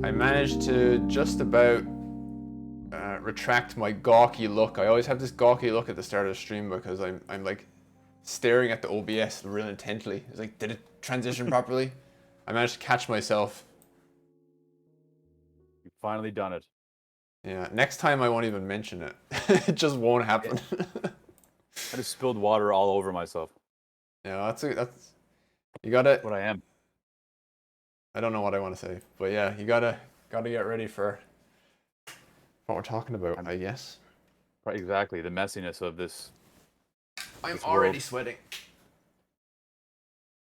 I managed to just about retract my gawky look. I always have this gawky look at the start of the stream because I'm like staring at the OBS real intently. It's like, did it transition properly? I managed to catch myself. You've finally done it. Yeah, next time I won't even mention it. It just won't happen. I just spilled water all over myself. Yeah, that's you gotta. What I am. I don't know what I want to say, but yeah, you gotta get ready for what we're talking about, I guess. Right, exactly, the messiness of this. I'm already sweating.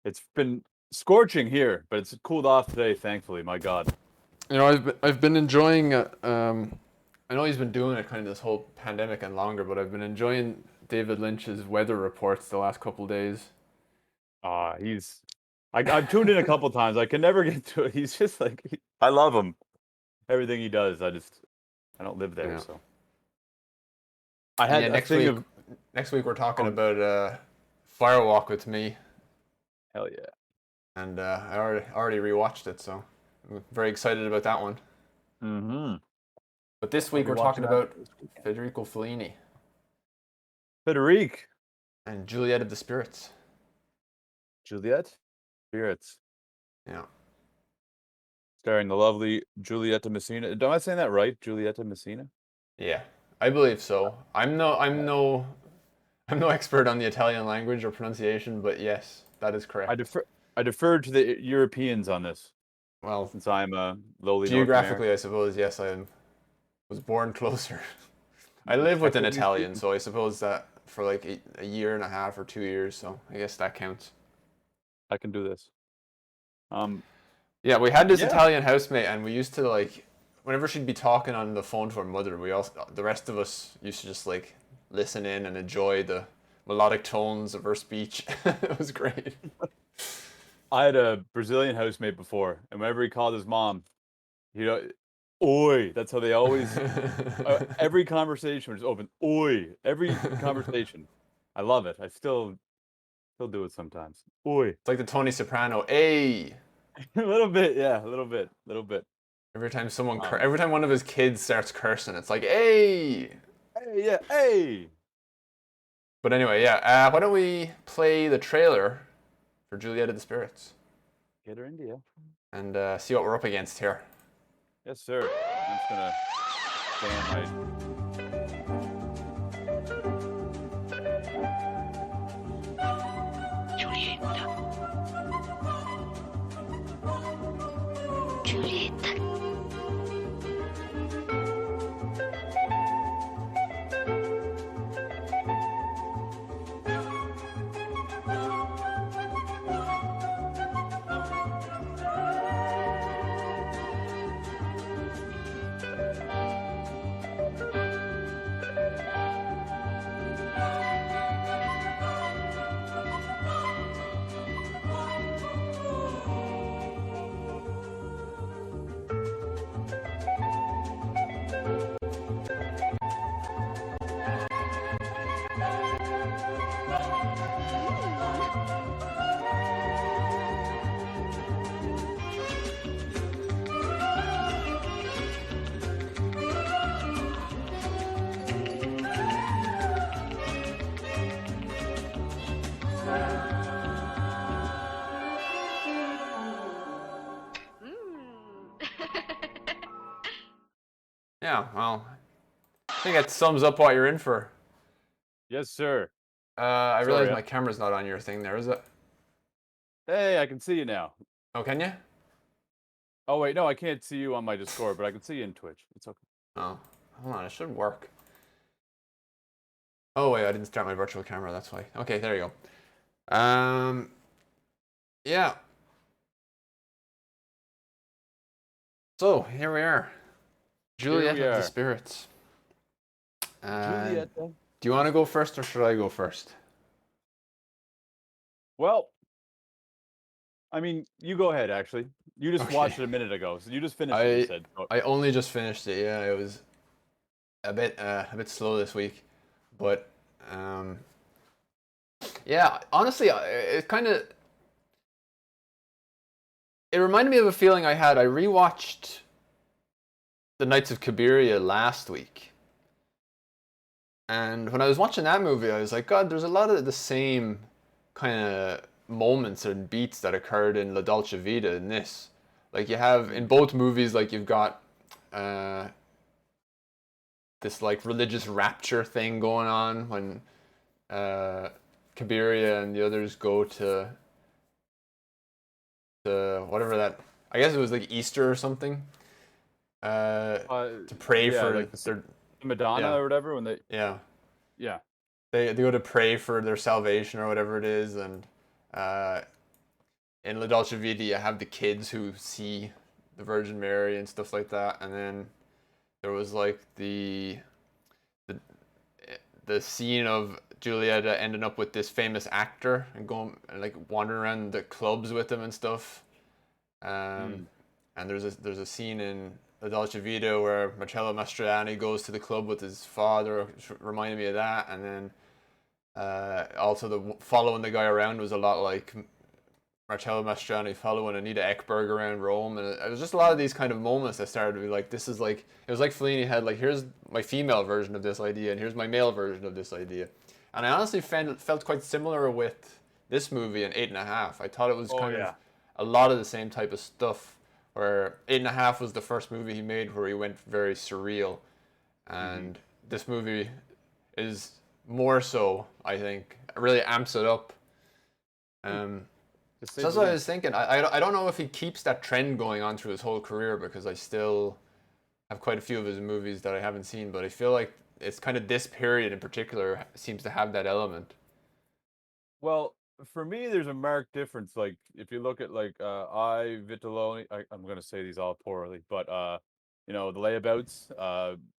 It's been scorching here, but it's cooled off today, thankfully. My God. You know, I've been enjoying. I know he's been doing it kind of this whole pandemic and longer, but I've been enjoying David Lynch's weather reports the last couple of days. I've tuned in a couple times. I can never get to it. He's just like, I love him. everything he does. I don't live there, Yeah. so. I And had yeah, a thing of next week we're talking oh, about Firewalk with me, hell yeah. and I already rewatched it, so I'm very excited about that one. Mm-hmm. But this I'll week be we're watching talking that about this weekend. Federico Fellini Federico, and Juliet of the Spirits. Juliet, Spirits, Yeah. starring the lovely Julieta Messina. Am I saying that right? Julieta Messina. Yeah, I believe so. I'm no expert on the Italian language or pronunciation, but yes, that is I correct. defer. I deferred to the Europeans on this, Well, since I'm a lowly North geographically, American. I suppose yes, was born closer. I live with an Technically Italian, speaking, so I suppose that for like a year and a half or 2 years, so I guess that counts. I can do this. Yeah, we had this Yeah, Italian housemate, and we used to like, whenever she'd be talking on the phone to her mother, the rest of us used to just like listen in and enjoy the melodic tones of her speech. It was great. I had a Brazilian housemate before, and whenever he called his mom, you know, oi. That's how they always. Every conversation was open. Oi. Every conversation. I love it. I still do it sometimes. Oi. It's like the Tony Soprano. Hey, A little bit, yeah, a little bit. Um, every time one of his kids starts cursing, it's like, hey. hey, yeah, hey. But anyway, yeah. Why don't we play the trailer for Juliet of the Spirits Get her India. and see what we're up against here? Yes, sir. I'm just gonna ban my. Julietta. Julietta. Yeah, well, I think that sums up what you're in for. Yes, sir. I realize Sorry. my camera's not on your thing there, is it? Hey, I can see you now. Oh, can you? Oh wait, no, I can't see you on my Discord, but I can see you in Twitch. It's okay. Oh, hold on, it should work. Oh wait, I didn't start my virtual camera, that's why. Okay, there you go. Yeah. So, here we are. Here Juliet we of the are. Spirits. Julieta. Do you want to go first or should I go first? Well, I mean, you go ahead. Actually, you just Okay. watched it a minute ago, so you just finished it. You I said. I only just finished it. Yeah, it was a bit slow this week, but yeah, honestly, it kind of it reminded me of a feeling I had. I rewatched The Knights of Cabiria last week. And when I was watching that movie, I was like, God, there's a lot of the same kind of moments and beats that occurred in La Dolce Vita in this. Like you have in both movies, like you've got uh, this like religious rapture thing going on when Cabiria and the others go to whatever that. I guess it was like Easter or something. To pray Yeah, for like the their Madonna yeah or whatever. When they, yeah yeah, they go to pray for their salvation or whatever it is, and uh, in La Dolce Vita you have the kids who see the Virgin Mary and stuff like that, and then there was like the, the scene of Julieta ending up with this famous actor and going and like wandering around the clubs with him and stuff. Um, and there's a scene in La Dolce Vita where Marcello Mastroianni goes to the club with his father, which reminded me of that, and then also the following the guy around was a lot like Marcello Mastroianni following Anita Ekberg around Rome, and it was just a lot of these kind of moments that started to be like, this is like, it was like Fellini had like, here's my female version of this idea, and here's my male version of this idea, and I honestly felt quite similar with this movie in Eight and a Half. I thought it was Oh kind of yeah. a lot of the same type of stuff, where Eight and a Half was the first movie he made where he went very surreal, Hmm. and this movie is more so, I think, it really amps it up. Um, To say so that's the what I was least. thinking. I don't know if he keeps that trend going on through his whole career, because I still have quite a few of his movies that I haven't seen, but I feel like it's kind of this period in particular seems to have that element. Well, for me, there's a marked difference. Like if you look at like I Vitelloni, I'm gonna say these all poorly, but the layabouts,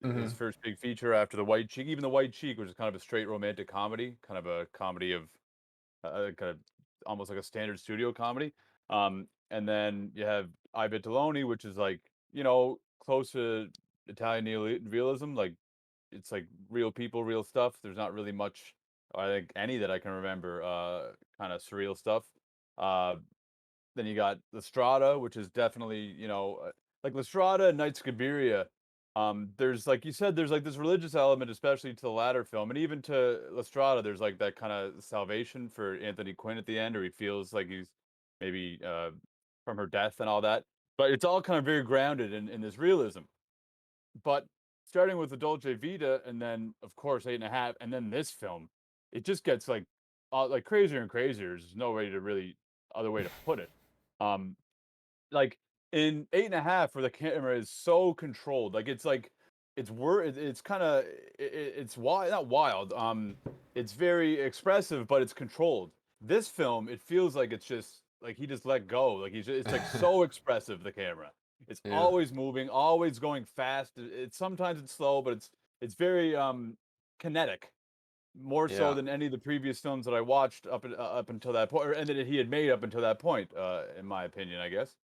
his Hmm. first big feature after the White Cheek, even the White Cheek, which is kind of a straight romantic comedy, kind of a comedy of kind of almost like a standard studio comedy. And then you have I Vitelloni, which is like close to Italian realism, like it's like real people, real stuff. There's not really much, I think, any that I can remember, kind of surreal stuff. Uh, then you got La Strada, which is definitely, like La Strada and Night Scabiria. There's like you said, there's like this religious element, especially to the latter film, and even to La Strada, there's like that kind of salvation for Anthony Quinn at the end, or he feels like he's maybe from her death and all that. But it's all kind of very grounded in this realism. But starting with the Dolce Vita, and then of course Eight and a Half, and then this film, it just gets like crazier and crazier. There's no way to really other way to put it. Um, like in Eight and a Half, where the camera is so controlled, like it's kind of it's wild, not wild. It's very expressive, but it's controlled. This film, it feels like it's just like he just let go. Like it's like so expressive. The camera, it's Yeah, always moving, always going fast. It's sometimes it's slow, but it's very kinetic, more so yeah, than any of the previous films that I watched up until that point, and that he had made up until that point, in my opinion, I guess.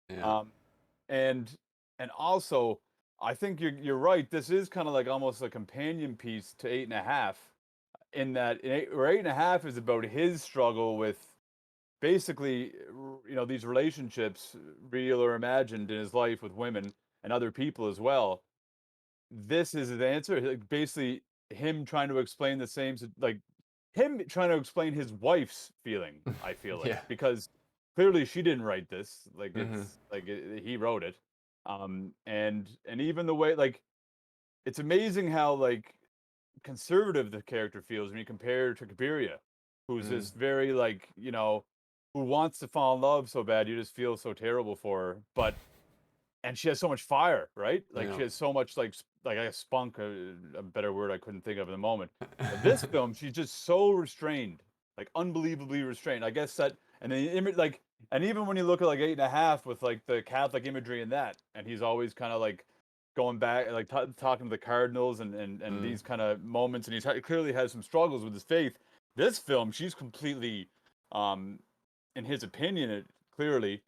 yeah. Um, and and also, I think you're right. This is kind of like almost a companion piece to Eight and a Half, in that where Eight and a Half is about his struggle with basically, these relationships, real or imagined, in his life with women and other people as well. This is his answer. Like basically, him trying to explain the same, like him trying to explain his wife's feeling. I feel like Yeah. because clearly she didn't write this. Like Hmm. it's like he wrote it. And even the way, like, it's amazing how like conservative the character feels when you compare her to Kabiria, who's Mm. this very like who wants to fall in love so bad. You just feel so terrible for her, but and she has so much fire, right? Like Yeah. she has so much like I guess spunk, a better word I couldn't think of in the moment. But this film, she's just so restrained, like unbelievably restrained. I guess that, and the image, like, and even when you look at like Eight and a Half with like the Catholic imagery in that, and he's always kind of like going back, like talking to the cardinals and Mm. these kind of moments, and he clearly has some struggles with his faith. This film, she's completely, um, in his opinion, clearly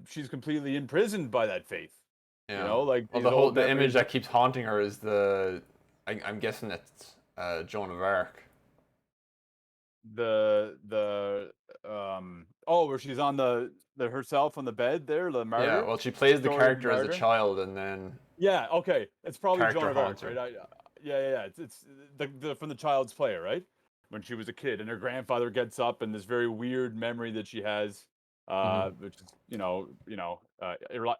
she's completely imprisoned by that faith. Yeah. Like Well, these old the image memories. that keeps haunting her is I'm guessing it's Joan of Arc. Oh, where she's on the herself on the bed there, the Yeah. martyr Well, she plays the story of the character as a martyr. child, and then Yeah, okay, it's probably Joan character of Arc, haunts right? her. Yeah. It's the from the Child's Play, right? When she was a kid, and her grandfather gets up, and this very weird memory that she has, Hmm. which is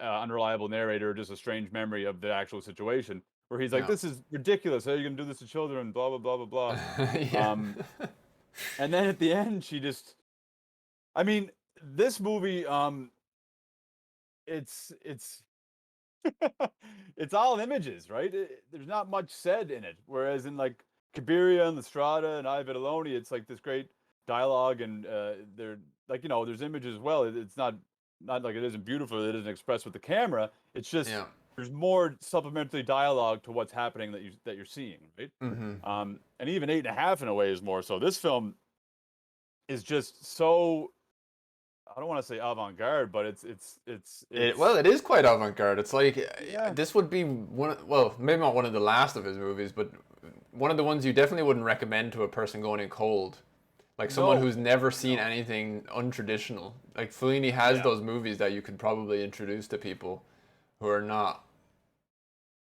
unreliable narrator, just a strange memory of the actual situation, where he's like, Yeah. "This is ridiculous. How are you gonna do this to children?" Blah blah blah blah blah. Yeah. And then at the end, she just, I mean, this movie, it's it's all images, right? There's not much said in it. Whereas in like Cabiria and La Strada and I Vitelloni, it's like this great dialogue, and they're like, there's images as well. It's not like it isn't beautiful, it isn't expressed with the camera. It's just Yeah. there's more supplementary dialogue to what's happening that you're seeing, right? Hmm. And even Eight and a Half in a way is more so. This film is just so I don't want to say avant-garde, but Well, it is quite avant-garde. It's like yeah. this would be well, maybe not one of the last of his movies, but one of the ones you definitely wouldn't recommend to a person going in cold. Like someone No, who's never seen no. anything untraditional. Like Fellini has Yeah. those movies that you could probably introduce to people who are not,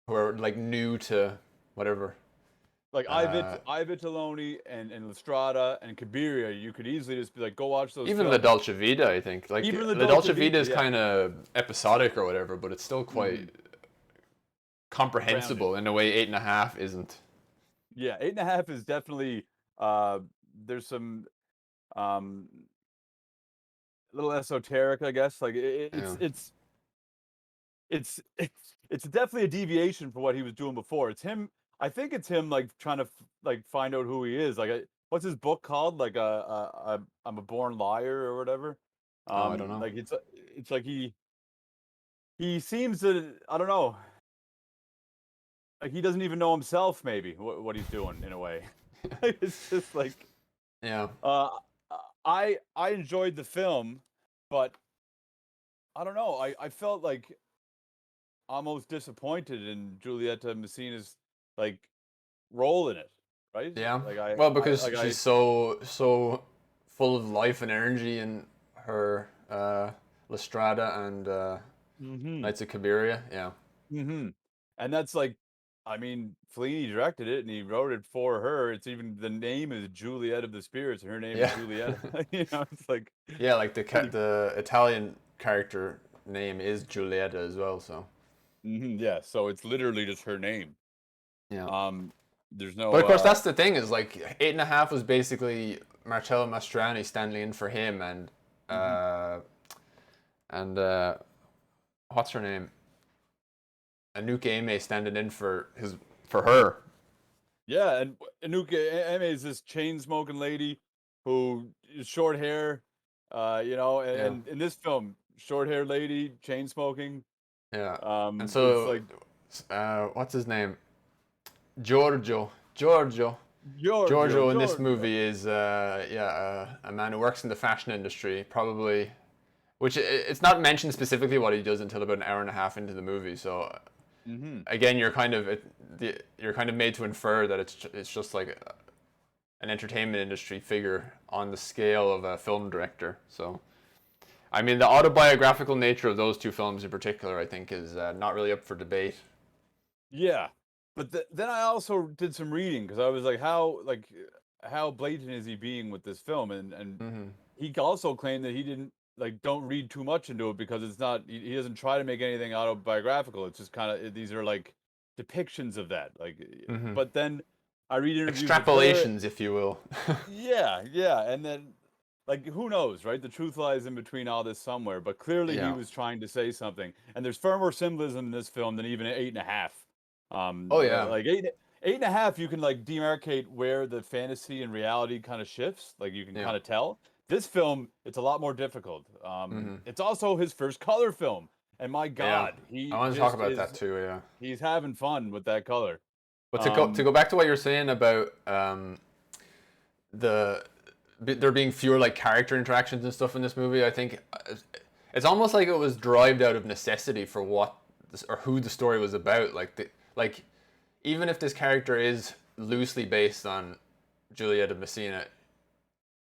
who are like new to whatever. Like Uh, I Vitelloni and Lestrada and Cabiria, you could easily just be like, go watch those Even La films. Dolce Vita, I think. Like Even the La Dolce Dolce Vita Vita, is yeah. kind of episodic or whatever, but it's still Hmm. quite Grounded. comprehensible in a way Eight and a Half isn't. Yeah, 8.5 is definitely uh there's some um little esoteric, I guess. Like Yeah. it's definitely a deviation from what he was doing before. It's him. I think it's him like trying to like find out who he is. Like, what's his book called? Like I'm a born liar or whatever. Oh, I don't know. Like it's like he seems to, I don't know, like he doesn't even know himself maybe what he's doing in a way. It's just like Yeah. uh I enjoyed the film, but I don't know. I felt like almost disappointed in Julieta Messina's like role in it, right? Yeah. Like Well, because she's so full of life and energy in her La Strada and mm-hmm, Knights of Cabiria. Yeah. mm-hmm. And that's like, I mean, Fellini directed it and he wrote it for her. It's even, the name is Juliet of the Spirits, and her name is Yeah. Juliet. You know, it's like Yeah, like pretty. the Italian character name is Giulietta as well, so Yeah, so it's literally just her name. yeah. Um, there's But no of course, that's the thing is like Eight and a Half was basically Marcello Mastroianni standing in for him mhm. uh and uh what's her name? Anuka Aime standing in for her. Yeah, and Anuka Eme is this chain smoking lady who is short hair, you know, Yeah, and in this film, short hair lady, chain smoking. yeah. And It's so, like what's his name? Giorgio. Giorgio. Giorgio in this Giorgio. movie is a man who works in the fashion industry, probably. Which it's not mentioned specifically what he does until about an hour and a half into the movie. So Hmm. again, you're kind of made to infer that it's just like an entertainment industry figure on the scale of a film director. So I mean, the autobiographical nature of those two films in particular, I think, is not really up for debate. Yeah, but then I also did some reading because I was like how blatant is he being with this film? And Hmm. he also claimed that he didn't, like, don't read too much into it because it's not, he doesn't try to make anything autobiographical. It's just kind of, these are like depictions of that. Like, Hmm. but then I read interviews with her. Extrapolations, if you will. Yeah, yeah, and then like who knows, right? The truth lies in between all this somewhere. But clearly he Yeah. was trying to say something, and there's far more symbolism in this film than even 8.5. Oh yeah. Like eight and a half, you can like demarcate where the fantasy and reality kind of shifts. Like you can Yeah. kind of tell. This film, it's a lot more difficult. Hmm. It's also his first color film, and my Yeah. God, I he want to talk just about that is. too. Yeah. He's having fun with that color. But to Um, go back to what you're saying about the there being fewer like character interactions and stuff in this movie, I think it's almost like it was derived out of necessity for what this, or who the story was about. Like even if this character is loosely based on Juliet of Messina,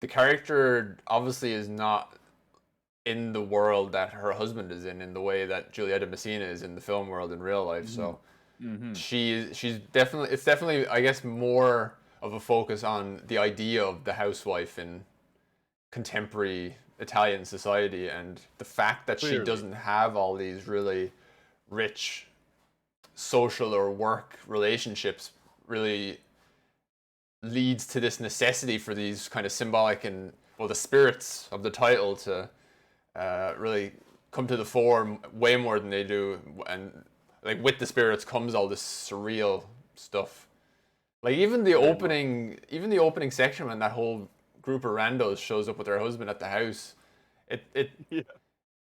the character obviously is not in the world that her husband is in the way that Juliet of Messina is in the film world in real life. mhm, So mhm. she's definitely, it's definitely, I guess, more of a focus on the idea of the housewife in contemporary Italian society, and the fact that she Clearly. doesn't have all these really rich social or work relationships really leads to this necessity for these kind of symbolic and, well, the spirits of the title to really come to the fore way more than they do, and like with the spirits comes all this surreal stuff. Like Very much. even the opening section when that whole group of randos shows up with their husband at the house, it it Yeah.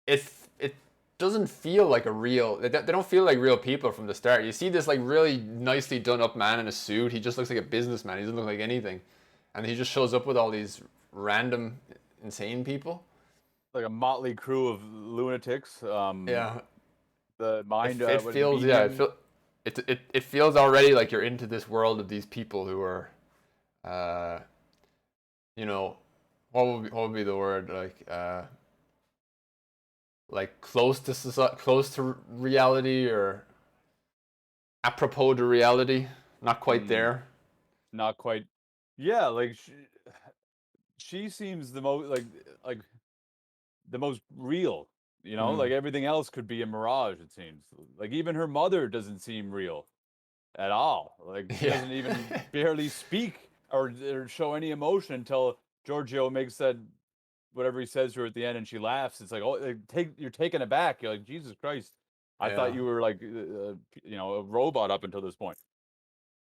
it doesn't feel like a real. They don't feel like real people from the start. You see this like really nicely done up man in a suit. He just looks like a businessman. He doesn't look like anything, and he just shows up with all these random insane people. like a motley crew of lunatics. Yeah, The mind, it what is it, feels, yeah, medium? it feels already like you're into this world of these people who are, uh, you know, what would be the word, like close to close to reality, or apropos to reality, not quite Mm, there. not quite. Yeah, like she seems the most like the most real. You know, Mm. like everything else could be a mirage. It seems like even her mother doesn't seem real at all. Like she Yeah. doesn't even barely speak or show any emotion until Giorgio makes that whatever he says to her at the end, and she laughs. It's like, oh, like, you're taken aback. You're like, Jesus Christ, I thought Yeah. you were like, a robot up until this point.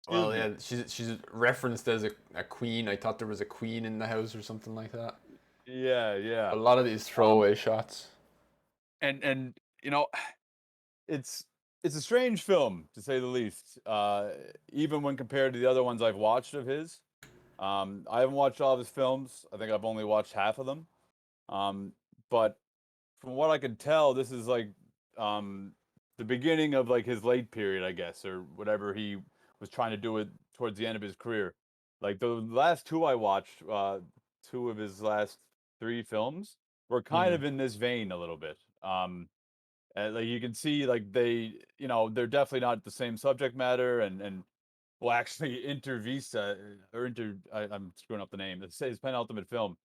Excuse Well, me. yeah, she's referenced as a queen. I thought there was a queen in the house or something like that. Yeah, yeah. A lot of these Um, throwaway shots. and it's it's a strange film to say the least. Even when compared to the other ones I've watched of his. I haven't watched all of his films. I think I've only watched half of them. Um, but from what I could tell, this is like um the beginning of like his late period, I guess, or whatever he was trying to do it towards the end of his career. Like the last two I watched, two of his last three films were kind Mm. of in this vein a little bit. Like you can see, like they're definitely not the same subject matter, and well, actually, Intervista or I'm screwing up the name. It's his penultimate film.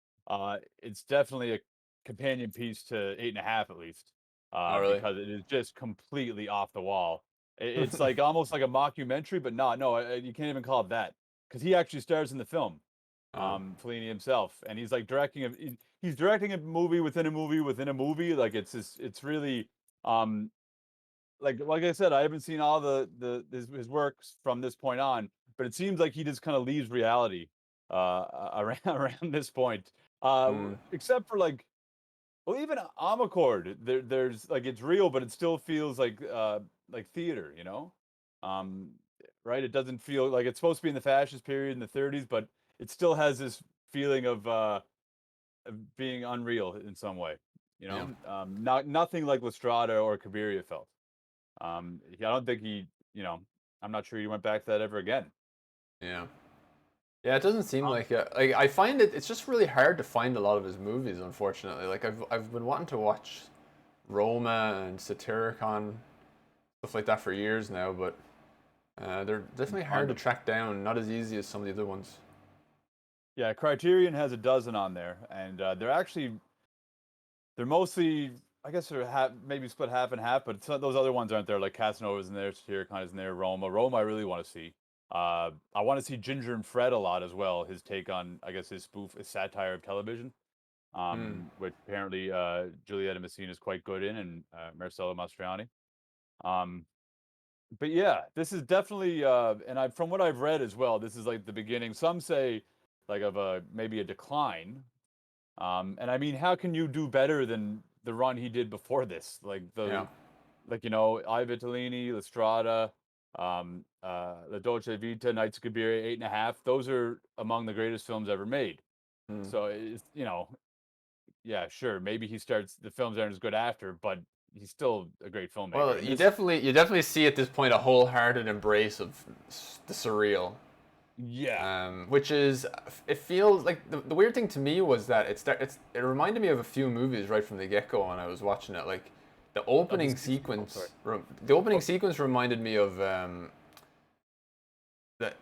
It's definitely a companion piece to Eight and a Half, at least, Oh, really? because it is just completely off the wall. It's like almost like a mockumentary, but not. No, you can't even call it that because he actually stars in the film. Oh. Fellini himself, and he's like directing he's directing a movie within a movie within a movie. Like it's really um like I said, I haven't seen all his works from this point on, but it seems like he just kind of leaves reality around around this point. Mm. Except for well, even Amarcord, there's like it's real, but it still feels like theater, you know? Um, right? It doesn't feel like it's supposed to be in the fascist period in the 30s, but it still has this feeling of being unreal in some way, you Yeah. know? Not nothing like Lestrada or Cabiria felt. I don't think I'm not sure he went back to that ever again. Yeah. Yeah, it doesn't seem Um, like it. Like I find it's just really hard to find a lot of his movies, unfortunately. Like I've been wanting to watch Roma and Satyricon, stuff like that for years now, but they're and definitely hard find to them. track down. Not as easy as some of the other ones. Yeah, Criterion has a dozen on there, and they're mostly, I guess they're maybe split half and half, but those other ones aren't there. Like Casanova's in there, Satyricon is in there, Roma. Roma, I really want to see. I want to see Ginger and Fred a lot as well. His take on, I guess, his satire of television, Hmm. which apparently Juliet Messina is quite good in, and Marcello Mastroianni. Um, but yeah, this is definitely and I from what I've read as well, this is like the beginning. Some say like of a maybe a decline. And I mean, how can you do better than the run he did before this? Yeah. I Vitellini, La Strada, La Dolce Vita, Nights of Cabiria, Eight and a Half. Those are among the greatest films ever made. Hmm. So yeah, sure, maybe the films aren't as good after, but he's still a great filmmaker. Well, And this, you definitely see at this point a wholehearted embrace of the surreal, yeah, which is it feels like the weird thing to me was that it reminded me of a few movies right from the get go when I was watching it. Like the this. opening Oh, sorry. sequence, the opening Oh, sequence reminded me of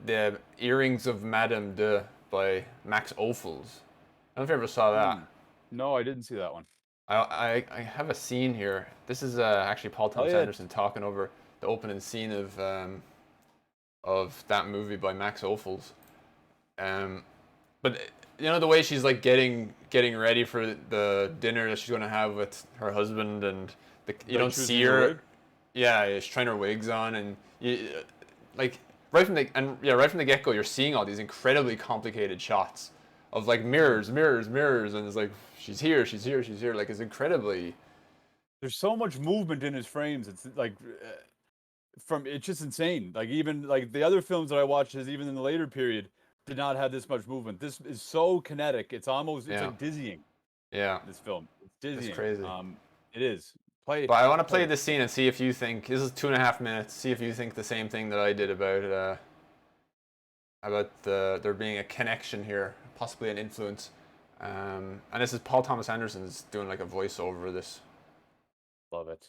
the Earrings of Madame de by Max Ophuls. I don't know if you ever saw that. hmm. No, I didn't see that one. I have a scene here. This is actually Paul Oh Thomas yeah, Anderson talking over the opening scene of that movie by Max Ophuls. Um, but you know the way she's like getting ready for the dinner that she's gonna have with her husband, and you like don't see choosing her her. wig. Yeah, she's trying her wigs on, and like right from the get go, you're seeing all these incredibly complicated shots of like Mm. mirrors, and it's like she's here. Like it's incredibly. There's so much movement in his frames. It's like it's just insane. Like even like the other films that I watched, is even in the later period, did not have this much movement. This is so kinetic. It's Yeah. like dizzying. Yeah, This film, it's it's dizzying. crazy. It is. Play But I want to play play it. this scene and see if you think this is 2.5 minutes. See if you think the same thing that I did about there being a connection here, possibly an influence. And this is Paul Thomas Anderson's doing like a voiceover of this. Love it.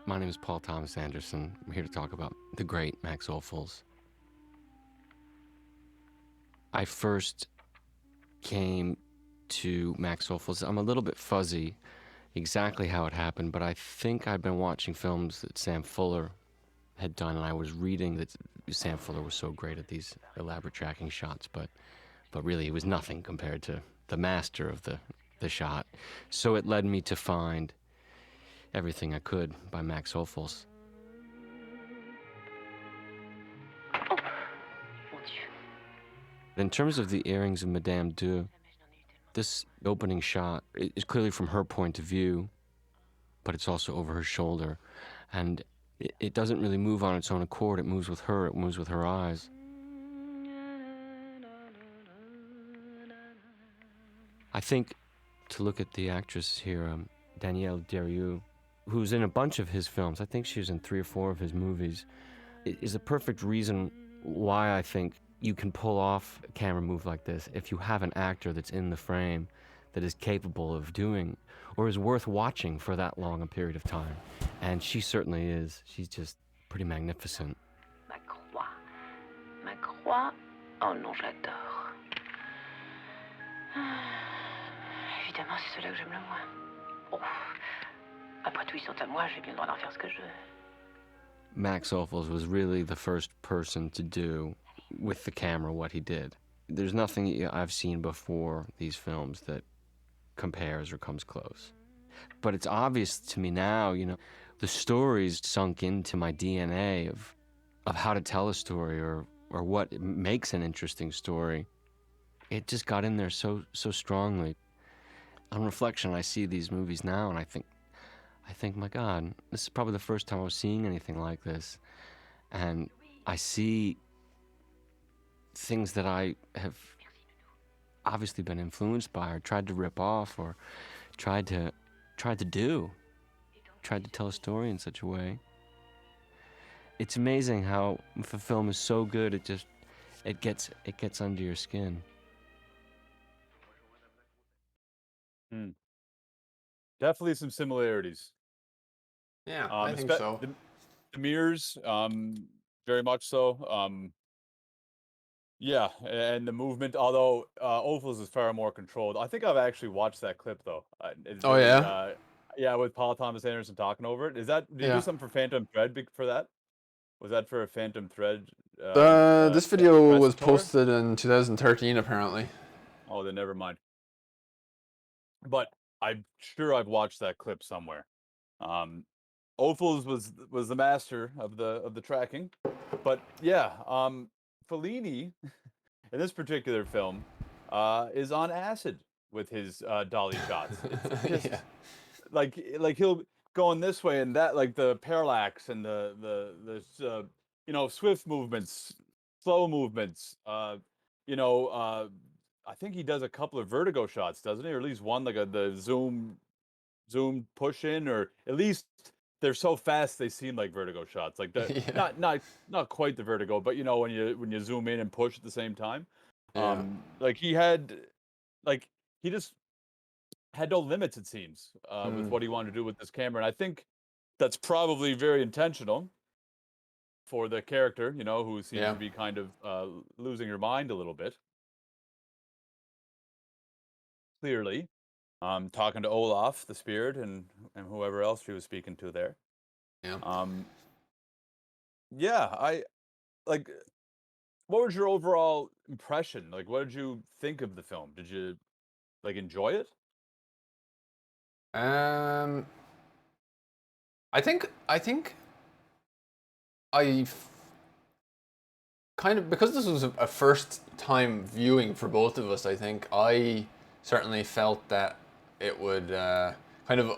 My name is Paul Thomas Anderson. I'm here to talk about the great Max Ophuls. I first came to Max Ophuls. I'm a little bit fuzzy exactly how it happened, but I think I'd been watching films that Sam Fuller had done, and I was reading that Sam Fuller was so great at these elaborate tracking shots, but really it was nothing compared to the master of the shot. So it led me to find everything I could by Max Ophuls. In terms of the earrings of Madame Deux, this opening shot is clearly from her point of view, but it's also over her shoulder. And it doesn't really move on its own accord. It moves with her. It moves with her eyes. I think to look at the actress here, Danielle Derieux, who's in a bunch of his films, I think she was in 3 or 4 of his movies, is a perfect reason why I think you can pull off a camera move like this if you have an actor that's in the frame that is capable of doing or is worth watching for that long a period of time. And she certainly is. She's just pretty magnificent. Ma croix. Ma croix. Oh non, j'adore. Évidemment, c'est ceux-là que j'aime le moins. Oh. Après tout, ils sont à moi, j'ai bien le droit d'en faire ce que je veux. Max Ophuls was really the first person to do with the camera what he did. There's nothing I've seen before these films that compares or comes close. But it's obvious to me now, the story's sunk into my DNA of how to tell a story or what makes an interesting story. It just got in there so strongly. On reflection, I see these movies now and I think, my God, this is probably the first time I was seeing anything like this. And I see things that I have obviously been influenced by or tried to rip off or tried to tell a story in such a way. It's amazing how if a film is so good, it gets under your skin. Definitely some similarities. Yeah, I think so. The mirrors, very much so. Yeah, and the movement, although Ophuls is far more controlled. I think I've actually watched that clip though. Oh yeah? Yeah, with Paul Thomas Anderson talking over it. Did you Yeah. do something for Phantom Thread for that? Was that for a Phantom Thread? This video was press tour? posted in 2013 apparently. Oh, then never mind. But I'm sure I've watched that clip somewhere. Ophuls was the master of the tracking, but yeah, Fellini in this particular film is on acid with his dolly shots. It's just like he'll go in this way and that, like the parallax and the swift movements, slow movements. I think he does a couple of vertigo shots, doesn't he? Or at least one, like the zoom push in, or at least they're so fast they seem like vertigo shots. Like the Yeah. not quite the vertigo, but when you zoom in and push at the same time. Yeah. Like he just had no limits, it seems, with what he wanted to do with this camera. And I think that's probably very intentional for the character, who seems to be kind of losing her mind a little bit. Clearly. Talking to Olaf, the spirit, and whoever else she was speaking to there. Yeah. Yeah, I like. What was your overall impression? Like, what did you think of the film? Did you enjoy it? I think I kind of, because this was a first time viewing for both of us, I think I certainly felt that it would kind of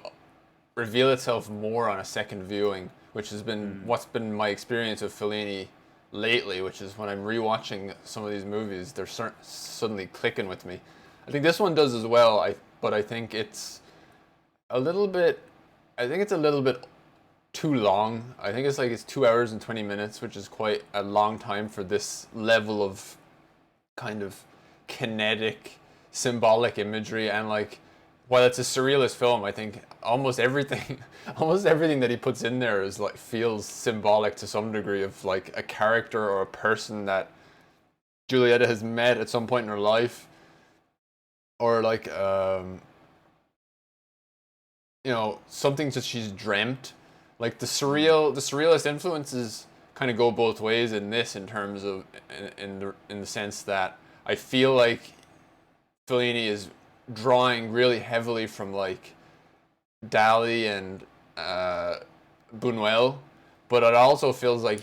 reveal itself more on a second viewing, which has been what's been my experience of Fellini lately, which is when I'm rewatching some of these movies, they're suddenly clicking with me. I think this one does as well. But I think it's a little bit. I think it's a little bit too long. I think it's 2 hours and 20 minutes, which is quite a long time for this level of kind of kinetic, symbolic imagery. And like, while it's a surrealist film, I think almost everything, almost everything that he puts in there is like feels symbolic to some degree of like a character or a person that Julieta has met at some point in her life, or like something that she's dreamt. Like the surrealist influences kind of go both ways in this, in terms of in the sense that I feel like Fellini is drawing really heavily from like Dali and Buñuel, but it also feels like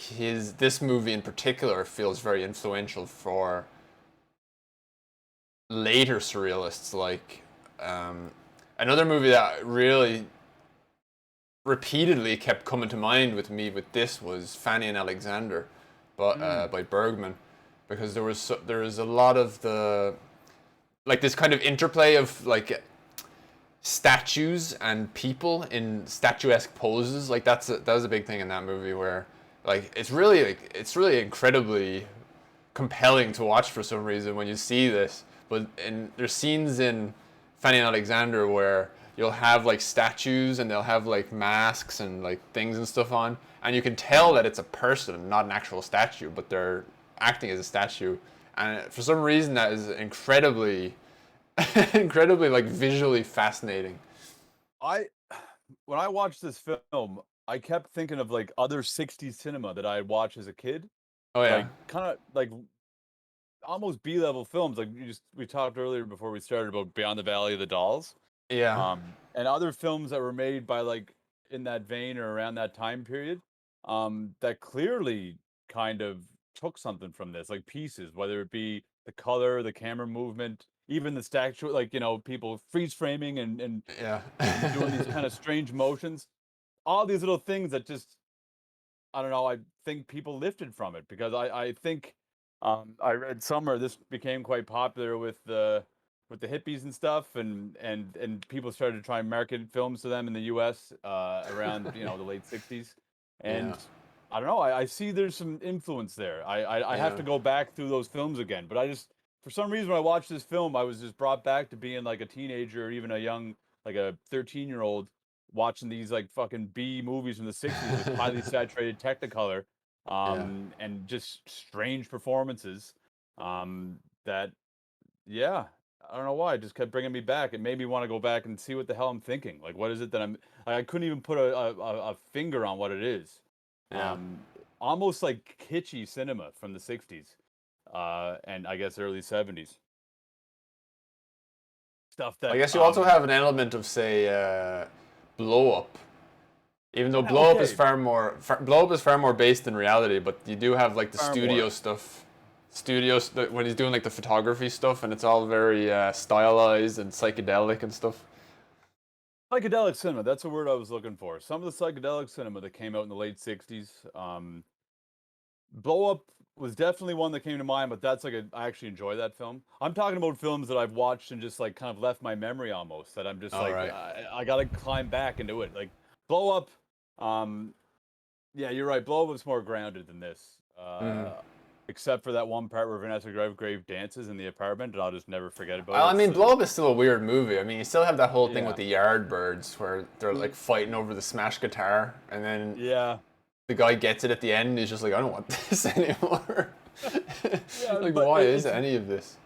this movie in particular feels very influential for later surrealists. Like another movie that really repeatedly kept coming to mind with me with this was Fanny and Alexander, but by Bergman, because there was a lot of the like this kind of interplay of like statues and people in statuesque poses. Like that was a big thing in that movie, where like it's really incredibly compelling to watch for some reason when you see this. But there's scenes in Fanny and Alexander where you'll have like statues and they'll have like masks and like things and stuff on, and you can tell that it's a person, not an actual statue, but they're acting as a statue. And for some reason that is incredibly incredibly like visually fascinating. When I watched this film, I kept thinking of like other 60s cinema that I had watched as a kid. Oh yeah. Like kind of like almost B-level films. Like we talked earlier before we started about Beyond the Valley of the Dolls. Yeah. And other films that were made by like in that vein or around that time period, that clearly kind of took something from this, like pieces, whether it be the color, the camera movement, even the statue, like, people freeze framing and Yeah. doing these kind of strange motions, all these little things that just, I don't know, I think people lifted from it, because I think, I read somewhere this became quite popular with the hippies and stuff, and people started to try and market films to them in the U.S. Around the late '60s, and Yeah. I don't know. I see there's some influence there. I have Yeah. to go back through those films again, but I just, for some reason, when I watched this film, I was just brought back to being like a teenager, or even a young, like a 13-year-old, watching these like fucking B movies from the '60s with highly saturated Technicolor, Yeah. and just strange performances, that, yeah, I don't know why. It just kept bringing me back. It made me want to go back and see what the hell I'm thinking. Like, what is it that I couldn't even put a finger on what it is. Yeah. Um, Almost like kitschy cinema from the '60s, and I guess early '70s. Stuff I that, guess you also have an element of, say, Blow Up. Even though Blow Up is okay, Blow Up is far more based in reality, but you do have like the far studio more. stuff, when he's doing like the photography stuff, and it's all very stylized and psychedelic and stuff. Psychedelic cinema, that's a word I was looking for. Some of the psychedelic cinema that came out in the late '60s. Blow Up was definitely one that came to mind, but that's like I actually enjoy that film. I'm talking about films that I've watched and just like kind of left my memory almost, that I'm just All like, right. I gotta climb back into it. Like Blow Up, um, yeah, you're right. Blow Up was more grounded than this. Mm. Except for that one part where Vanessa Redgrave dances in the apartment, and I'll just never forget about Well, it. I mean, Blow Up is still a weird movie. I mean, you still have that whole thing with Yeah. the Yardbirds where they're like fighting over the smash guitar, and then Yeah. the guy gets it at the end and he's just like, I don't want this anymore. Yeah, Like, but why is it's any of this?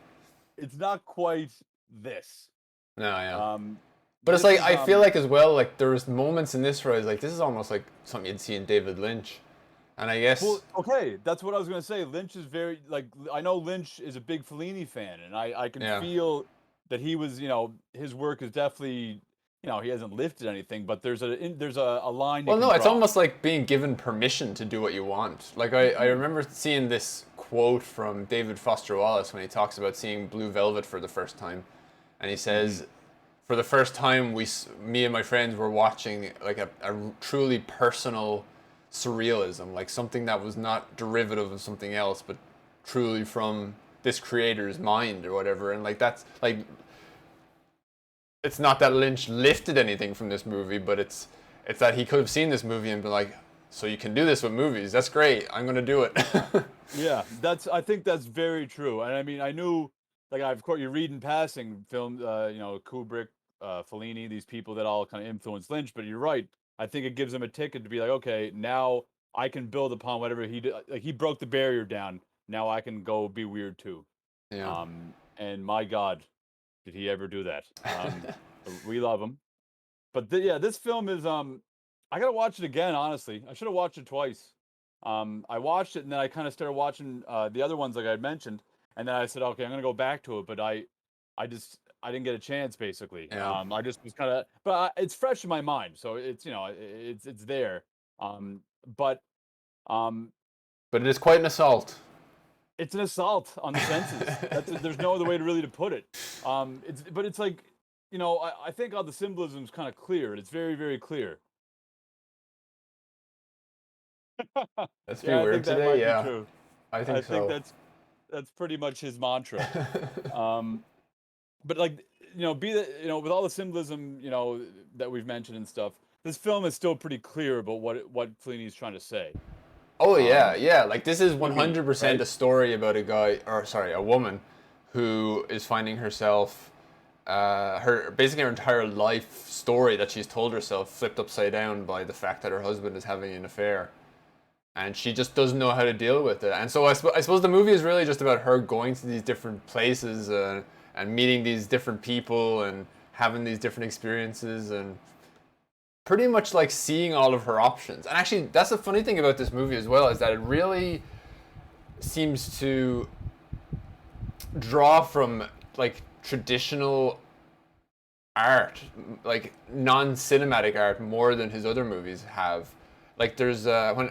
it's not quite this. No, yeah. Um, But it's this like, is I feel like as well, like there was moments in this where I was like, this is almost like something you'd see in David Lynch. And I guess, well, okay, that's what I was gonna say. Lynch is very, like, I know Lynch is a big Fellini fan, and I can yeah. feel that he was, his work is definitely, he hasn't lifted anything, but there's a line you Well, can no, it's draw. almost like being given permission to do what you want. Like, I remember seeing this quote from David Foster Wallace when he talks about seeing Blue Velvet for the first time. And he says, for the first time, me and my friends were watching like a truly personal surrealism, like something that was not derivative of something else, but truly from this creator's mind or whatever. And like that's like, it's not that Lynch lifted anything from this movie, but it's that he could have seen this movie and been like, so you can do this with movies. That's great. I'm gonna do it. Yeah, I think that's very true. And I mean, I knew, like, of course, you read in passing film, Kubrick, Fellini, these people that all kind of influenced Lynch. But you're right. I think it gives him a ticket to be like, okay, now I can build upon whatever he did. Like, he broke the barrier down. Now I can go be weird too. Yeah. And my God, did he ever do that? We love him. But yeah, this film is I gotta watch it again. Honestly, I should have watched it twice. I watched it and then I kind of started watching the other ones like I had mentioned, and then I said, okay, I'm gonna go back to it. But I didn't get a chance basically. Yeah. I just was kind of, but it's fresh in my mind, so it's it's there. But um, But it is quite an assault. it's an assault on the senses. There's no other way to really to put it. It's like, I think all the symbolism is kind of clear. It's very, very clear. That's pretty weird that today. might Yeah, be true. I think I so. think that's pretty much his mantra. But like, with all the symbolism, that we've mentioned and stuff, this film is still pretty clear about what Fellini's trying to say. Oh yeah, yeah. Like this is 100% right? a story about a woman, who is finding herself, basically her entire life story that she's told herself flipped upside down by the fact that her husband is having an affair, and she just doesn't know how to deal with it. And so I suppose the movie is really just about her going to these different places and meeting these different people and having these different experiences and pretty much like seeing all of her options. And actually, that's the funny thing about this movie as well, is that it really seems to draw from like traditional art, like non-cinematic art, more than his other movies have. Like there's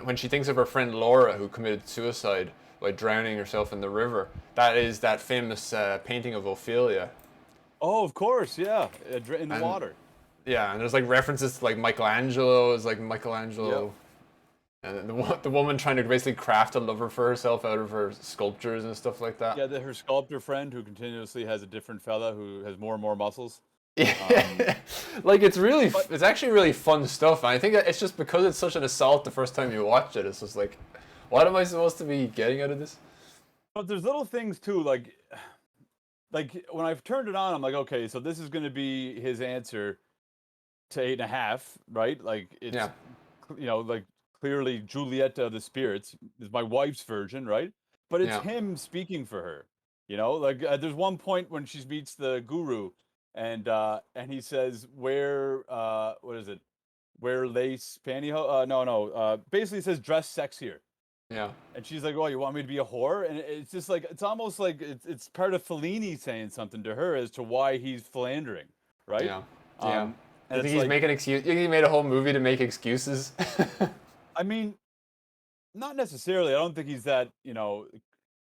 when she thinks of her friend Laura who committed suicide by drowning herself in the river. That is that famous painting of Ophelia. Oh, of course, yeah, in the And water. yeah, and there's like references to like Michelangelo is like Michelangelo, and the woman trying to basically craft a lover for herself out of her sculptures and stuff like that. Yeah, her sculptor friend who continuously has a different fella who has more and more muscles. Yeah, like it's actually really fun stuff. And I think it's just because it's such an assault the first time you watch it. It's just like, what am I supposed to be getting out of this? But there's little things too, like when I've turned it on, I'm like, okay, so this is going to be his answer to 8.5, right? Like it's, Yeah. like clearly Juliet of the spirits is my wife's version, right? But it's Yeah. him speaking for her, like there's one point when she meets the guru and he says, what is it? Wear lace pantyhose? No. Basically it says dress sexier. Yeah. And she's like, "Oh, you want me to be a whore?" And it's just like, it's almost like it's part of Fellini saying something to her as to why he's philandering, right? Yeah. Yeah. And I think it's he's like, making excuse. He made a whole movie to make excuses. I mean, not necessarily. I don't think he's that,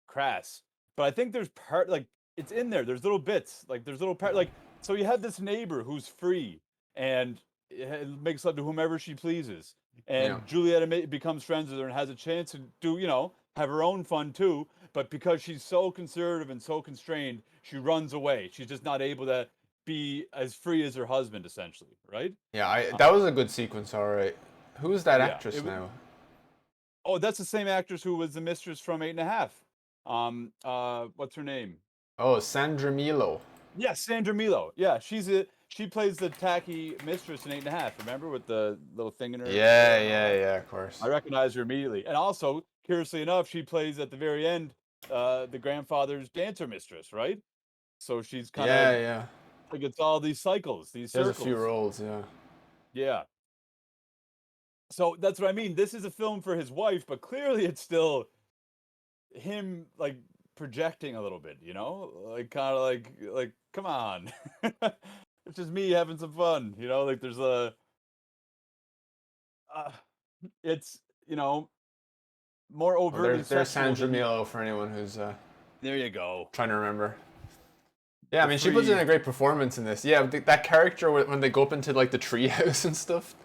crass. But I think there's like it's in there. There's little bits, like there's little part, like so you have this neighbor who's free and makes love to whomever she pleases, and Yeah. Juliet becomes friends with her and has a chance to do, have her own fun too. But because she's so conservative and so constrained, she runs away. She's just not able to be as free as her husband, essentially, right? Yeah. That was a good sequence. All right. Who's that Yeah, actress now? Oh, that's the same actress who was the mistress from 8.5. What's her name? Oh, Sandra Milo. Yeah, Sandra Milo. Yeah, she plays the tacky mistress in 8.5. Remember, with the little thing in her. Yeah. Of course. I recognize her immediately. And also, curiously enough, she plays at the very end the grandfather's dancer mistress, right? So she's kind of Yeah. like, it's all these cycles, these There's circles. a few roles. Yeah. Yeah. So that's what I mean. This is a film for his wife, but clearly it's still him, like, projecting a little bit, like kind of like come on. It's just me having some fun, like there's it's more Well, overtly there's sexual Sandra than- Milo for anyone who's There you go. trying to remember. Yeah, I The mean, she puts in free- a great performance in this. Yeah, that character when they go up into like the treehouse and stuff,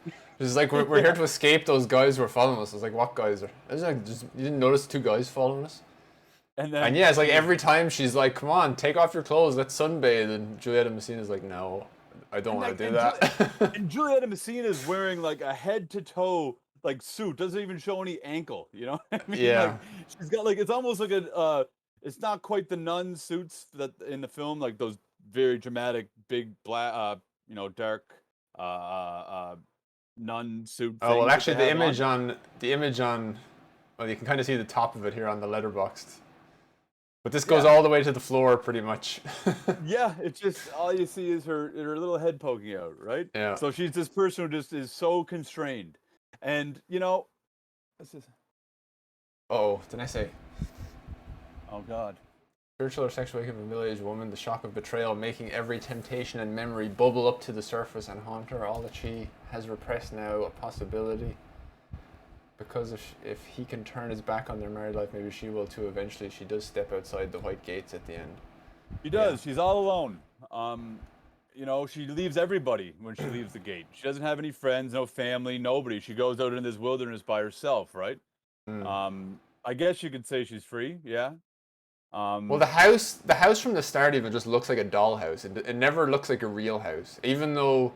It's like we're here to escape those guys who are following us. It's like, what guys are? It's like, you didn't notice 2 guys following us? And then And yeah, it's like every time she's like, come on, take off your clothes, let's sunbathe. And Juliet Messina's like, no, I don't want to do that. And Juliet Messina is wearing like a head to toe like suit, doesn't even show any ankle, you know? I mean, Yeah. like she's got like it's almost like a it's not quite the nun suits that in the film, like those very dramatic, big black dark nun suit Oh, well, things that actually, they the have image on, well, you can kind of see the top of it here on the letterboxd. But this goes Yeah. all the way to the floor, pretty much. Yeah, it's just all you see is her little head poking out, right? Yeah. So she's this person who just is so constrained, and this is Oh, didn't I say? oh god. Spiritual or sexual awakening of a middle-aged woman, the shock of betrayal, making every temptation and memory bubble up to the surface and haunt her. All that she has repressed now, a possibility. Because if he can turn his back on their married life, maybe she will too. Eventually, she does step outside the white gates at the end. She does. She's all alone. She leaves everybody when she leaves the gate. She doesn't have any friends, no family, nobody. She goes out in this wilderness by herself, right? I guess you could say she's free, yeah. Well, the house from the start even just looks like a dollhouse. It never looks like a real house, even though.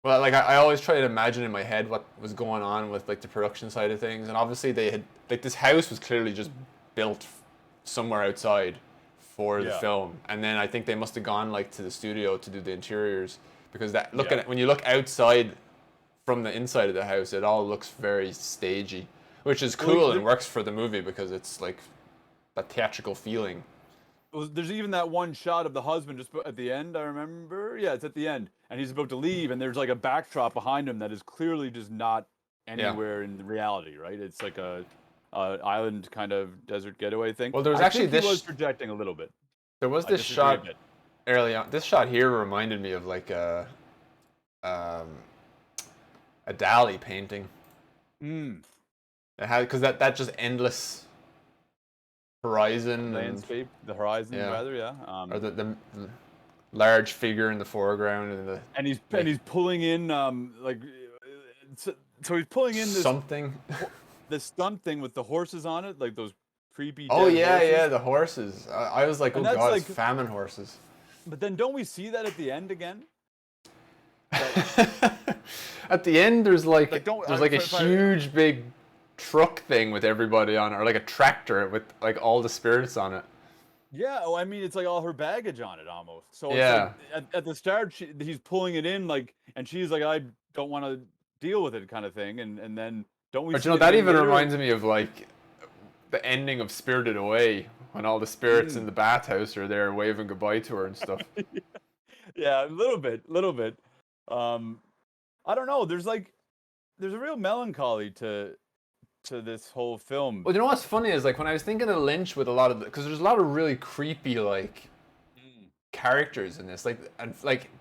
Well, like I always try to imagine in my head what was going on with like the production side of things, and obviously they had like this house was clearly just built somewhere outside for the film, and then I think they must have gone like to the studio to do the interiors because when you look outside from the inside of the house, it all looks very stagey, which is cool and works for the movie because it's like that theatrical feeling. There's even that one shot of the husband just at the end, I remember. Yeah, it's at the end. And he's about to leave, and there's like a backdrop behind him that is clearly just not anywhere in the reality, right? It's like a island kind of desert getaway thing. Well, there was I actually think this. He was projecting a little bit. There was this shot early on. This shot here reminded me of like a Dali painting. It had because that just endless horizon landscape, the horizon rather, yeah. Or the large figure in the foreground and he's pulling in so he's pulling in this something the stunt thing with the horses on it, like those creepy horses. The horses. I was like, oh god, like, it's famine horses. But then don't we see that at the end again? At the end there's like a huge big truck thing with everybody on it, or like a tractor with like all the spirits on it. Yeah, I mean it's like all her baggage on it almost. So yeah, it's like at the start he's pulling it in like, and she's like, I don't want to deal with it kind of thing, and then don't we? But that even reminds me of like the ending of Spirited Away when all the spirits in the bathhouse are there waving goodbye to her and stuff. Yeah, a little bit. I don't know. There's a real melancholy to this whole film. Well, you know what's funny is like when I was thinking of Lynch with a lot of because there's a lot of really creepy like characters in this,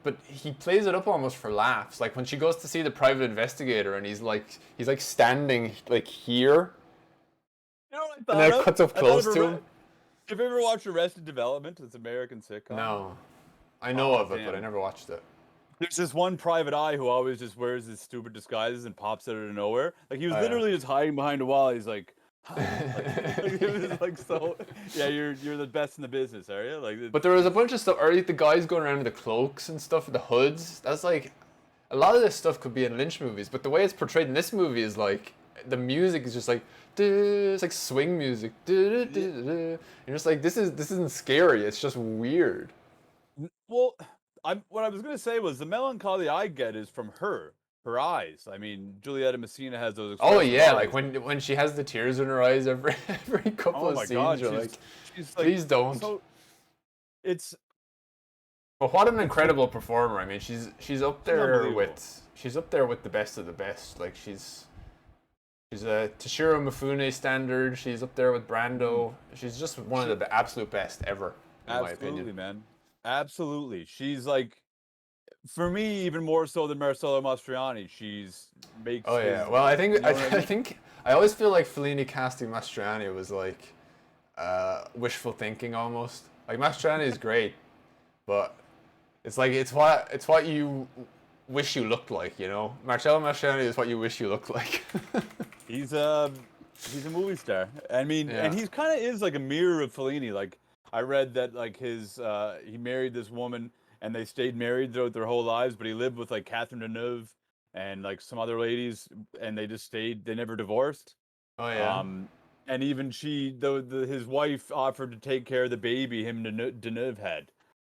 but he plays it up almost for laughs. Like when she goes to see the private investigator and he's like standing like here, you know what I thought and then it cuts up close to him. Have you ever watched Arrested Development? It's an American sitcom. No, I know of it, but I never watched it. There's this one private eye who always just wears his stupid disguises and pops out of nowhere. Like he was literally just hiding behind a wall. He's like, it was like so. Yeah, you're the best in the business, are you? Like, but there was a bunch of stuff. Or like the guys going around with the cloaks and stuff, the hoods. That's like, a lot of this stuff could be in Lynch movies, but the way it's portrayed in this movie is like the music is just like, it's like swing music. You're just like this isn't scary. It's just weird. Well. What I was gonna say was the melancholy I get is from her eyes. I mean, Juliet Messina has those. Oh yeah, eyes. like when she has the tears in her eyes every couple of scenes. God, you're like, please don't. So it's. But what an incredible performer! I mean, she's up there with the best of the best. Like she's a Toshiro Mifune standard. She's up there with Brando. She's just one of the absolute best ever, in my opinion. Absolutely, man. Absolutely. She's like, for me, even more so than Marcello Mastroianni. Makes. Oh yeah. Well, I think I always feel like Fellini casting Mastroianni was like wishful thinking almost. Like Mastroianni is great, but it's like it's what you wish you looked like, you know? Marcello Mastroianni is what you wish you looked like. He's a movie star. I mean, and Yeah. he's kind of is like a mirror of Fellini. Like I read that like his he married this woman and they stayed married throughout their whole lives, but he lived with like Catherine Deneuve and like some other ladies, and they just stayed. They never divorced. Oh yeah. Um, and even his wife offered to take care of the baby him and Deneuve had.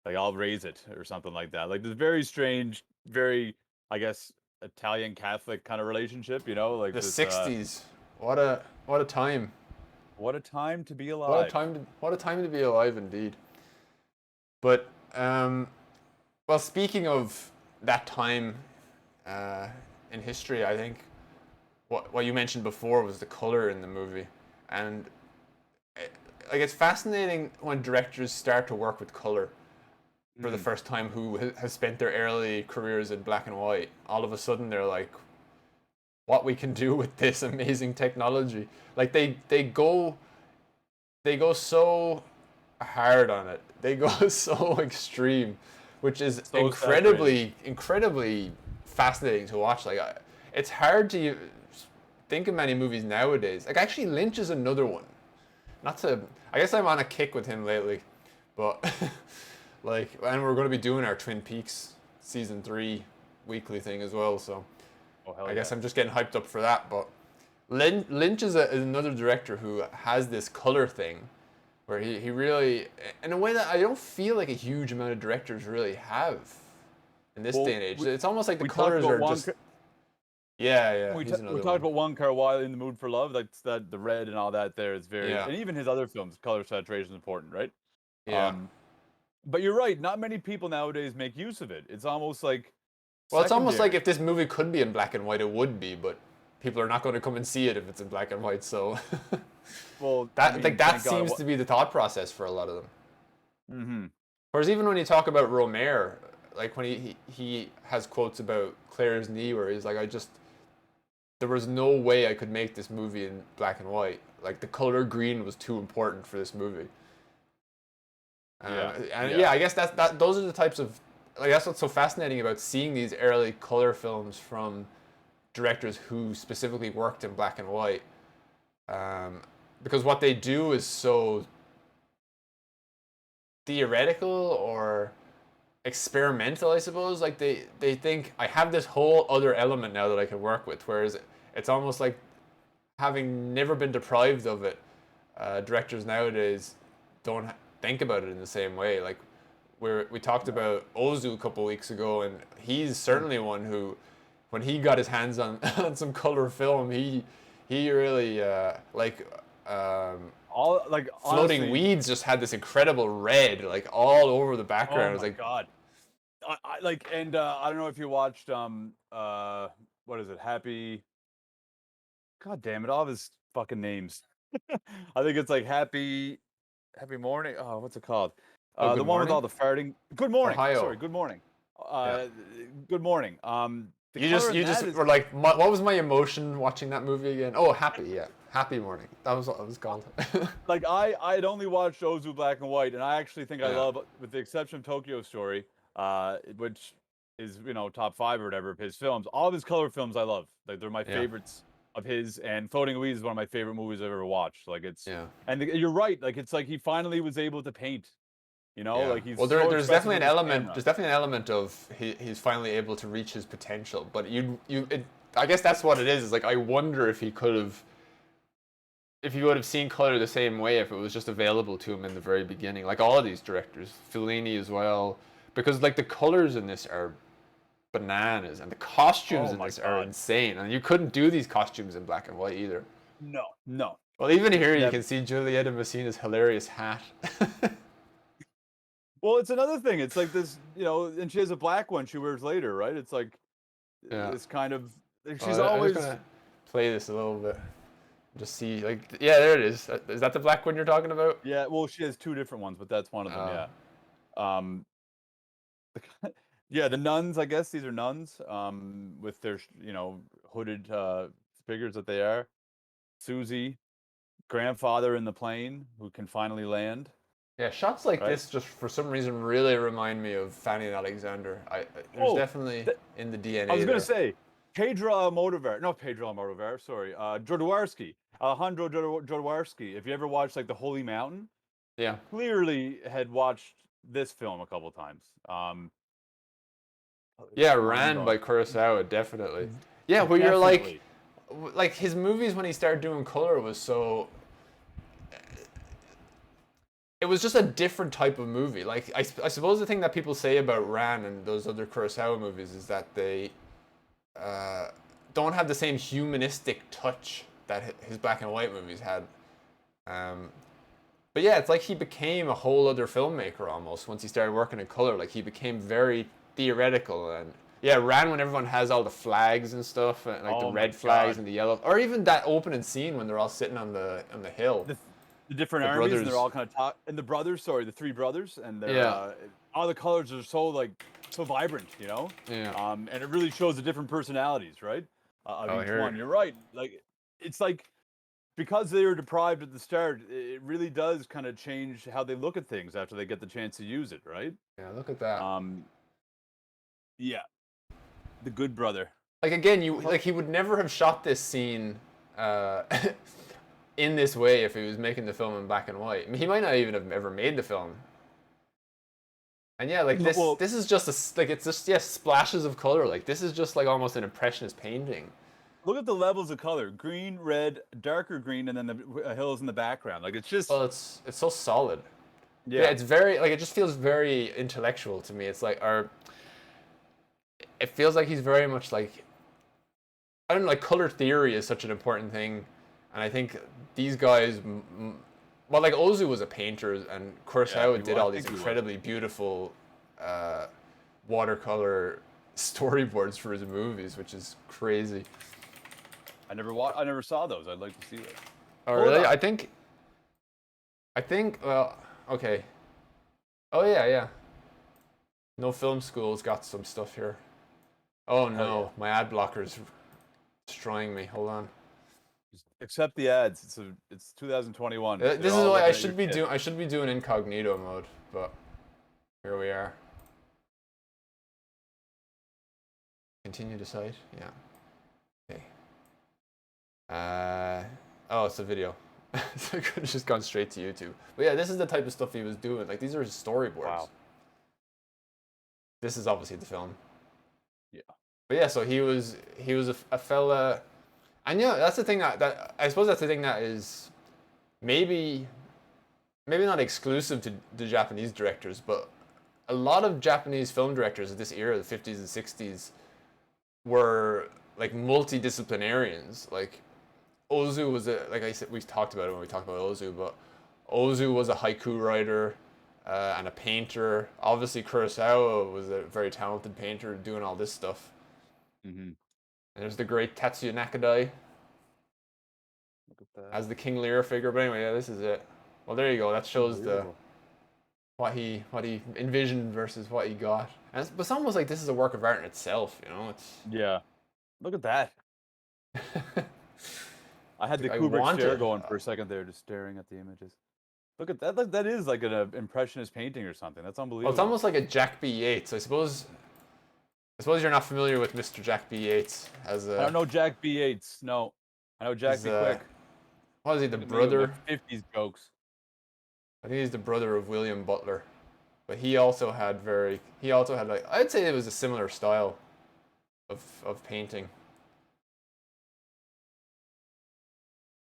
Like, I'll raise it or something like that. Like this very strange, very, I guess, Italian Catholic kind of relationship, you know, like The this. 60s. What a time. What a time to be What a alive. time to be alive indeed. But well, speaking of that time in history, I think what you mentioned before was the color in the movie, and like it's fascinating when directors start to work with color for the first time who has spent their early careers in black and white. All of a sudden, they're like, "What we can do with this amazing technology!" Like they go so hard on it. They go so extreme, which is So saturated. incredibly fascinating to watch. Like, it's hard to think of many movies nowadays. Like, actually, Lynch is another one. Not to, I guess I'm on a kick with him lately, but like, and we're going to be doing our Twin Peaks season 3 weekly thing as well. So Oh hell I yeah. guess I'm just getting hyped up for that. But Lynch is another director who has this color thing where he really, in a way that I don't feel like a huge amount of directors really have in this day and age. It's almost like the we talked colors about are just, yeah, we he's we another talked one. about Wong Kar-wai in The Mood for Love. Like that, the red and all that. There is very, Yeah, and even his other films, color saturation is important, right? yeah. Um, but you're right. Not many people nowadays make use of it. It's almost like Well, it's almost like secondary. if this movie could be in black and white, it would be, but people are not going to come and see it if it's in black and white. So Well, I that mean, that thank God. seems to be the thought process for a lot of them. Mm-hmm. Whereas even when you talk about Romer, like when he has quotes about Claire's knee, where he's like, there was no way I could make this movie in black and white. Like the color green was too important for this movie. Yeah, And yeah. yeah, I guess those are the types of, like, that's what's so fascinating about seeing these early color films from directors who specifically worked in black and white, because what they do is so theoretical or experimental, I suppose. Like they think I have this whole other element now that I can work with, whereas it's almost like having never been deprived of it. Directors nowadays don't think about it in the same way. Like we talked about Ozu a couple weeks ago, and he's certainly one who, when he got his hands on, on some color film, he really All like Floating honestly. Weeds just had this incredible red like all over the Oh background. It was my like, God. I like, and I don't know if you watched what is it? Happy. God damn it! All of his fucking names. I think it's like Happy Morning. Oh, what's it called? oh, The Good one with Morning, all the farting. Good morning. Ohio. Sorry. Good morning. Yeah. Uh, Good morning. The You color just in you that just is were like, what was my emotion watching that movie again? Oh, Happy, yeah, Happy Morning. That was what it was called. like I had only watched Ozu Black and White, and I actually think I Yeah, love, with the exception of Tokyo Story, which is top 5 or whatever of his films. All of his color films I love. Like they're my yeah, favorites of his. And Floating Weeds is one of my favorite movies I've ever watched. Like it's, yeah, and you're right. Like it's like he finally was able to paint. yeah. Like he's Well, so there's expressive definitely with an his element. camera. There's definitely an element of he's finally able to reach his potential. But I guess that's what it is. Is like I wonder if he could have, if he would have seen color the same way if it was just available to him in the very beginning. Like all of these directors, Fellini as well, because like the colors in this are bananas, and the costumes Oh in my this are God. insane, and you couldn't do these costumes in black and white either. No, no. Well, even here you Yeah. can see Juliet and Messina's hilarious hat. Well, it's another thing. It's like this, and she has a black one she wears later, right? It's like Yeah. this kind of, she's I'm just always. gonna play this a little bit. Just see, like, yeah, there it is. Is that the black one you're talking about? Yeah, well, she has 2 different ones, but that's one of them, Uh, yeah. Um, yeah, the nuns, I guess these are nuns, with their, hooded, figures that they are. Susie, grandfather in the plane who can finally land. Yeah, shots like Right? this just for some reason really remind me of Fanny and Alexander. There's Oh, definitely in the I was DNA gonna there. say Pedro Almodovar, not Pedro Almodovar, sorry, Jodorowsky, Alejandro Jodorowsky. If you ever watched like The Holy Mountain, Yeah. clearly had watched this film a couple times. Yeah, Mind Ran blowing. by Kurosawa, definitely. Yeah, where you're Definitely. like his movies when he started doing color was so. It was just a different type of movie. Like I suppose the thing that people say about Ran and those other Kurosawa movies is that they uh, don't have the same humanistic touch that his black and white movies had. Um, but yeah, it's like he became a whole other filmmaker almost once he started working in color. Like he became very theoretical and yeah, Ran when everyone has all the flags and stuff, and like the Oh my red flags God. and the yellow, or even that opening scene when they're all sitting on the hill. The different The armies, and they're brothers. all kind of talk. And the brothers, sorry, the three brothers, and they're Yeah. all the colors are so like so vibrant, you know. Yeah. And it really shows the different personalities, right, of Oh, each here. one. You're right. Like it's like because they were deprived at the start, it really does kind of change how they look at things after they get the chance to use it, right? Yeah, look at that. Yeah, the good brother. Like again, he would never have shot this scene uh, in this way if he was making the film in black and white. I mean, he might not even have ever made the film. And yeah, like Well, this is just it's just splashes of color. Like this is just like almost an impressionist painting. look at the levels of color: green, red, darker green, and then the hills in the background. Like it's just Well, it's so solid. yeah. Yeah, it's very like it just feels very intellectual to me. It's like it feels like he's very much like I don't know, like color theory is such an important thing, and I think these guys, well, like Ozu was a painter, and Kurosawa did all these incredibly beautiful watercolor storyboards for his movies, which is crazy. I never saw those. I'd like to see those. Oh, Hold really? up. I think. Well, okay. Oh yeah. No Film School's got some stuff here. Oh no, yeah. my ad blocker's destroying me. Hold on. Just accept the ads. It's 2021. This is why I should be doing. I should be doing incognito mode, but here we are. Continue to site. Yeah. Okay. Oh, it's a video. So I could have just gone straight to YouTube. But yeah, this is the type of stuff he was doing. Like these are his storyboards. Wow. This is obviously the film. Yeah. But yeah, so he was a fella, and yeah, that's the thing that I suppose that's the thing that is maybe not exclusive to the Japanese directors, but a lot of Japanese film directors of this era, the 50s and 60s, were like multidisciplinarians. Like Ozu was like I said, we talked about it when we talked about Ozu, but Ozu was a haiku writer and a painter. Obviously, Kurosawa was a very talented painter doing all this stuff. Mm-hmm. And there's the great Tatsuya Nakadai Look at that. as the King Lear figure. But anyway, yeah, this is it. Well, there you go. That shows what he envisioned versus what he got. And it's almost like this is a work of art in itself. You know, it's Yeah. Look at that. I had the I Kubrick stare wanted- going for a second there, just staring at the images. Look at that. That is like an impressionist painting or something. That's unbelievable. well, it's almost like a Jack B. Yeats. I suppose you're not familiar with Mr. Jack B. Yeats as a. I don't know Jack B. Yeats. No. I know Jack He's, B. Quick. What is he? The Think of, brother? like, 50s jokes. I think he's the brother of William Butler, but he also had like I'd say it was a similar style of painting,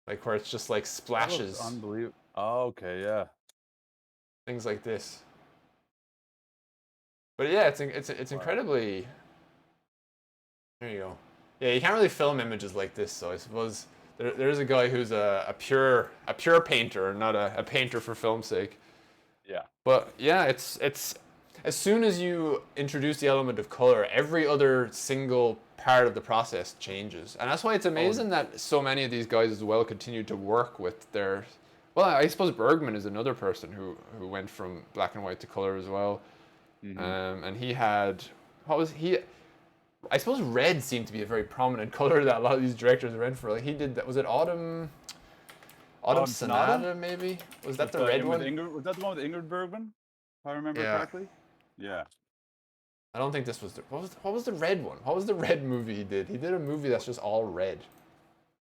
like where it's just like That looks splashes, unbelievable. Oh, okay, yeah. things like this. But yeah, it's incredibly. There you go. Yeah, you can't really film images like this, so I suppose there's a guy who's a pure painter, not a painter for film's sake. Yeah. But yeah, it's as soon as you introduce the element of color, every other single part of the process changes, and that's why it's amazing that so many of these guys as well continue to work with their. Well, I suppose Bergman is another person who went from black and white to color as well, and he had what was he? I suppose red seemed to be a very prominent color that a lot of these directors went for. Like he did that. Was it Autumn Autumn Sonata? Sonata, maybe? Was that With, the red with one? was that the one with Ingrid Bergman? If I remember Yeah. correctly. Yeah. I don't think this was the what was the red one? What was the red movie he did? He did a movie that's just all red.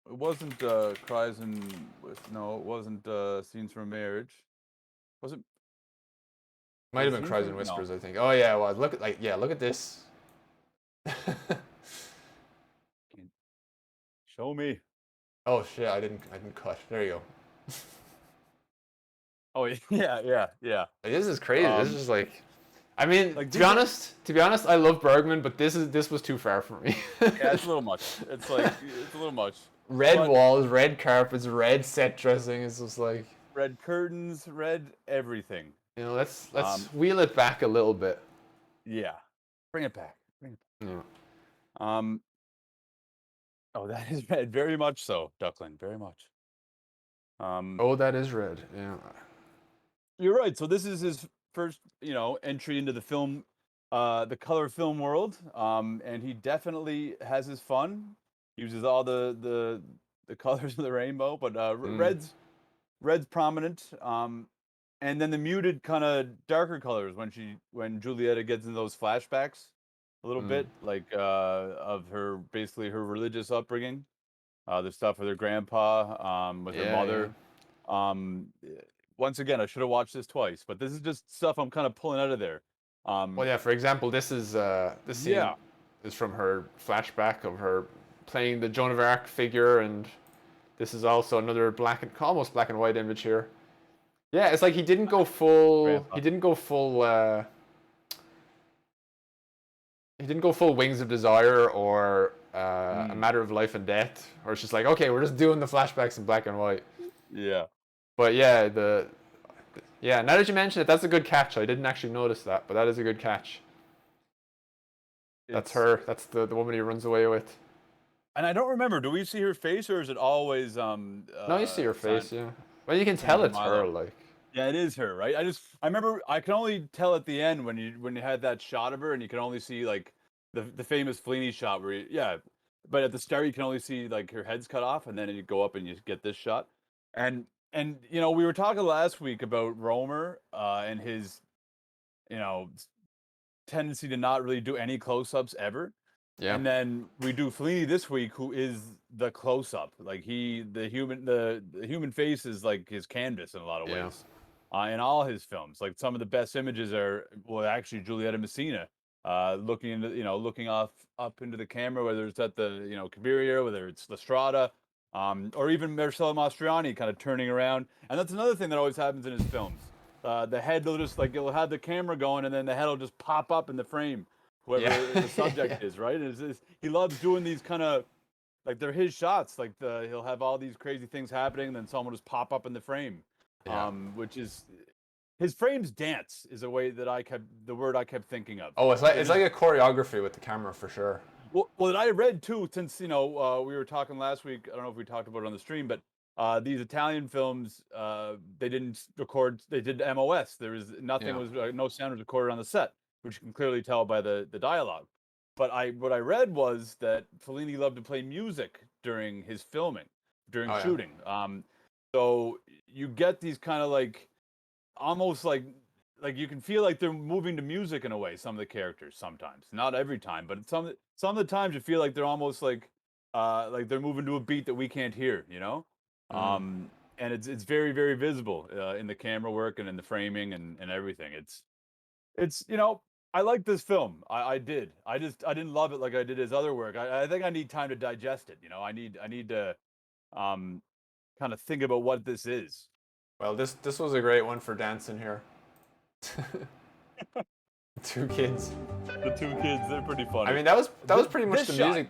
It wasn't Cries and no, it wasn't Scenes from Marriage. Was it? Might Was have it been Scenes Cries from? and No. Whispers, I think. Oh yeah, it was. Look at look at this. Can't- Show me. Oh shit, I didn't cut. There you go. Oh yeah. Like, this is crazy. This is just like, I mean, Like to be honest, I love Bergman, but this was too far for me. yeah, it's a little much. It's like it's a little much. Red But walls, red carpets, red set dressing. It's just like, red curtains, red everything. let's Um, wheel it back a little bit. Yeah. Bring it back. Bring it Yeah. back. Oh, that is red. Very much so, Duckling. Very much. Oh, that is red. Yeah. You're right. So this is his first, entry into the color film world. And he definitely has his fun. Uses all the colors of the rainbow, but red's prominent. And then the muted kind of darker colors when Julieta gets into those flashbacks a little bit, like of her basically her religious upbringing, the stuff with her grandpa, with her Yeah, mother. Once again, I should have watched this twice, but this is just stuff I'm kind of pulling out of there. Well, yeah. For example, this scene Yeah, is from her flashback of her playing the Joan of Arc figure, and this is also another almost black and white image here. Yeah, it's like he didn't go full. grandpa. He didn't go full. He didn't go full Wings of Desire or A Matter of Life and Death, or it's just like, okay, we're just doing the flashbacks in black and white. Yeah. But yeah, now that you mention it, that's a good catch. I didn't actually notice that, but that is a good catch. That's It's her. That's the woman he runs away with. and I don't remember. Do we see her face, or is it always No, you see her face, yeah. Well, you can tell Sandra it's her, Milo? like. Yeah, it is her, right? I remember I can only tell at the end when you had that shot of her and you can only see like the famous Fellini shot where but at the start you can only see like her head's cut off and then you go up and you get this shot. And we were talking last week about Romer and his you know tendency to not really do any close-ups ever. Yeah. And then we do Fellini this week, who is the close-up. Like the human face is like his canvas in a lot of Yeah. ways. In all his films, like some of the best images are actually Julieta Messina, looking into looking up into the camera, whether it's at the Cabiria, whether it's La Strada, or even Marcello Mastroianni kind of turning around. And that's another thing that always happens in his films. The head will just like it'll have the camera going, and then the head will just pop up in the frame whoever the subject is, right? He loves doing these kind of like they're his shots. Like he'll have all these crazy things happening, and then someone will just pop up in the frame. Yeah. Which is his frames dance is a way that the word I kept thinking of. Oh, it's like a choreography with the camera for sure. Well, that I read too, since we were talking last week. I don't know if we talked about it on the stream, but these Italian films, they didn't record. They did MOS. There was nothing was no sound was recorded on the set, which you can clearly tell by the dialogue. But what I read was that Fellini loved to play music during his filming, during shooting. So you get these kind of like almost like you can feel like they're moving to music in a way. Some of the characters sometimes, not every time, but some of the times you feel like they're almost like they're moving to a beat that we can't hear. And it's very very visible in the camera work and in the framing and everything. It's I like this film. I did. I didn't love it like I did his other work. I think I need time to digest it. I need to kind of think about what this is. Well, this was a great one for dancing here. Two kids. The two kids, they're pretty funny. I mean, that was pretty much this the shot. music.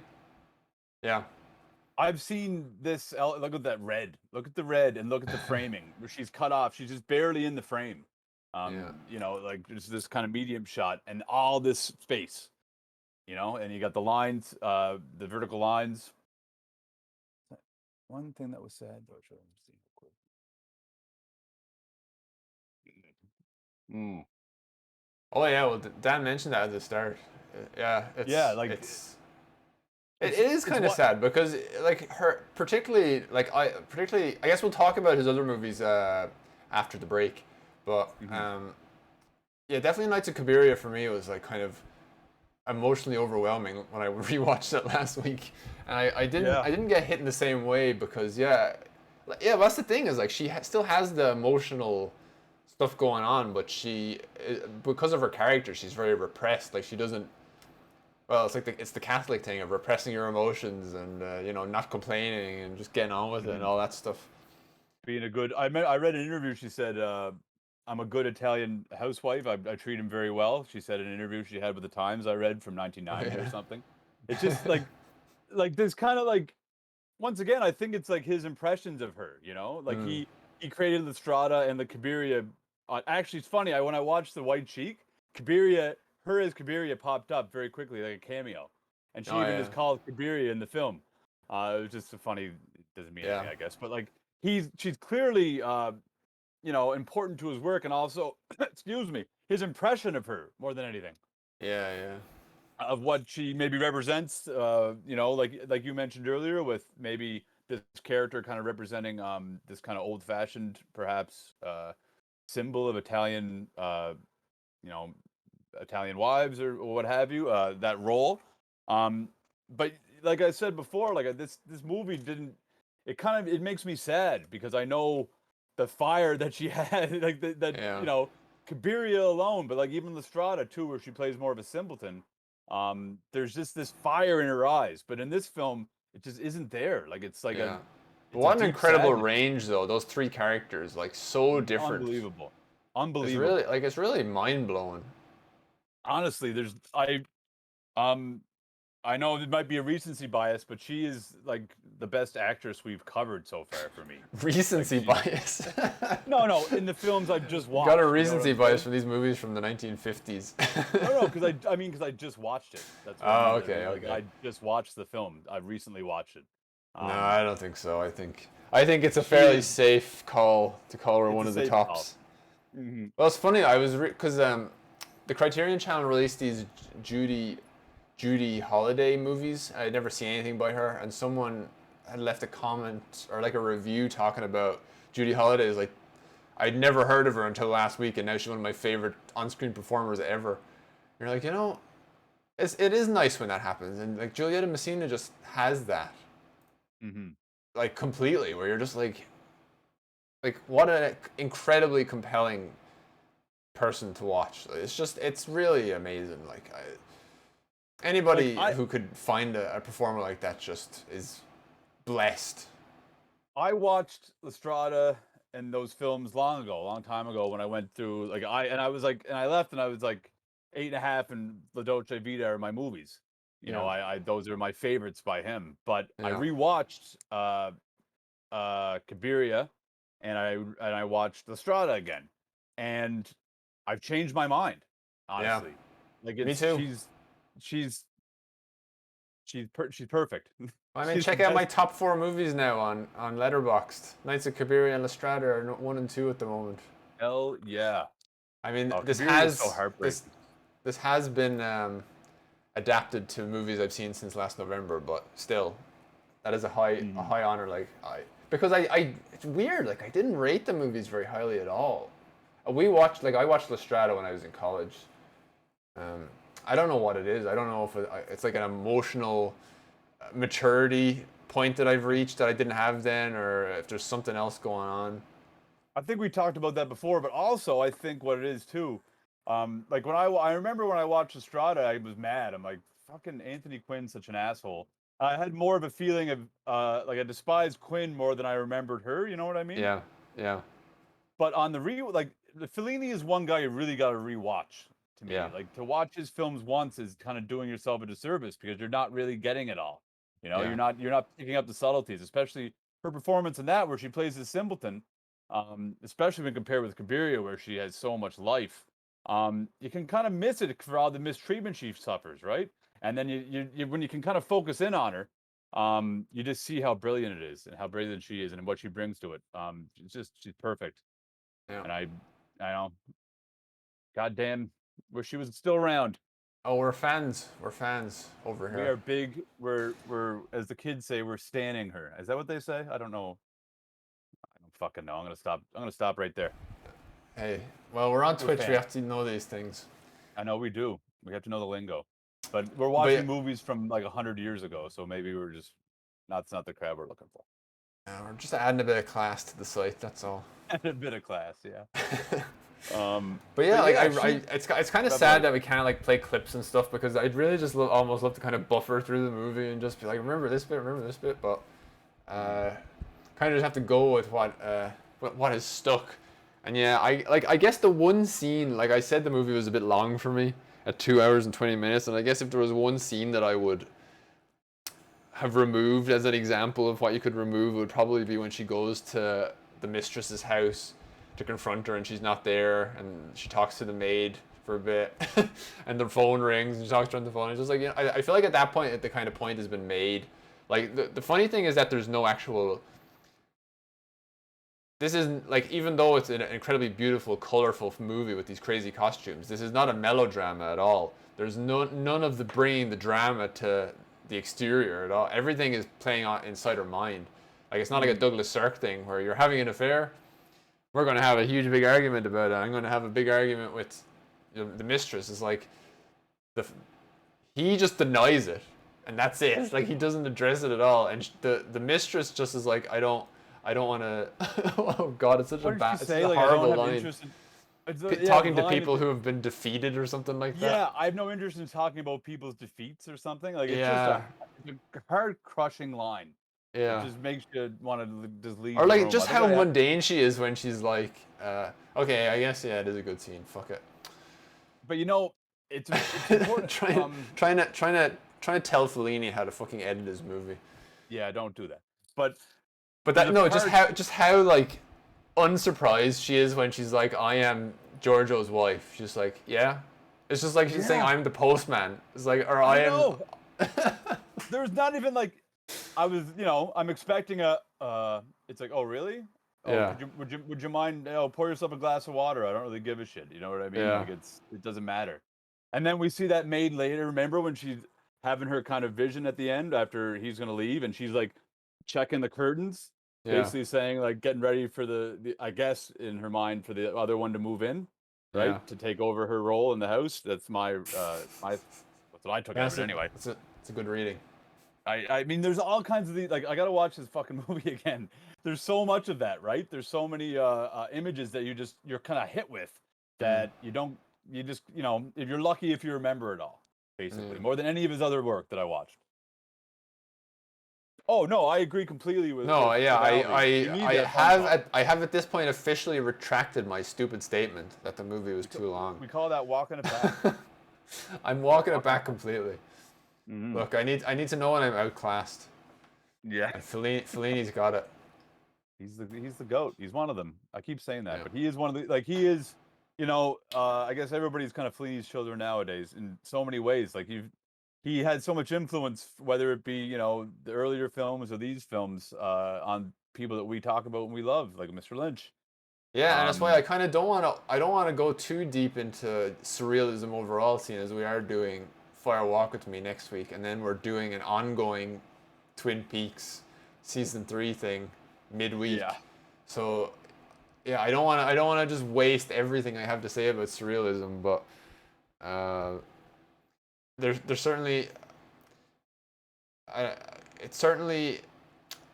Yeah. I've seen this. Look at that red. Look at the red and look at the framing where she's cut off. She's just barely in the frame. Like just this kind of medium shot and all this space. And you got the lines, the vertical lines. One thing that was sad, though, let me see real quick. Oh yeah, well Dan mentioned that at the start. Yeah, It is kind of sad because like her particularly I guess we'll talk about his other movies after the break, but yeah, definitely Nights of Cabiria for me was like kind of emotionally overwhelming when I rewatched it last week, and I didn't get hit in the same way because well, that's the thing is like she still has the emotional stuff going on, but because of her character she's very repressed. Like she doesn't. Well, it's like it's the Catholic thing of repressing your emotions and not complaining and just getting on with it and all that stuff. Being a good, I read an interview. She said, "I'm a good Italian housewife. I treat him very well." She said in an interview she had with the Times. I read from 1990 or something. It's just like this kind of like once again. I think it's like his impressions of her. Like he created the Strada and the Cabiria. Actually, it's funny. When I watched The White Cheek, Cabiria. Her as Cabiria popped up very quickly, like a cameo, and she even is called Cabiria in the film. It was just a funny. It doesn't mean anything, I guess, but like she's clearly important to his work, and also, excuse me, his impression of her more than anything. Yeah. Of what she maybe represents, like you mentioned earlier, with maybe this character kind of representing this kind of old-fashioned, perhaps, symbol of Italian, Italian wives or what have you, that role. But like I said before, like this movie didn't. It makes me sad because I know the fire that she had, like Cabiria alone, but like even Lestrada too, where she plays more of a simpleton. There's just this fire in her eyes, but in this film, it just isn't there. Like it's like what an incredible sadness. Range though. Those three characters, like so different. Unbelievable. It's really mind blowing. Honestly, I know it might be a recency bias, but she is like the best actress we've covered so far for me. Recency bias. No, in the films I've just watched. Got a recency bias for these movies from the 1950s. No, because I just watched it. That's what I mean. Okay. I just watched the film. I recently watched it. No, I don't think so. I think it's a fairly safe call to call her one of the tops. Well, it's funny. I was because the Criterion Channel released these Judy Holliday movies. I'd never seen anything by her, and someone had left a comment or like a review talking about Judy Holliday. Is like, I'd never heard of her until last week, and now she's one of my favorite on-screen performers ever. You're like, it is nice when that happens, and like Juliet and Messina just has that, like completely, where you're just like what an incredibly compelling person to watch. It's really amazing. Like anybody who could find a performer like that just is blessed. I watched Lestrada and those films a long time ago when I went through I left and I was like 8.5 and La Dolce Vita are my movies. I those are my favorites by him. But I rewatched Cabiria and I watched Lestrada again. And I've changed my mind, honestly. Me too. She's perfect. I mean, check out my top 4 movies now on Letterboxd. Nights of Cabiria and Lestrada are 1 and 2 at the moment. Hell yeah! I mean, this has been adapted to movies I've seen since last November, but still, that is a high honor. Because it's weird. Like I didn't rate the movies very highly at all. I watched Lestrada when I was in college. I don't know what it is. I don't know if it's like an emotional maturity point that I've reached that I didn't have then, or if there's something else going on. I think we talked about that before, but also I think what it is too. Like when I remember when I watched Estrada, I was mad. I'm like, fucking Anthony Quinn's such an asshole. I had more of a feeling of like I despised Quinn more than I remembered her. You know what I mean? Yeah. But on the Fellini is one guy you really got to rewatch. To me, like to watch his films once is kind of doing yourself a disservice because you're not really getting it all. You're not picking up the subtleties, especially her performance in that where she plays this simpleton. Especially when compared with Cabiria, where she has so much life. You can kind of miss it for all the mistreatment she suffers, right? And then you when you can kind of focus in on her, you just see how brilliant it is and how brilliant she is and what she brings to it. She's perfect. Yeah. And I know, goddamn, wish she was still around. Oh, we're fans. We're fans over We here. are big. We're as the kids say, we're standing her. Is that what they say? I don't know. I don't fucking know. I'm gonna stop right there. Hey, well, we're on We're Twitch. We fans. have to know these things. I know we do. We have to know the lingo. But we're But watching yeah, movies from like 100 years ago, so maybe we're just that's not the crowd we're looking for. we're just adding a bit of class to the site. That's all. And a bit of class, yeah. But yeah, But like yeah, it's kind of Rebel. sad that we can't like play clips and stuff because I'd really just almost love to kind of buffer through the movie and just be like, remember this bit, but kind of just have to go with what is stuck. And yeah, I guess the one scene, like I said, the movie was a bit long for me at 2 hours and 20 minutes, and I guess if there was one scene that I would have removed as an example of what you could remove, it would probably be when she goes to the mistress's house to confront her and she's not there, and she talks to the maid for a bit and the phone rings and she talks to her on the phone. It's just like, you know, I feel like at that point the kind of point has been made. Like the funny thing is that there's no actual, this isn't like, even though it's an incredibly beautiful, colorful movie with these crazy costumes, this is not a melodrama at all. There's none of the bringing the drama to the exterior at all. Everything is playing on inside her mind. Like it's not like a Douglas Sirk thing where you're having an affair. We're going to have a huge big argument about it. I'm going to have a big argument with the mistress. It's like he just denies it, and that's it. Like he doesn't address it at all. And the mistress just is like, I don't want to. Oh God, it's such What a did bad, she it's say? a Like, I horrible don't have line. interest in Talking the to line people is- who have been defeated or something like that. Yeah, I have no interest in talking about people's defeats or something. Like it's Yeah. just a hard crushing line. Yeah. It just makes you want to just leave. Or the like room. just I think how I- mundane she is when she's like, okay, I guess yeah, it is a good scene. Fuck it. But you know, it's important. trying to tell Fellini how to fucking edit his movie. Yeah, don't do that. But But there's that a no, part- just how like unsurprised she is when she's like, I am Giorgio's wife. She's just like, yeah. It's just like she's saying, Yeah. I'm the postman. It's like, or I am. know. There's not even like I was, I'm expecting a it's like, oh really? Oh, Yeah. would you mind, pour yourself a glass of water? I don't really give a shit. You know what I mean? Yeah. Like it doesn't matter. And then we see that maid later. Remember when she's having her kind of vision at the end after he's gonna leave and she's like checking the curtains, Yeah. basically saying like getting ready for the I guess in her mind for the other one to move in, right? Yeah. To take over her role in the house. That's that's what I took out of it anyway. It's a good reading. I mean, there's all kinds of these. Like, I gotta watch this fucking movie again. There's so much of that, right? There's so many images that you're kind of hit with that you don't. You just, if you're lucky, if you remember it all, basically, more than any of his other work that I watched. Oh no, I agree completely with. No, with yeah, Alvy. You need that fun pop. I have at this point officially retracted my stupid statement that the movie was too long. We call that walking it back. I'm walking it back completely. Mhm. Look, I need to know when I'm outclassed. Yeah, And Fellini's got it. he's the goat. He's one of them. I keep saying that, Yeah. but he is one of the he is. I guess everybody's kind of Fellini's children nowadays in so many ways. Like he had so much influence, whether it be the earlier films or these films, on people that we talk about and we love, like Mr. Lynch. Yeah, and that's why I kind of don't want to go too deep into surrealism overall, seeing as we are doing Fire Walk with Me next week, and then we're doing an ongoing Twin Peaks season 3 thing midweek. Yeah. So yeah, I don't want to just waste everything I have to say about surrealism, but there's certainly it's certainly,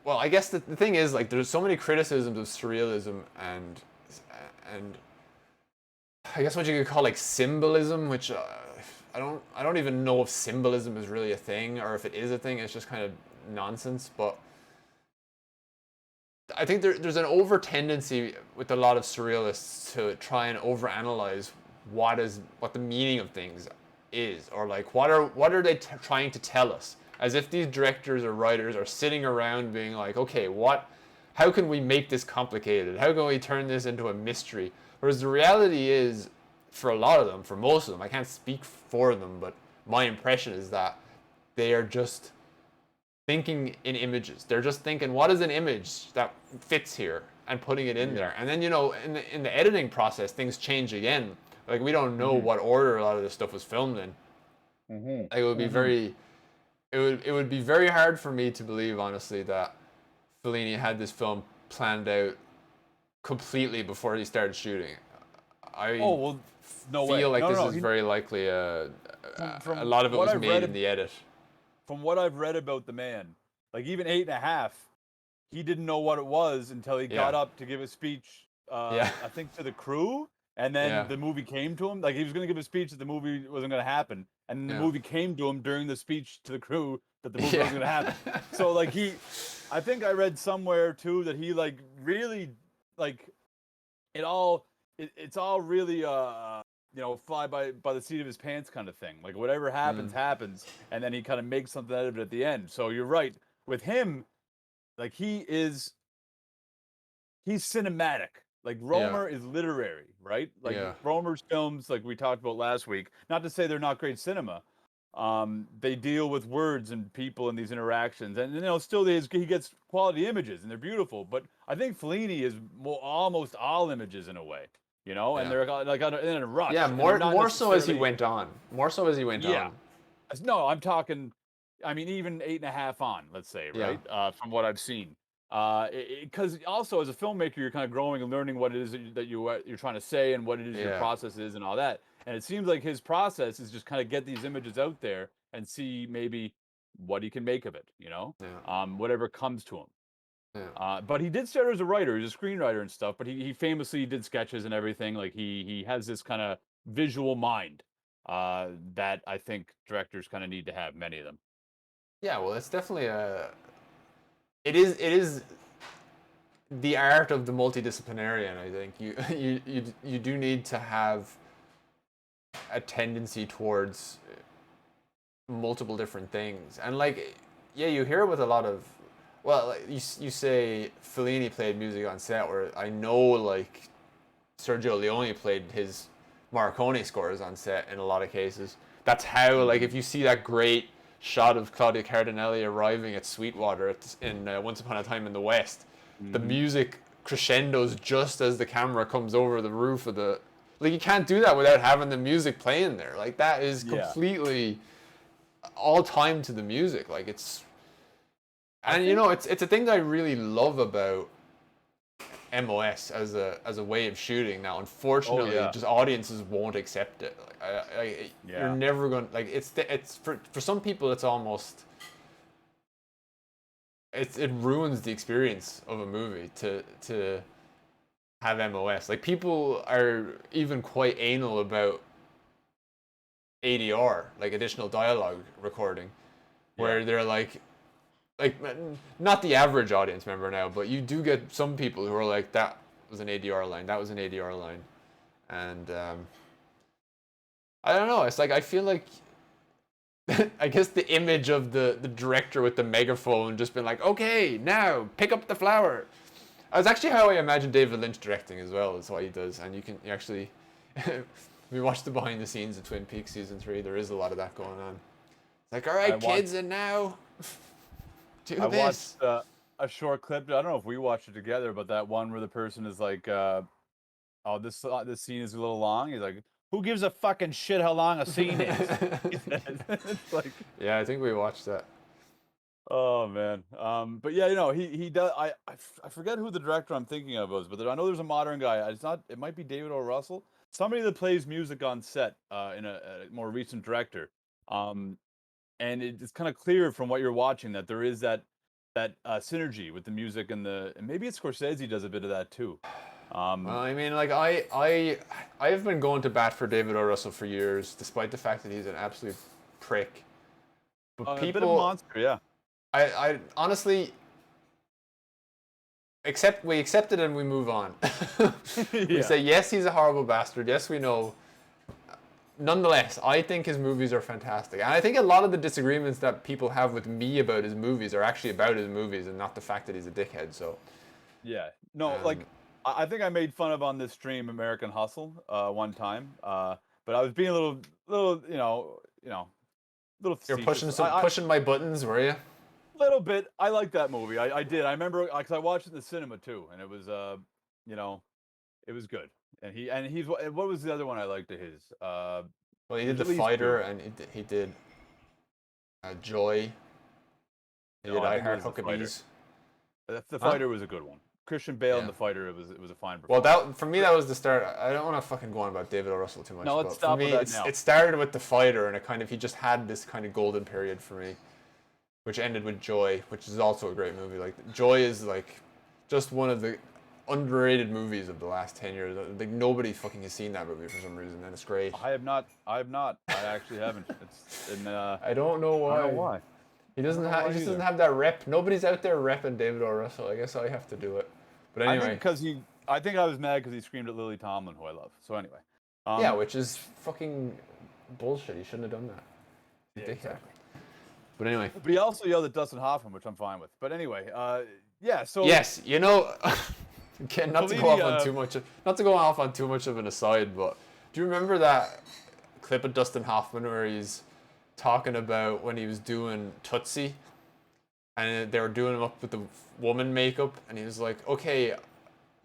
well, I guess the thing is, like, there's so many criticisms of surrealism and I guess what you could call like symbolism, which I don't even know if symbolism is really a thing, or if it is a thing, it's just kind of nonsense. But I think there's an over tendency with a lot of surrealists to try and overanalyze what the meaning of things is, or like what are they trying to tell us, as if these directors or writers are sitting around being like, okay, how can we make this complicated? How can we turn this into a mystery? Whereas the reality is, for a lot of them, for most of them, I can't speak for them, but my impression is that they are just thinking in images. They're just thinking, what is an image that fits here, and putting it in there. And then, in the editing process, things change again. Like, we don't know what order a lot of this stuff was filmed in. Mm-hmm. Like, it would be very, it would be very hard for me to believe, honestly, that Fellini had this film planned out completely before he started shooting. Oh I well, no way. feel like No, this no, no. is very likely a From lot of it what was I've made read, in the edit. from what I've read about the man, like even 8.5, he didn't know what it was until he got Yeah. up to give a speech. Yeah. I think to the crew, and then Yeah. the movie came to him. Like he was going to give a speech that the movie wasn't going to happen, and the Yeah. movie came to him during the speech to the crew that the movie Yeah. wasn't going to happen. So like I think I read somewhere too that he like really like it's all really fly by the seat of his pants kind of thing. Like whatever happens happens, and then he kind of makes something out of it at the end. So you're right with him, like he's cinematic. Like Yeah. Romer is literary, right? Like Yeah. Romer's films, like we talked about last week, not to say they're not great cinema. They deal with words and people and these interactions, and still he gets quality images and they're beautiful. But I think Fellini is almost all images in a way, and Yeah. they're like in a rush. Yeah, and they're not more so as he necessarily- went on. More so as he went Yeah. on. No, I'm talking. I mean, even 8.5 on, let's say, Yeah. right? From what I've seen, because also as a filmmaker, you're kind of growing and learning what it is that you're trying to say and what it is your Yeah. process is and all that. And it seems like his process is just kind of get these images out there and see maybe what he can make of it. Yeah. Whatever comes to him. Yeah. But he did start as a writer. He's a screenwriter and stuff. But he famously did sketches and everything. Like he has this kind of visual mind that I think directors kind of need to have. Many of them. Yeah, well, it's definitely it is the art of the multidisciplinarian. I think you do need to have a tendency towards multiple different things, and like, yeah, you hear it with a lot of, well, like, you say Fellini played music on set, where I know like Sergio Leone played his Morricone scores on set in a lot of cases. That's how, like, if you see that great shot of Claudia Cardinelli arriving at Sweetwater in Once Upon a Time in the West, the music crescendos just as the camera comes over the roof of the. Like, you can't do that without having the music playing there. Like, that is completely all time to the music. Like, it's. And it's a thing that I really love about MOS as a way of shooting. Now, unfortunately, just audiences won't accept it. Like, you're never going, like, it's for some people it's almost it ruins the experience of a movie to have MOS. Like, people are even quite anal about ADR, like additional dialogue recording, where they're like not the average audience member now, but you do get some people who are like, that was an ADR line, that was an ADR line. And I don't know, it's like, I feel like I guess the image of the director with the megaphone just been like, okay, now pick up the flower. That's actually how I imagine David Lynch directing as well. Is what he does, and you actually we watch the behind the scenes of Twin Peaks season 3. There is a lot of that going on. It's like, all right, kids, and now I watched a short clip. I don't know if we watched it together, but that one where the person is like, "Oh, this scene is a little long." He's like, "Who gives a fucking shit how long a scene is?" It's like, yeah, I think we watched that. oh man, but yeah, he does. I forget who the director I'm thinking of was, but I know there's a modern guy. It's not. It might be David O. Russell. Somebody that plays music on set in a more recent director. And it's kind of clear from what you're watching that there is that synergy with the music and maybe it's Scorsese does a bit of that too. Well, I mean, like, I have been going to bat for David O. Russell for years, despite the fact that he's an absolute prick. But a bit of a monster, yeah. I honestly we accept it and we move on. We say, yes, he's a horrible bastard. Yes, we know. Nonetheless, I think his movies are fantastic. And I think a lot of the disagreements that people have with me about his movies are actually about his movies and not the fact that he's a dickhead. So, yeah. No, like, I think I made fun of on this stream American Hustle one time. But I was being a little, little you're facetious. pushing my buttons, were you? Little bit. I like that movie. I did. I remember because I watched it in the cinema too, and it was it was good. And he's what was the other one I liked of his? Well, he did There's The at least Fighter, two. and he did Joy. He did No, I I think it Heart was The Fighter. Huckabees. The Huh? Fighter was a good one. Christian Bale in Yeah. The Fighter, it was a fine Well, performance. that for me that was the start. I don't want to fucking go on about David O. Russell too much. No, let's but for stop with me, that now. it started with The Fighter, and he just had this kind of golden period for me, which ended with Joy, which is also a great movie. Like Joy is like just one of the underrated movies of the last 10 years. Like nobody fucking has seen that movie for some reason, and it's great. I have not. I actually haven't. It's in. I don't know why. I don't know why. He doesn't know have. why He just either. doesn't have that rep. Nobody's out there repping David O. Russell. I guess I have to do it. But I anyway, think because he. I think I was mad because he screamed at Lily Tomlin, who I love. So anyway. yeah, which is fucking bullshit. He shouldn't have done that. Yeah, Dickhead. exactly. But anyway. But he also yelled at Dustin Hoffman, which I'm fine with. But anyway, yeah. So Yes, you know, again, not to go off Fellini, on too much, not to go off on too much of an aside, but do you remember that clip of Dustin Hoffman where he's talking about when he was doing Tootsie, and they were doing him up with the woman makeup, and he was like, "Okay,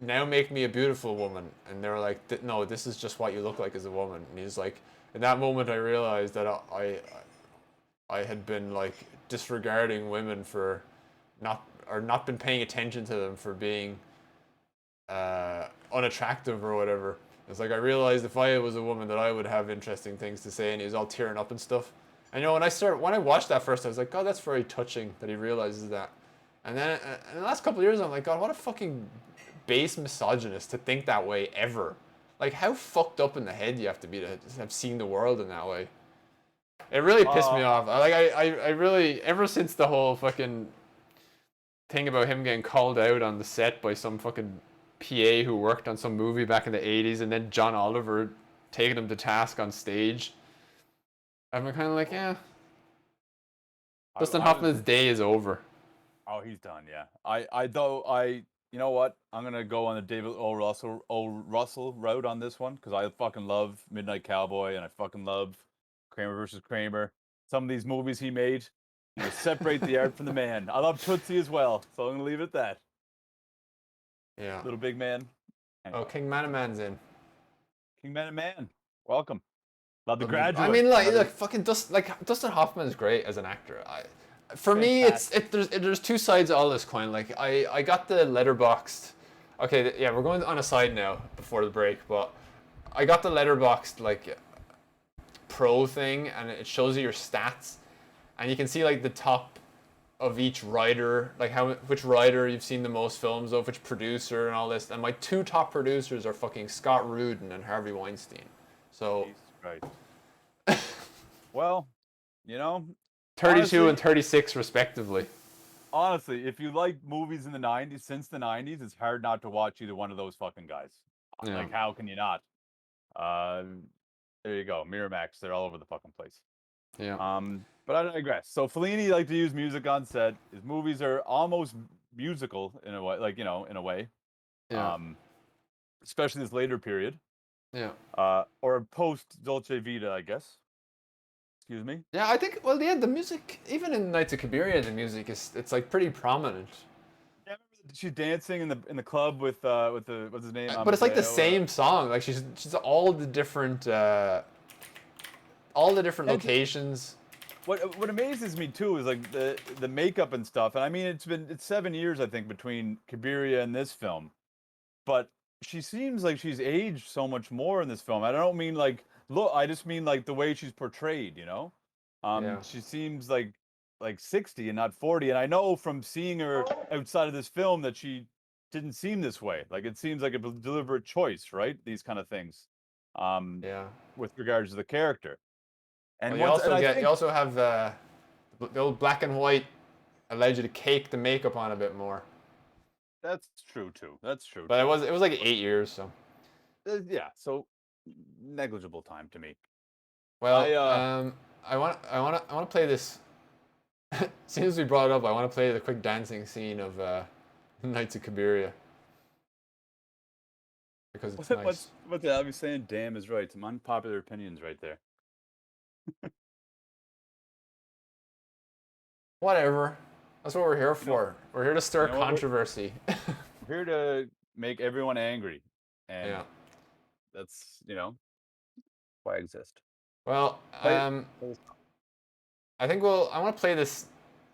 now make me a beautiful woman," and they were like, "No, this is just what you look like as a woman," and he's like, "In that moment, I realized that I had been like disregarding women for not been paying attention to them for being unattractive or whatever. It's like I realized if I was a woman that I would have interesting things to say," and he was all tearing up and stuff. And you know, when I watched that first, I was like, God, that's very touching that he realizes that. And then in the last couple of years, I'm like, God, what a fucking base misogynist to think that way ever. Like, how fucked up in the head do you have to be to have seen the world in that way? It really pissed me off. I really, ever since the whole fucking thing about him getting called out on the set by some fucking PA who worked on some movie back in the 80s, and then John Oliver taking him to task on stage, I'm kind of like, yeah, Dustin Hoffman's day is over. Oh, he's done. Yeah. You know what? I'm gonna go on the David O. Russell route on this one because I fucking love Midnight Cowboy and I fucking love Kramer versus Kramer. Some of these movies he made, separate the art from the man. I love Tootsie as well, so I'm gonna leave it at that. Yeah. Little Big Man. Oh, King Manaman's in. King Man. Welcome. Love The Graduate. I mean, like fucking Dustin Hoffman is great as an actor. For me, there's two sides of all this coin. Like I got the Letterboxd. Okay, yeah, we're going on a side now before the break, but I got the Letterboxd like pro thing, and it shows you your stats, and you can see like the top of each writer, like which writer you've seen the most films of, which producer, and all this. And my two top producers are fucking Scott Rudin and Harvey Weinstein. So. Right. Well, 32 honestly, and 36 respectively. Honestly, if you like movies in the 90s, since the 90s, it's hard not to watch either one of those fucking guys. Yeah. Like, how can you not? There you go. Miramax, they're all over the fucking place. Yeah. But I digress. So Fellini liked to use music on set. His movies are almost musical in a way, like, in a way. Yeah. Especially this later period. Yeah. Or post Dolce Vita, I guess. Excuse me. Yeah, I think. Well, yeah, the music, even in Nights of Cabiria, the music it's like pretty prominent. Yeah, I remember she's dancing in the club with the what's his name? But it's like the same song. Like she's all the different locations. What amazes me too is like the makeup and stuff. And I mean, it's 7 years I think between Cabiria and this film, but she seems like she's aged so much more in this film. I don't mean like look. I just mean like the way she's portrayed. Yeah. She seems like 60 and not 40. And I know from seeing her outside of this film that she didn't seem this way. Like it seems like a deliberate choice, right? These kind of things. Yeah. With regards to the character. And Well, you also have the old black and white allows you to cake the makeup on a bit more. That's true too. But it was like 8 years, so. Yeah, so negligible time to me. Well, I want to play this. As soon as we brought it up, I want to play the quick dancing scene of Nights of Cabiria because it's nice. What's that? I'll be saying, damn is right. Some unpopular opinions right there. Whatever. That's what we're here for. We're here to stir controversy. We're here to make everyone angry. And yeah. that's, why I exist. Well, I think I want to play this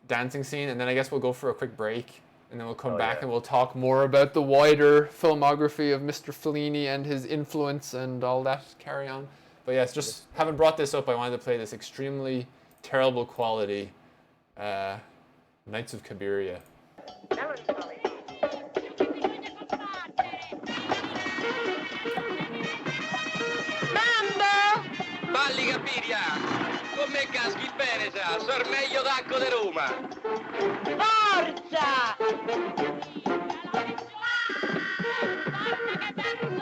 dancing scene, and then I guess we'll go for a quick break, and then we'll come back and we'll talk more about the wider filmography of Mr. Fellini and his influence and all that carry on. But yes, just having brought this up, I wanted to play this extremely terrible quality Knights of Cabiria. Balli Cabiria, con me caschi bene già, sor meglio d'acco di Roma. Forza!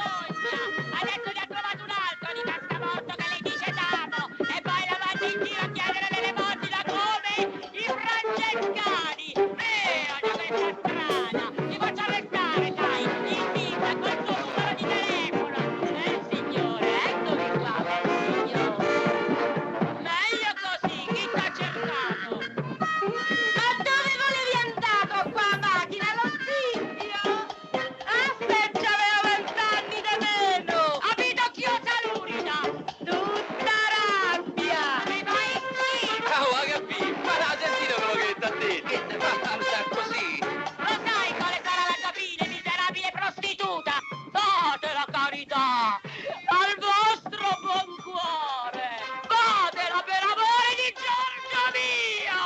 Adesso ne ha trovato un altro di cascamorto che le dice Tamo e poi la manda in giro a chiedere delle morti da come i francescani. Ogni questa strada, ti faccio arrestare, sai, il pizza col tuo numero di telefono. Signore, eccomi qua, signore. Meglio così, chi t'ha cercato? Ma dove volevi andato qua, macchina, lo spizio? Aspetta, avevo 20 anni di meno! Abito chiusa l'urina! Tutta rabbia! Mi fai schifo! Ah, capì, ma l'ha sentito quello che t'ha detto? Che te fa andare così? Lo sai quale sarà la tua fine, miserabile prostituta? Fatela carità! Al vostro buon cuore! Fatela per amore di Giorgio mio!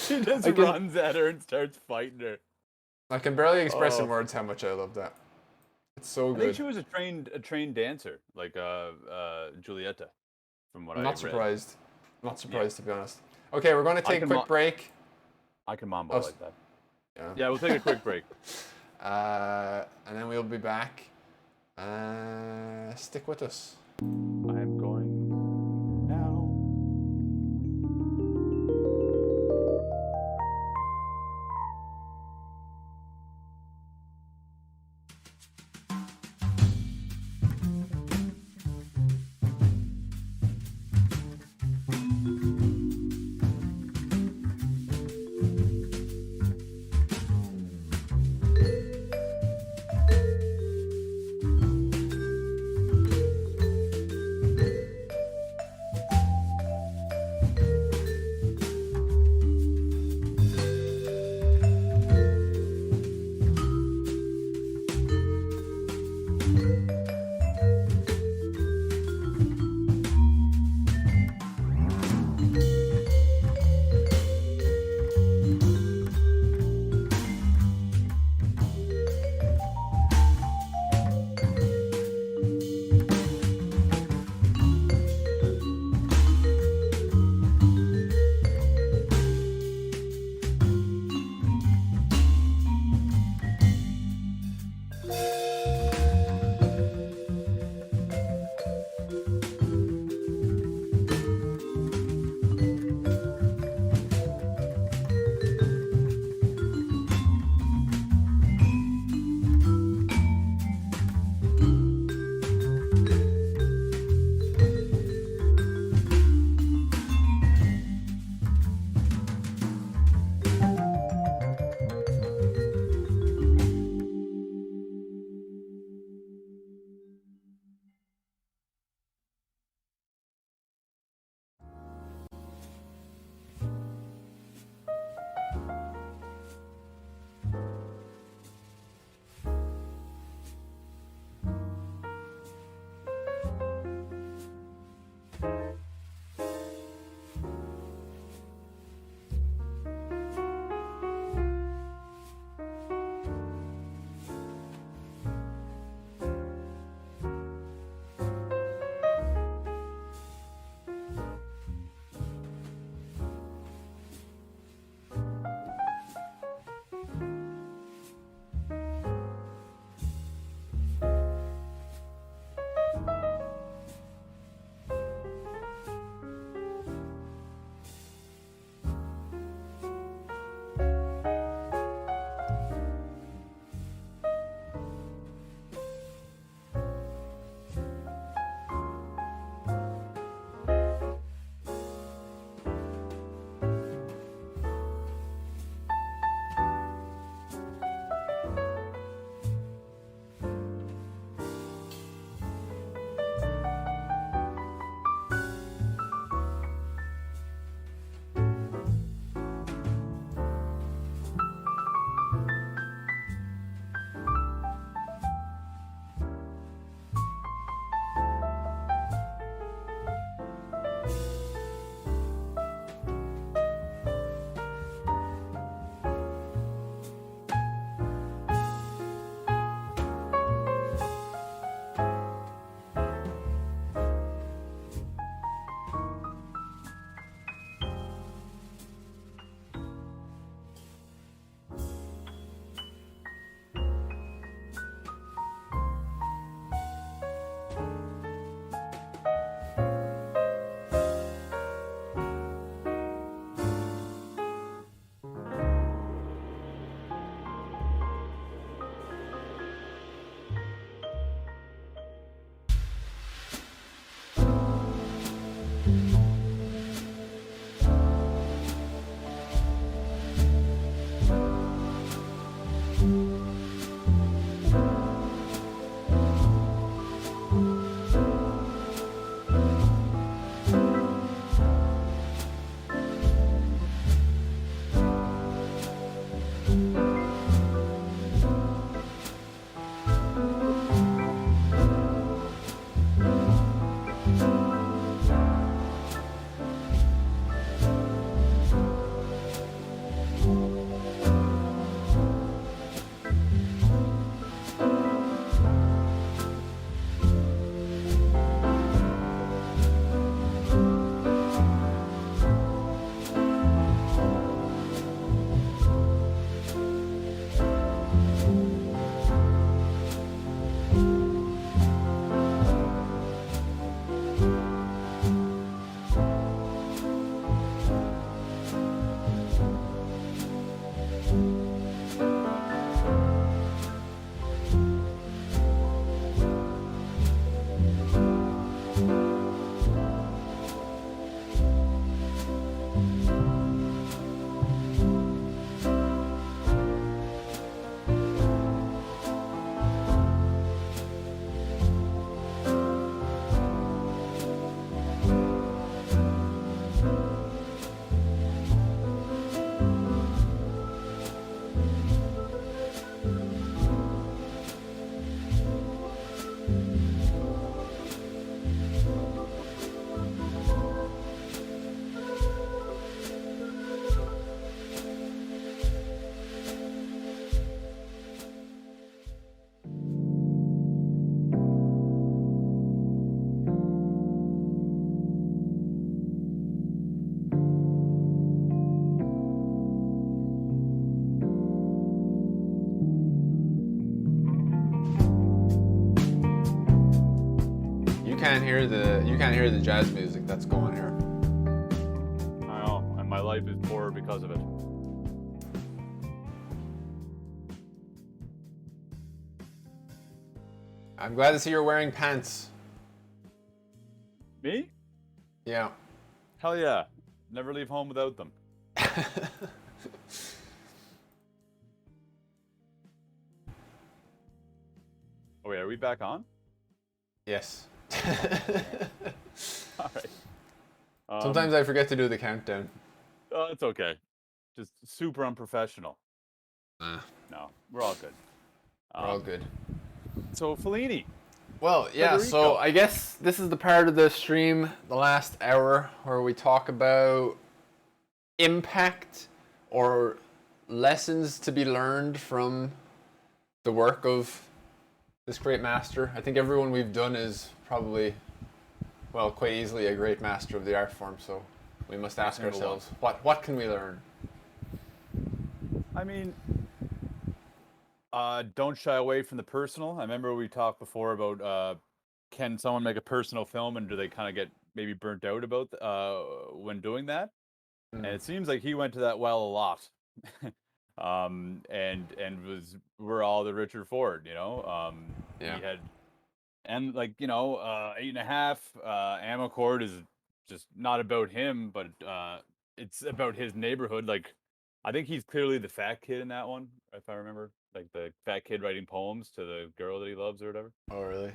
He just I can- runs at her and starts fighting her. I can barely express in Oh. words how much I love that. It's so I think good. she was a trained dancer, like Julieta, from what I'm I not read. surprised. Not surprised, to be honest. Okay, we're going to take a can quick mo- break. I can mambo Oh, like that. Yeah. Yeah, we'll take a quick break. And then we'll be back. Stick with us. I'm going now. hear the jazz music that's going here. I know, and my life is poorer because of it. I'm glad to see you're wearing pants. Me? Yeah. Hell yeah. Never leave home without them. Oh, wait, are we back on? Yes. All right. Sometimes I forget to do the countdown. Oh, it's okay. Just super unprofessional. No, we're all good. We're all good. So, Fellini. Well, yeah, so Federico. I guess this is the part of the stream, the last hour, where we talk about impact or lessons to be learned from the work of this great master. I think everyone we've done is probably, well, quite easily a great master of the art form, so we must ask Single ourselves, what can we learn? I mean, don't shy away from the personal. I remember we talked before about can someone make a personal film and do they kind of get maybe burnt out about when doing that? And it seems like he went to that well a lot. And we're all the Richard Ford, you know. Yeah. He had, and like, you know, 8.5. Amarcord is just not about him, but it's about his neighborhood. Like, I think he's clearly the fat kid in that one, if I remember, like the fat kid writing poems to the girl that he loves or whatever. Oh, really?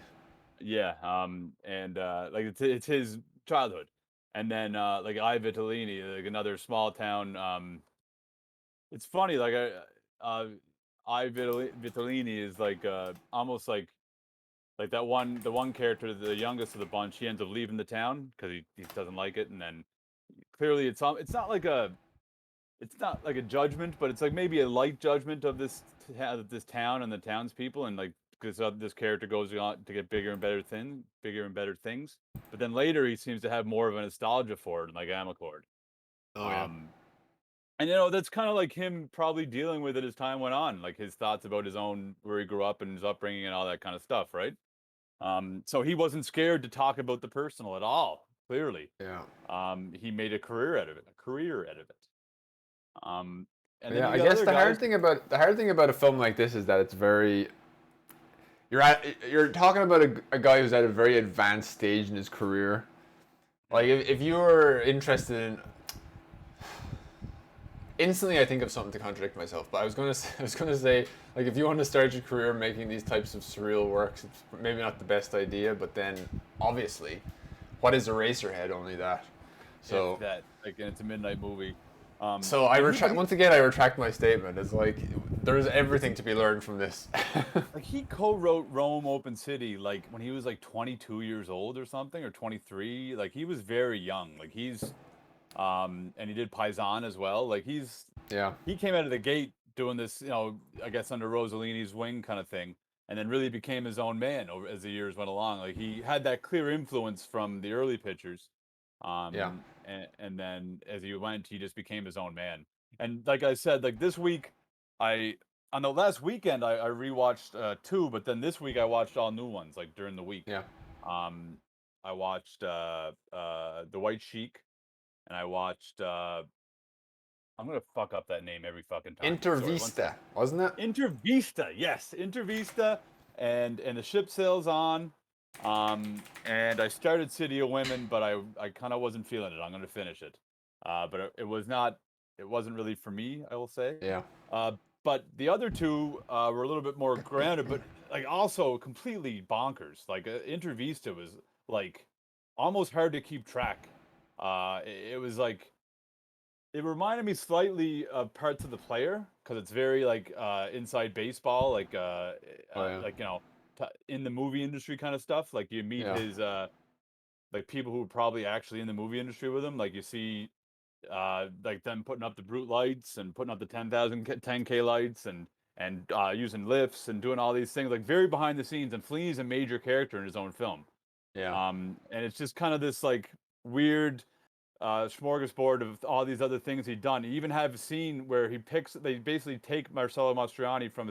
Yeah, and like it's his childhood, and then like I Vitellini, like another small town. It's funny, like I Vitellini is like almost like that one, the one character, the youngest of the bunch. He ends up leaving the town because he doesn't like it, and then clearly it's not like a judgment, but it's like maybe a light judgment of this town and the townspeople, and like because this character goes on to get bigger and better things. But then later he seems to have more of a nostalgia for it, like Amarcord. Oh, yeah. And you know that's kind of like him probably dealing with it as time went on, like his thoughts about his own where he grew up and his upbringing and all that kind of stuff, right? So he wasn't scared to talk about the personal at all. Clearly, Yeah. he made a career out of it. And then Yeah, you I got guess other the hard guys. thing about a film like this is that it's very you're talking about a guy who's at a very advanced stage in his career. Like if you were interested in instantly I think of something to contradict myself, but I was gonna say like if you want to start your career making these types of surreal works, it's maybe not the best idea, but then obviously, what is Eraserhead? Only that. So If that, like, and it's a midnight movie. So I retract once again. I retract my statement. It's like there's everything to be learned from this. Like he co-wrote Rome Open City like when he was like 22 years old or something, or 23. Like he was very young. Like he's and he did Paisan as well. Like Yeah. he came out of the gate doing this, you know, I guess under Rossellini's wing kind of thing, and then really became his own man over as the years went along. Like he had that clear influence from the early pictures. Yeah. And then as he went, he just became his own man. And like I said, like this week, on the last weekend I rewatched two, but then this week I watched all new ones like during the week. Yeah. I watched The White Sheik, and I watched I'm gonna fuck up that name every fucking time. Sorry, one Intervista, sec. wasn't it? Intervista, yes, Intervista, and the ship sails on. And I started City of Women, but I kind of wasn't feeling it. I'm gonna finish it, but it wasn't really for me, I will say. Yeah. But the other two were a little bit more grounded, but like also completely bonkers. Like Intervista was like almost hard to keep track. It was like it reminded me slightly of Parts of the Player because it's very like inside baseball, like Oh, yeah. like you know in the movie industry kind of stuff. Like you meet Yeah. his like people who are probably actually in the movie industry with him. Like you see like them putting up the brute lights and putting up the 10K lights and using lifts and doing all these things like very behind the scenes. And Fellini's a major character in his own film. Yeah. And it's just kind of this like weird smorgasbord of all these other things he'd done. You even have a scene where they basically take Marcello Mastroianni from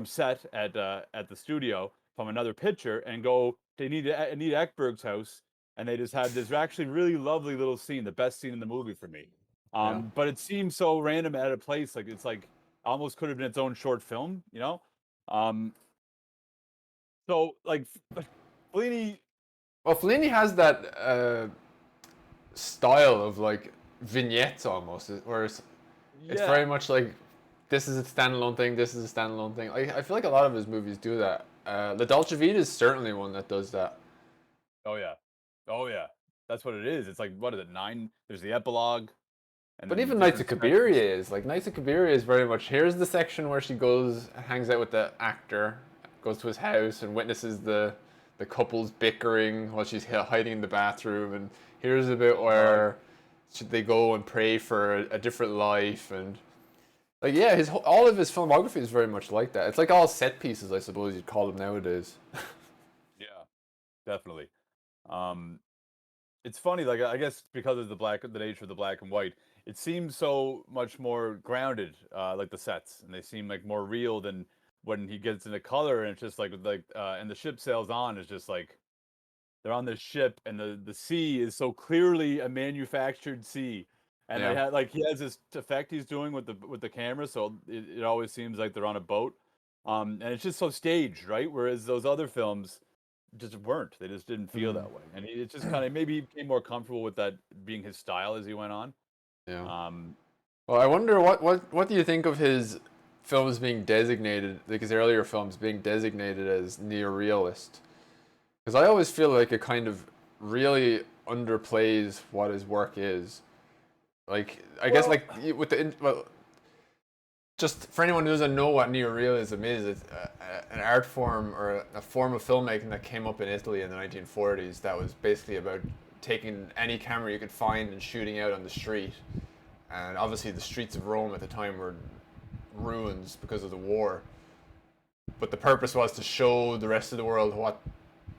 set at the studio from another picture and go to Anita Ekberg's house, and they just had this actually really lovely little scene, the best scene in the movie for me. Yeah. But it seems so random at a place, like it's like almost could have been its own short film, you know. So like Fellini, Well, Fellini has that style of like vignettes almost, where it's yeah, very much like this is a standalone thing, this is a standalone thing. I feel like a lot of his movies do that. La Dolce Vita is certainly one that does that. oh yeah, oh yeah, that's what it is. It's like what is it, 9? There's the epilogue, and But then even Knights of different Cabiria sections. is like Knights of Cabiria is very much here's the section where she goes hangs out with the actor, goes to his house and witnesses the couple's bickering while she's hiding in the bathroom, and here's a bit Oh god, where should they go and pray for a different life, and like yeah, all of his filmography is very much like that. It's like all set pieces, I suppose you'd call them nowadays. yeah, definitely. Um, it's funny, like I guess because of the nature of the black and white, it seems so much more grounded, like the sets, and they seem like more real than when he gets into color, and it's just and the ship sails on. It's just like they're on this ship, and the sea is so clearly a manufactured sea, and they Yeah. had he has this effect he's doing with the camera, so it always seems like they're on a boat, and it's just so staged, right? Whereas those other films just weren't. They just didn't feel Mm, that way, and it just kind of maybe he became more comfortable with that being his style as he went on. yeah. Um, Well, I wonder what do you think of his films being designated, like his earlier films being designated as neorealist? Because I always feel like it kind of really underplays what his work is. Like, I guess well, like with well, just for anyone who doesn't know what neorealism is, it's an art form or a form of filmmaking that came up in Italy in the 1940s that was basically about taking any camera you could find and shooting out on the street. And obviously, the streets of Rome at the time were ruins because of the war. But the purpose was to show the rest of the world what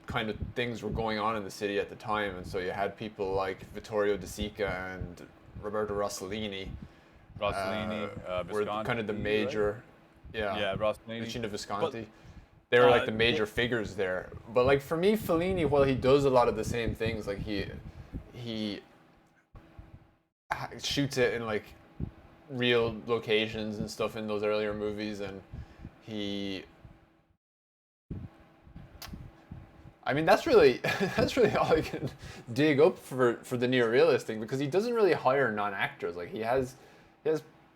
kind of things were going on in the city at the time. And so you had people like Vittorio De Sica and Roberto Rossellini Rossellini, were kind of the Visconti, right? major, yeah, Yeah, Rossellini, Vicino but Visconti. They were like the the, major figures there. But like for me, Fellini, while he does a lot of the same things, like he shoots it in like real locations and stuff in those earlier movies, and he I mean that's really that's really all I can dig up for the neorealist thing, because he doesn't really hire non-actors. Like he has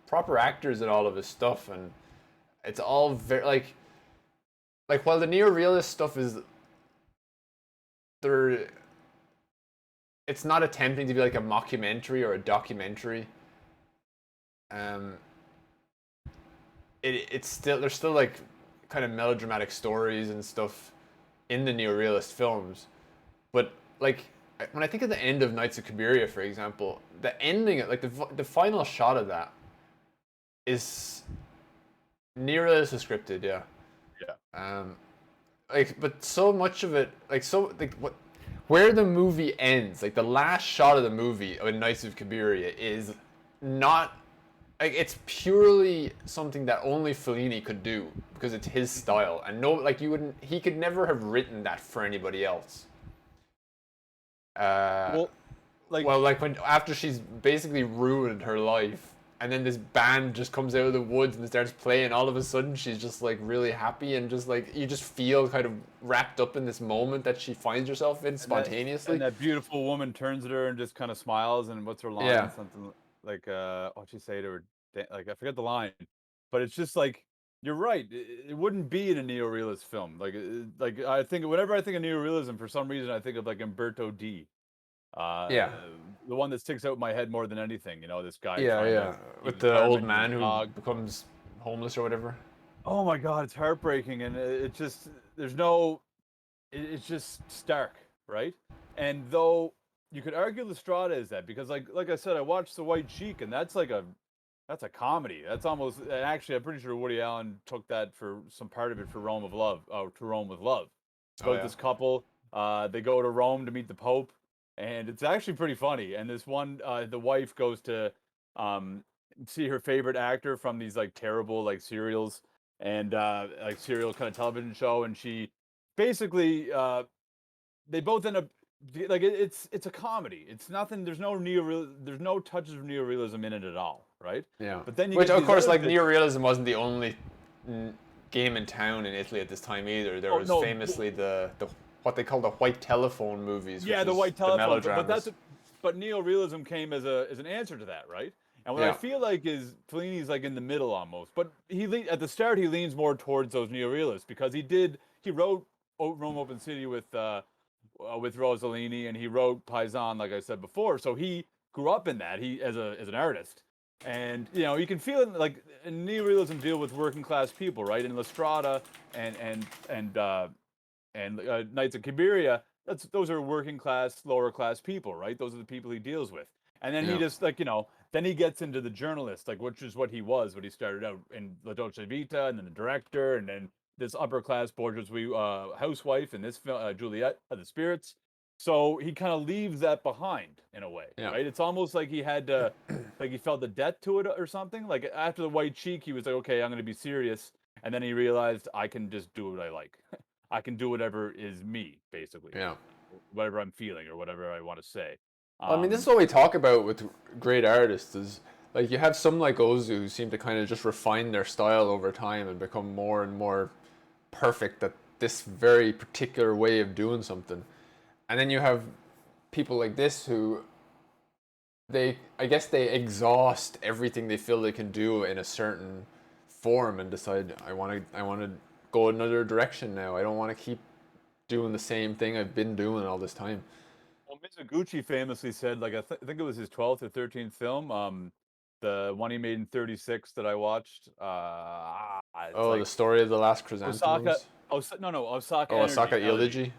proper actors in all of his stuff, and it's all very like while the neorealist stuff is there, it's not attempting to be like a mockumentary or a documentary. um it's still there's still like kind of melodramatic stories and stuff in the neorealist films, but like when I think of the end of Knights of Cabiria, for example, the ending, like the final shot of that is neorealist scripted, yeah. yeah, Like, but so much of it, like what, where the movie ends, like the last shot of the movie of Knights of Cabiria is not like it's purely something that only Fellini could do because it's his style, and no, like you wouldn't, he could never have written that for anybody else. Uh, well, like well, like when after she's basically ruined her life, and then this band just comes out of the woods and starts playing, all of a sudden she's just like really happy, and just like you just feel kind of wrapped up in this moment that she finds herself in and spontaneously. that beautiful woman turns at her and just kind of smiles, and what's her line? Yeah, Something like what'd she say to her? Like I forget the line, but it's just like you're right. It wouldn't be in a neorealist film. Like I think whenever I think of neorealism, for some reason I think of like Umberto D. Uh, yeah, the one that sticks out in my head more than anything. You know, this guy yeah, trying to yeah. keep With his the old apartment and his man who dog. becomes homeless or whatever. Oh my God, it's heartbreaking, and it just there's no. It's just stark, right? And though you could argue Lestrada is that because like I said, I watched The White Sheik, and that's a comedy. That's almost, and actually I'm pretty sure Woody Allen took that for some part of it for Rome of Love, to Rome with Love. It's Oh about yeah. this couple. They go to Rome to meet the Pope, and it's actually pretty funny. And this one, the wife goes to um, see her favorite actor from these like terrible like serials and like serial kind of television show, and she basically they both end up like it's a comedy. It's nothing. There's no touches of neorealism in it at all, right? Yeah. But then you Which, get of these course, other like bits. neorealism wasn't the only game in town in Italy at this time either. There Oh was no, famously the what they call the white telephone movies, yeah, which the is white the telephone. melodramas. But neorealism came as an answer to that, right? And what I Yeah. feel like is Fellini's like in the middle almost. But at the start he leans more towards those neorealists because he wrote Rome Open City with Rossellini, and he wrote Paisan, like I said before. So he grew up in that. He as an artist, and you can feel it like neorealism deal with working class people, right? In La Strada and Knights of Cabiria, those are working class, lower class people, right? Those are the people he deals with. And then he Yeah. just then he gets into the journalist, like which is what he was when he started out in La Dolce Vita, and then the director, and then this upper class bourgeoisie housewife, and this Juliet of the Spirits. So he kind of leaves that behind in a way, Yeah. right? It's almost like he had to, like he felt the debt to it or something. Like after the White Cheek, he was like, okay, I'm going to be serious, and then he realized I can just do what I like. I can do whatever is me, basically. Yeah. Whatever I'm feeling or whatever I want to say. Well, I mean, this is what we talk about with great artists is like you have some like Ozu who seem to kind of just refine their style over time and become more and more perfect at this very particular way of doing something. And then you have people like this who I guess they exhaust everything they feel they can do in a certain form and decide I want to go another direction now. I don't want to keep doing the same thing I've been doing all this time. Well, Mizoguchi famously said, like, I think it was his 12th or 13th film, the one he made in 36 that I watched. It's Oh, the like story of the last Osaka. chrysanthemums. Osaka Oh, Energy. Osaka Elegy.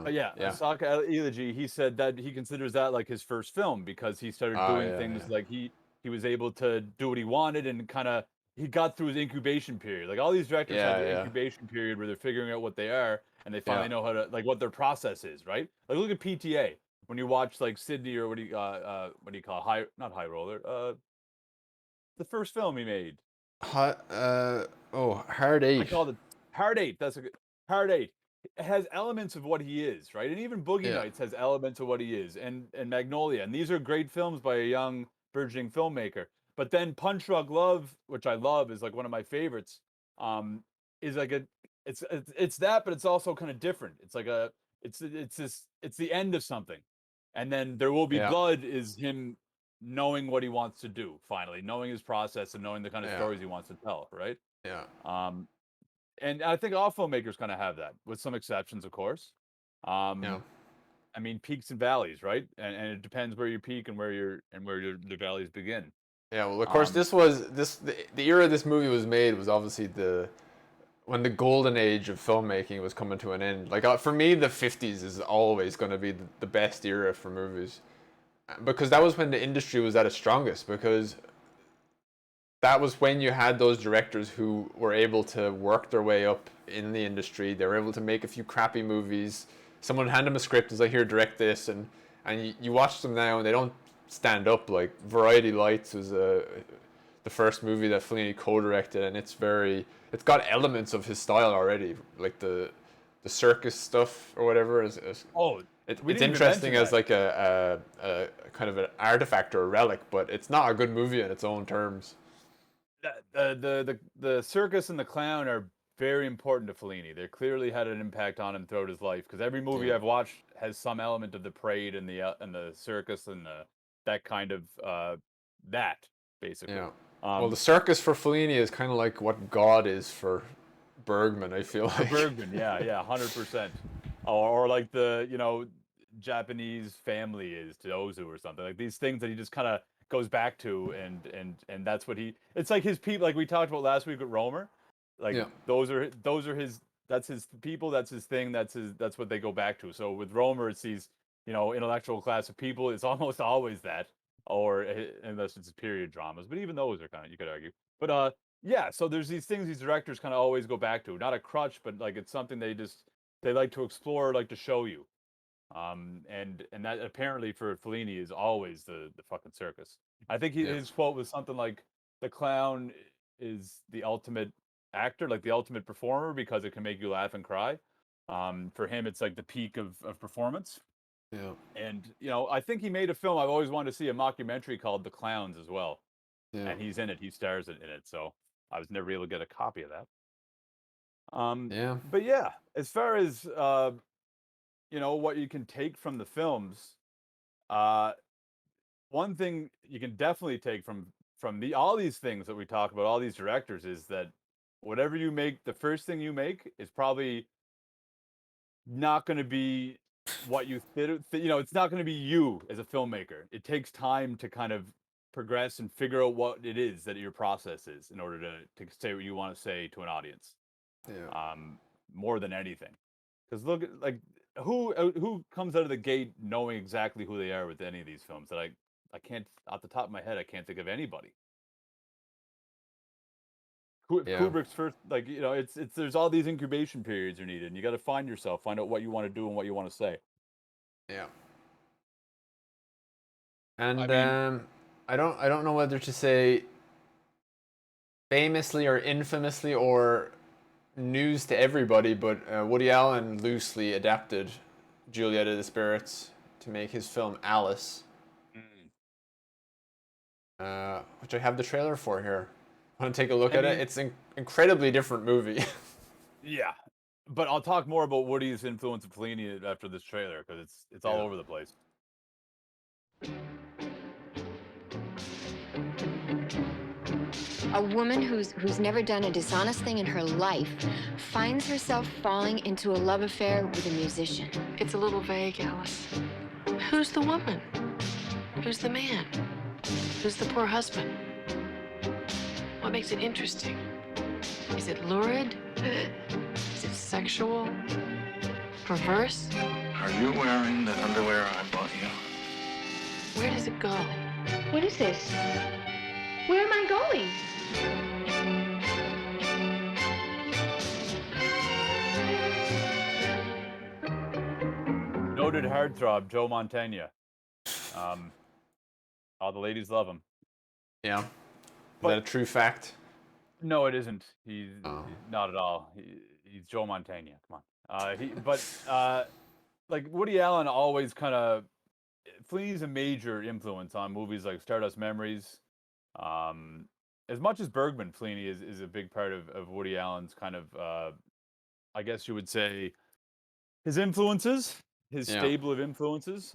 Yeah, Yeah. Osaka Elegy. He said that he considers that like his first film because he started Oh, doing yeah, things yeah. like he was able to do what he wanted and kind of he got through his incubation period. Like all these directors have Yeah, their yeah, incubation period where they're figuring out what they are and they yeah. finally know how to like what their process is, right? Like look at PTA when you watch like Sydney or what do you call High Roller the first film he made. Hot, Hard I Eight. called it Hard Eight. That's a good Hard Eight. It has elements of what he is, right? And even Boogie Yeah, Nights has elements of what he is, and Magnolia. And these are great films by a young burgeoning filmmaker. But then Punch Drunk Love, which I love, is like one of my favorites. Is like it's that, but it's also kind of different. It's like it's the end of something, and then There Will Be yeah, Blood is him knowing what he wants to do, finally knowing his process and knowing the kind of yeah, stories he wants to tell, right? yeah, Um, and I think all filmmakers kind of have that, with some exceptions, of course. yeah. I mean, peaks and valleys, right? And it depends where you peak and where the valleys begin. Yeah, well, of course, Um, the era this movie was made was obviously when the golden age of filmmaking was coming to an end. Like for me, the 50s is always going to be the best era for movies because that was when the industry was at its strongest. Because that was when you had those directors who were able to work their way up in the industry. They were able to make a few crappy movies. Someone hand them a script and say, "Here, direct this," and you watch them now and they don't stand up. Like Variety Lights was the first movie that Fellini co-directed, and it's got elements of his style already, like the circus stuff or whatever. oh, we It's didn't even interesting mention as that. like a kind of an artifact or a relic, but it's not a good movie on its own terms. The circus and the clown are very important to Fellini. They clearly had an impact on him throughout his life because every movie Yeah. I've watched has some element of the parade and the circus and that kind of that basically. Yeah. Well, Um, the circus for Fellini is kind of like what God is for Bergman, I feel For like. Bergman, yeah, 100%. Or like the Japanese family is to Ozu or something. Like these things that he just kind of goes back to, and that's what he. It's like his people, like we talked about last week with Romer. Like Yeah. those are his. That's his people. That's his thing. That's what they go back to. So with Romer, it's these intellectual class of people. It's almost always that, or unless it's period dramas. But even those are kind of, you could argue. But yeah, so there's these things these directors kind of always go back to. Not a crutch, but like it's something they like to explore, like to show you. And that apparently for Fellini is always the fucking circus. I think Yeah. his quote was something like, "The clown is the ultimate actor, like the ultimate performer, because it can make you laugh and cry." For him, it's like the peak of performance. Yeah. And I think he made a film I've always wanted to see, a mockumentary called The Clowns as well. Yeah. And he's in it. He stars in it. So I was never able to get a copy of that. Yeah. But yeah, as far as what you can take from the films, one thing you can definitely take from all these things that we talk about, all these directors, is that whatever you make, the first thing you make is probably not going to be what you it's not going to be you as a filmmaker. It takes time to kind of progress and figure out what it is that your process is in order to say what you want to say to an audience. Yeah. More than anything, because look, like who comes out of the gate knowing exactly who they are with any of these films? That I can't, off the top of my head, I can't think of anybody. Yeah. Kubrick's first, it's there's all these incubation periods are needed, and you got to find yourself, find out what you want to do and what you want to say. Yeah. And I mean, I don't know whether to say famously or infamously or news to everybody, but Woody Allen loosely adapted Juliet of the Spirits to make his film Alice, which I have the trailer for here. Want to take a look at it? It's an incredibly different movie. Yeah, but I'll talk more about Woody's influence of Fellini after this trailer, because it's all over the place. A woman who's never done a dishonest thing in her life finds herself falling into a love affair with a musician. It's a little vague, Alice. Who's the woman? Who's the man? Who's the poor husband? What makes it interesting? Is it lurid? Is it sexual? Perverse? Are you wearing the underwear I bought you? Where does it go? What is this? Where am I going? Noted heartthrob Joe Mantegna. All the ladies love him. Yeah. Is that a true fact? No, it isn't. He's not at all. He's Joe Mantegna. Come on. Like Woody Allen always kind of, Fellini's a major influence on movies like Stardust Memories. As much as Bergman, Fellini is a big part of Woody Allen's kind of, I guess you would say, his influences, his stable of influences.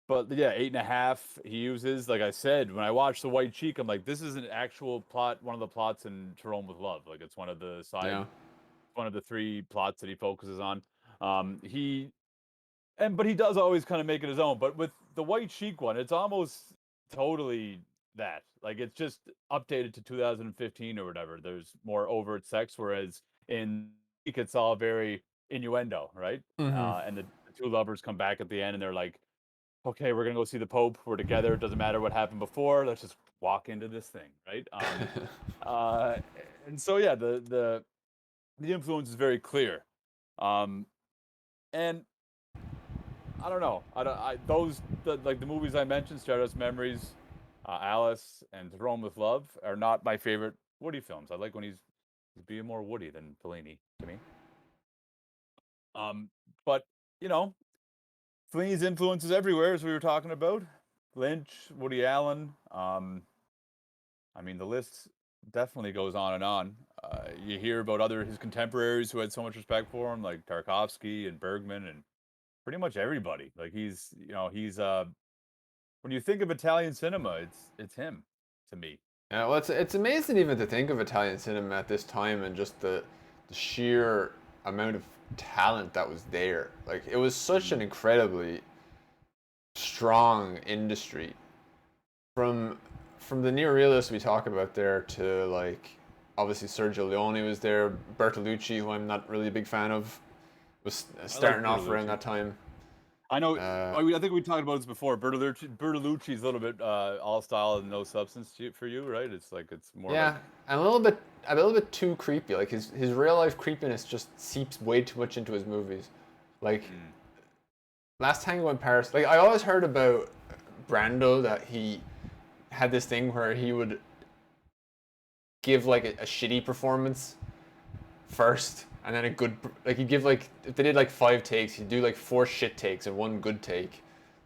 But yeah, 8.5 he uses. Like I said, when I watched The White Cheek, I'm like, this is an actual plot, one of the plots in To Rome with Love. Like it's one of the one of the 3 plots that he focuses on. But he does always kind of make it his own. But with The White Cheek one, it's almost totally that. Like it's just updated to 2015 or whatever. There's more overt sex, whereas in Cheek it's all very innuendo, right? And the 2 lovers come back at the end and they're like, okay, we're gonna go see the Pope. We're together. It doesn't matter what happened before. Let's just walk into this thing, right? And so yeah, the influence is very clear. And I don't know. Like the movies I mentioned, Stardust Memories, Alice, and To Rome with Love, are not my favorite Woody films. I like when he's being more Woody than Fellini to me. But Fellini's influence is everywhere, as we were talking about. Lynch, Woody Allen. I mean, the list definitely goes on and on. You hear about his contemporaries who had so much respect for him, like Tarkovsky and Bergman, and pretty much everybody. Like he's when you think of Italian cinema, it's him to me. Yeah, well, it's amazing even to think of Italian cinema at this time and just the sheer amount of talent that was there. Like it was such an incredibly strong industry. From the neorealists we talk about there to like obviously Sergio Leone was there, Bertolucci, who I'm not really a big fan of, was starting off around that time. I know. I think we talked about this before. Bertolucci's a little bit all style and no substance for you, right? It's like it's more. Yeah, and a little bit too creepy. Like his real life creepiness just seeps way too much into his movies. Like Last Tango in Paris. Like I always heard about Brando, that he had this thing where he would give like a shitty performance first and then a good, like he'd give like, if they did like 5 takes, he'd do like 4 shit takes and 1 good take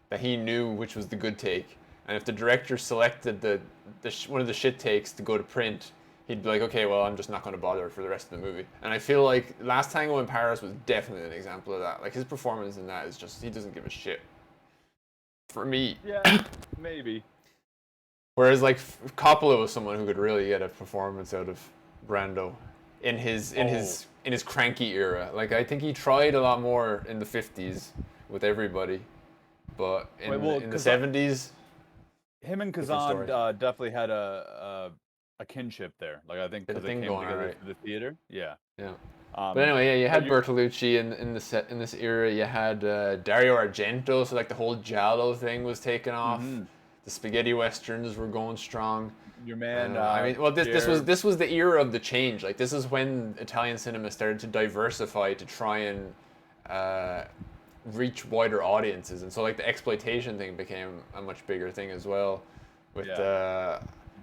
that he knew which was the good take. And if the director selected one of the shit takes to go to print, he'd be like, okay, well, I'm just not going to bother for the rest of the movie. And I feel like Last Tango in Paris was definitely an example of that. Like his performance in that is just, he doesn't give a shit. For me. Yeah, maybe. Whereas like Coppola was someone who could really get a performance out of Brando in his cranky era. Like I think he tried a lot more in the 50s with everybody, but in the 70s, him and Kazan definitely had a kinship there. Like I think because they came together for the theater. Yeah. Yeah. But anyway, yeah, you had Bertolucci in this era. You had Dario Argento, so like the whole giallo thing was taken off. The spaghetti westerns were going strong. Your man. I mean, well, this was the era of the change. Like this is when Italian cinema started to diversify to try and reach wider audiences, and so like the exploitation thing became a much bigger thing as well. With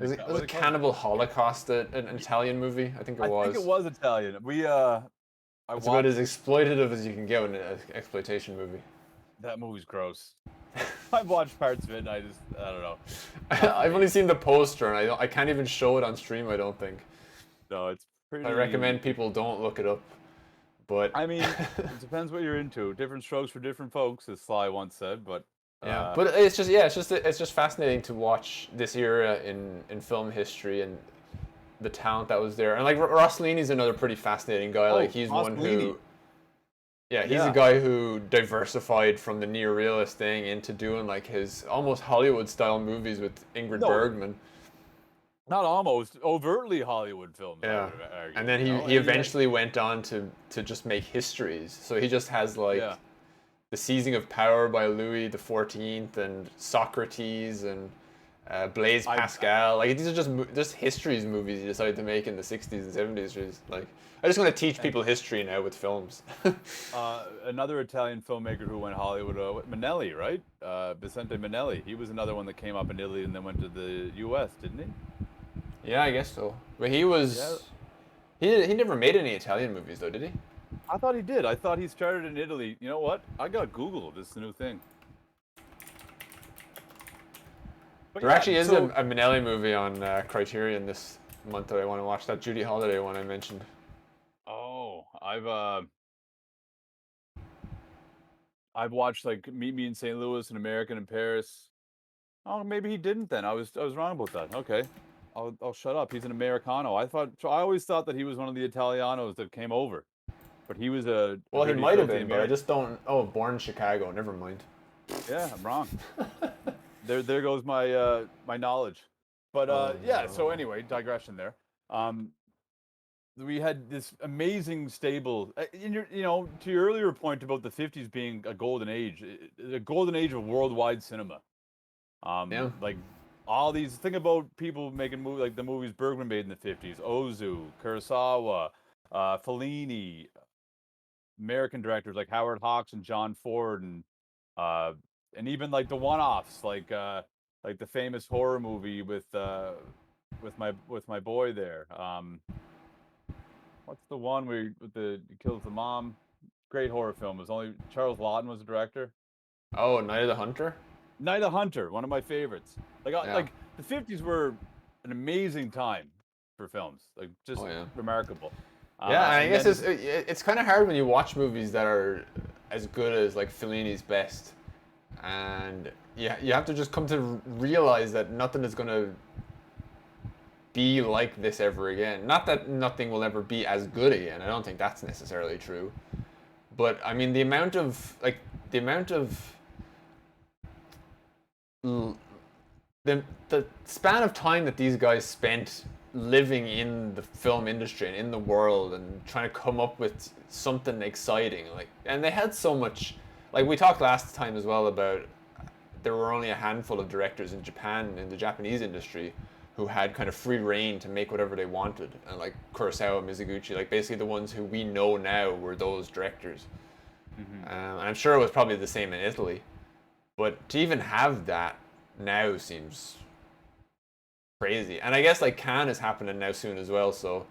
was it Cannibal Holocaust, an Italian movie? I think it was. I think it was Italian. It's about as exploitative as you can get in an exploitation movie. That movie's gross. I've watched parts of it and I don't know. I've only seen the poster and I can't even show it on stream, I don't think. No, it's pretty... I recommend people don't look it up. But I mean, it depends what you're into. Different strokes for different folks, as Sly once said, but yeah, but it's just fascinating to watch this era in film history and the talent that was there. And like Rossellini's another pretty fascinating guy. Like he's one who he's a guy who diversified from the neorealist thing into doing like his almost Hollywood style movies with Ingrid Bergman. Not almost, overtly Hollywood films. Yeah, and then he eventually went on to just make histories. So he just has like The Seizing of Power by Louis XIV and Socrates and Blaise Pascal. Like these are just histories movies he decided to make in the 60s and 70s. Like I just want to teach people history now with films. Another Italian filmmaker who went Hollywood, Minnelli, right? Vicente Minnelli. He was another one that came up in Italy and then went to the U.S., didn't he? Yeah, I guess so. But he was... Yeah. He never made any Italian movies, though, did he? I thought he did. I thought he started in Italy. You know what? I got Google. This is the new thing. But there actually is a Minnelli movie on Criterion this month that I want to watch. That Judy Holliday one I mentioned. Oh, I've watched like Meet Me in St. Louis and American in Paris. Oh, maybe he didn't then. I was wrong about that. Okay. I'll shut up. He's an Americano. I always thought that he was one of the Italianos that came over, but he was a. Well, he might have been, but I just don't. Oh, born in Chicago. Never mind. Yeah, I'm wrong. there goes my my knowledge, but yeah. So anyway, digression there. We had this amazing stable. To your earlier point about the '50s being a golden age of worldwide cinema. Like. All these, think about people making movies like the movies Bergman made in the 50s, Ozu, Kurosawa, Fellini, American directors like Howard Hawks and John Ford, and even like the one-offs, like the famous horror movie with my boy there. What's the one where he kills the mom? Great horror film. It was only Charles Lawton was the director. Oh, Night of the Hunter? Night of the Hunter, one of my favorites. Like the 50s were an amazing time for films. Like just remarkable. Yeah, I guess it's kind of hard when you watch movies that are as good as like Fellini's best, and you have to just come to realize that nothing is gonna be like this ever again. Not that nothing will ever be as good again. I don't think that's necessarily true, but I mean the amount of the span of time that these guys spent living in the film industry and in the world and trying to come up with something exciting, and they had so much, like we talked last time as well about there were only a handful of directors in Japan, in the Japanese industry, who had kind of free reign to make whatever they wanted, and like Kurosawa, Mizoguchi, like basically the ones who we know now were those directors. And I'm sure it was probably the same in Italy. But to even have that now seems crazy. And I guess like Cannes is happening now soon as well, so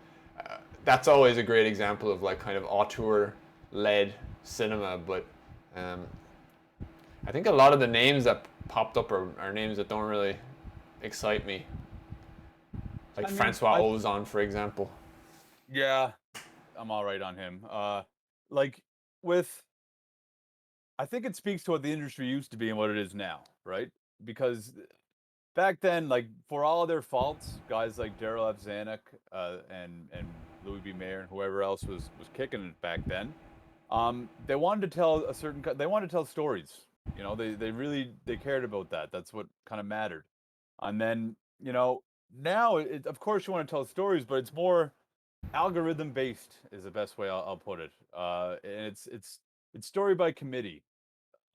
that's always a great example of like kind of auteur-led cinema. But I think a lot of the names that popped up are names that don't really excite me. Like Francois Ozon, for example. Yeah, I'm all right on him. Like with, I think it speaks to what the industry used to be and what it is now, right? Because back then, like for all of their faults, guys like Daryl F. Zanuck and Louis B. Mayer and whoever else was kicking it back then, they wanted to tell they wanted to tell stories. You know, they cared about that. That's what kind of mattered. And then, you know, now of course you want to tell stories, but it's more algorithm based is the best way I'll put it. And it's story by committee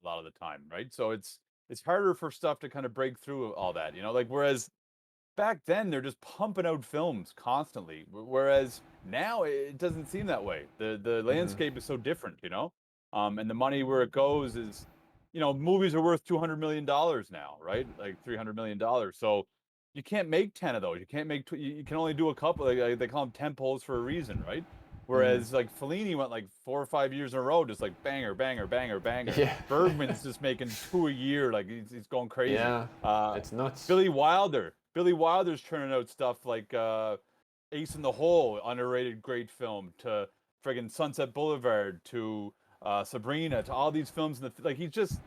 a lot of the time, right? So it's harder for stuff to kind of break through all that, you know, like whereas back then they're just pumping out films constantly, whereas now it doesn't seem that way. The landscape is so different, you know, and the money where it goes is, you know, movies are worth $200 million now, right? Like $300 million. So you can't make 10 of those. You can't make you can only do a couple. Like, they call them 10 poles for a reason, right? Whereas like Fellini went like 4 or 5 years in a row, just like banger, banger, banger, banger. Yeah. Bergman's just making 2 a year, like he's going crazy. Yeah, it's nuts. Billy Wilder's churning out stuff like Ace in the Hole, underrated great film, to friggin' Sunset Boulevard, to Sabrina, to all these films. Like he's just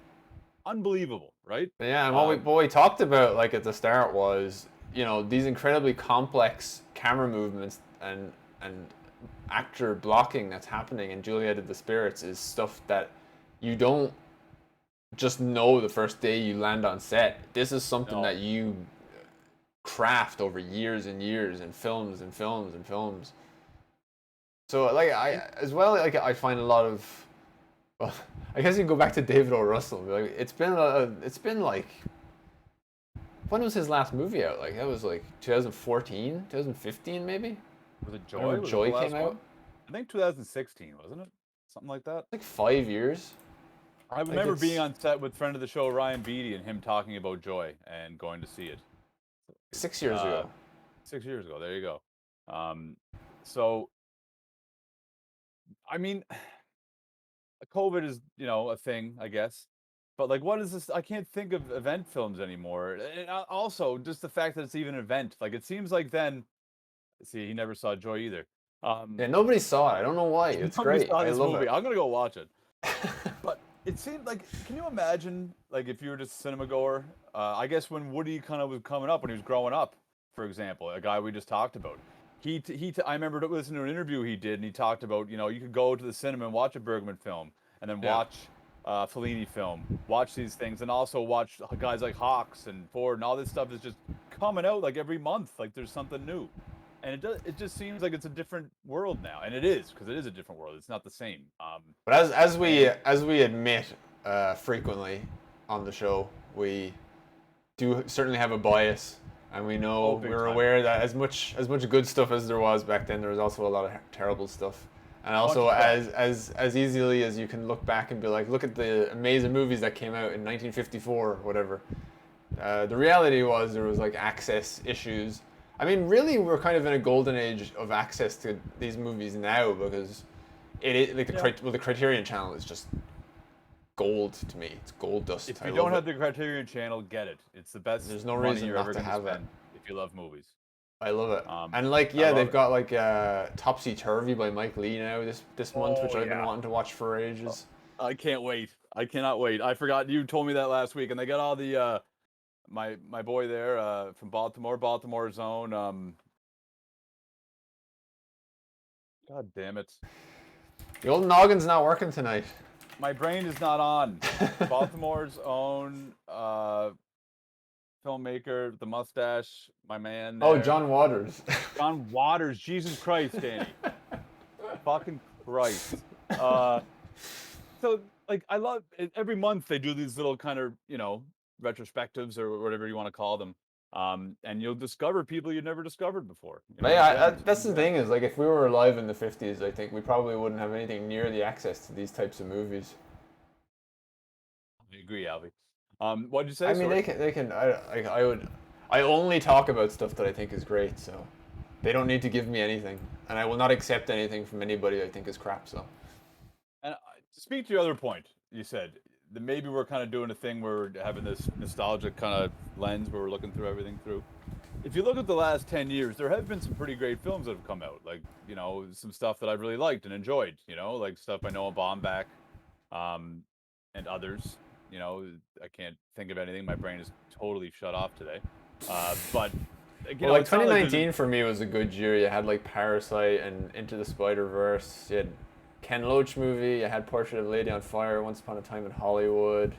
unbelievable, right? Yeah, and what we talked about like at the start was, you know, these incredibly complex camera movements and actor blocking that's happening in Juliet of the Spirits is stuff that you don't just know the first day you land on set. This is something that you craft over years and years, and films and films and films. So like I find a lot of, well, I guess you can go back to David O. Russell. Like it's been like, when was his last movie out? Like that was like 2014, 2015 maybe. Was it Joy? Was Joy came out? I think 2016, wasn't it? Something like that. Like 5 years. I remember being on set with friend of the show Ryan Beatty and him talking about Joy and going to see it. 6 years ago. 6 years ago. There you go. So, I mean, COVID is, you know, a thing, I guess. But like, what is this? I can't think of event films anymore. And also, just the fact that it's even an event. Like, it seems like then. See, he never saw Joy either. Yeah, nobody saw it. I don't know why. It's great. I love it. I'm gonna go watch it. But it seemed like, can you imagine, like, if you were just a cinema goer? I guess when Woody kind of was coming up, when he was growing up, for example, a guy we just talked about. I remember listening to an interview he did, and he talked about, you know, you could go to the cinema and watch a Bergman film, and then watch Fellini film, watch these things, and also watch guys like Hawks and Ford, and all this stuff is just coming out like every month, like there's something new. And it just seems like it's a different world now, and it is, because it is a different world. It's not the same. But as we admit frequently on the show, we do certainly have a bias, and we know we're aware that as much good stuff as there was back then, there was also a lot of terrible stuff. And also, as easily as you can look back and be like, look at the amazing movies that came out in 1954 or whatever. The reality was there was like access issues. I mean, really, we're kind of in a golden age of access to these movies now, because it is like the Criterion Channel is just gold to me. It's gold dust. If you don't have the Criterion Channel, get it. It's the best. There's no money reason you're not ever to gonna have spend if you love movies. I love it. And like, yeah, they've got like Topsy Turvy by Mike Leigh now this month, which I've been wanting to watch for ages. I can't wait. I cannot wait. I forgot you told me that last week, and they got all the my boy there from Baltimore Zone. God damn it. The old noggin's not working tonight. My brain is not on. Baltimore's own filmmaker, the mustache, my man there. Oh, John Waters. John Waters. Jesus Christ, Danny. Fucking Christ. So, like, I love it. Every month they do these little kind of, you know, retrospectives or whatever you want to call them. And you'll discover people you've never discovered before. You know, yeah, that's the thing is, like, if we were alive in the 50s, I think we probably wouldn't have anything near the access to these types of movies. I agree, Albie. What'd you say? I mean, they can. I only talk about stuff that I think is great. So. They don't need to give me anything, and I will not accept anything from anybody I think is crap. So. And to speak to your other point, you said that maybe we're kind of doing a thing where we're having this nostalgic kind of lens where we're looking through everything through. If you look at the last 10 years, there have been some pretty great films that have come out. Like, you know, some stuff that I've really liked and enjoyed, you know, like stuff I Noah Baumbach, and others. You know, I can't think of anything. My brain is totally shut off today. But, you Well, know, like it's not like there's 2019 for me was a good year. You had like Parasite and Into the Spider-Verse. You had Ken Loach movie. You had Portrait of a Lady on Fire, Once Upon a Time in Hollywood.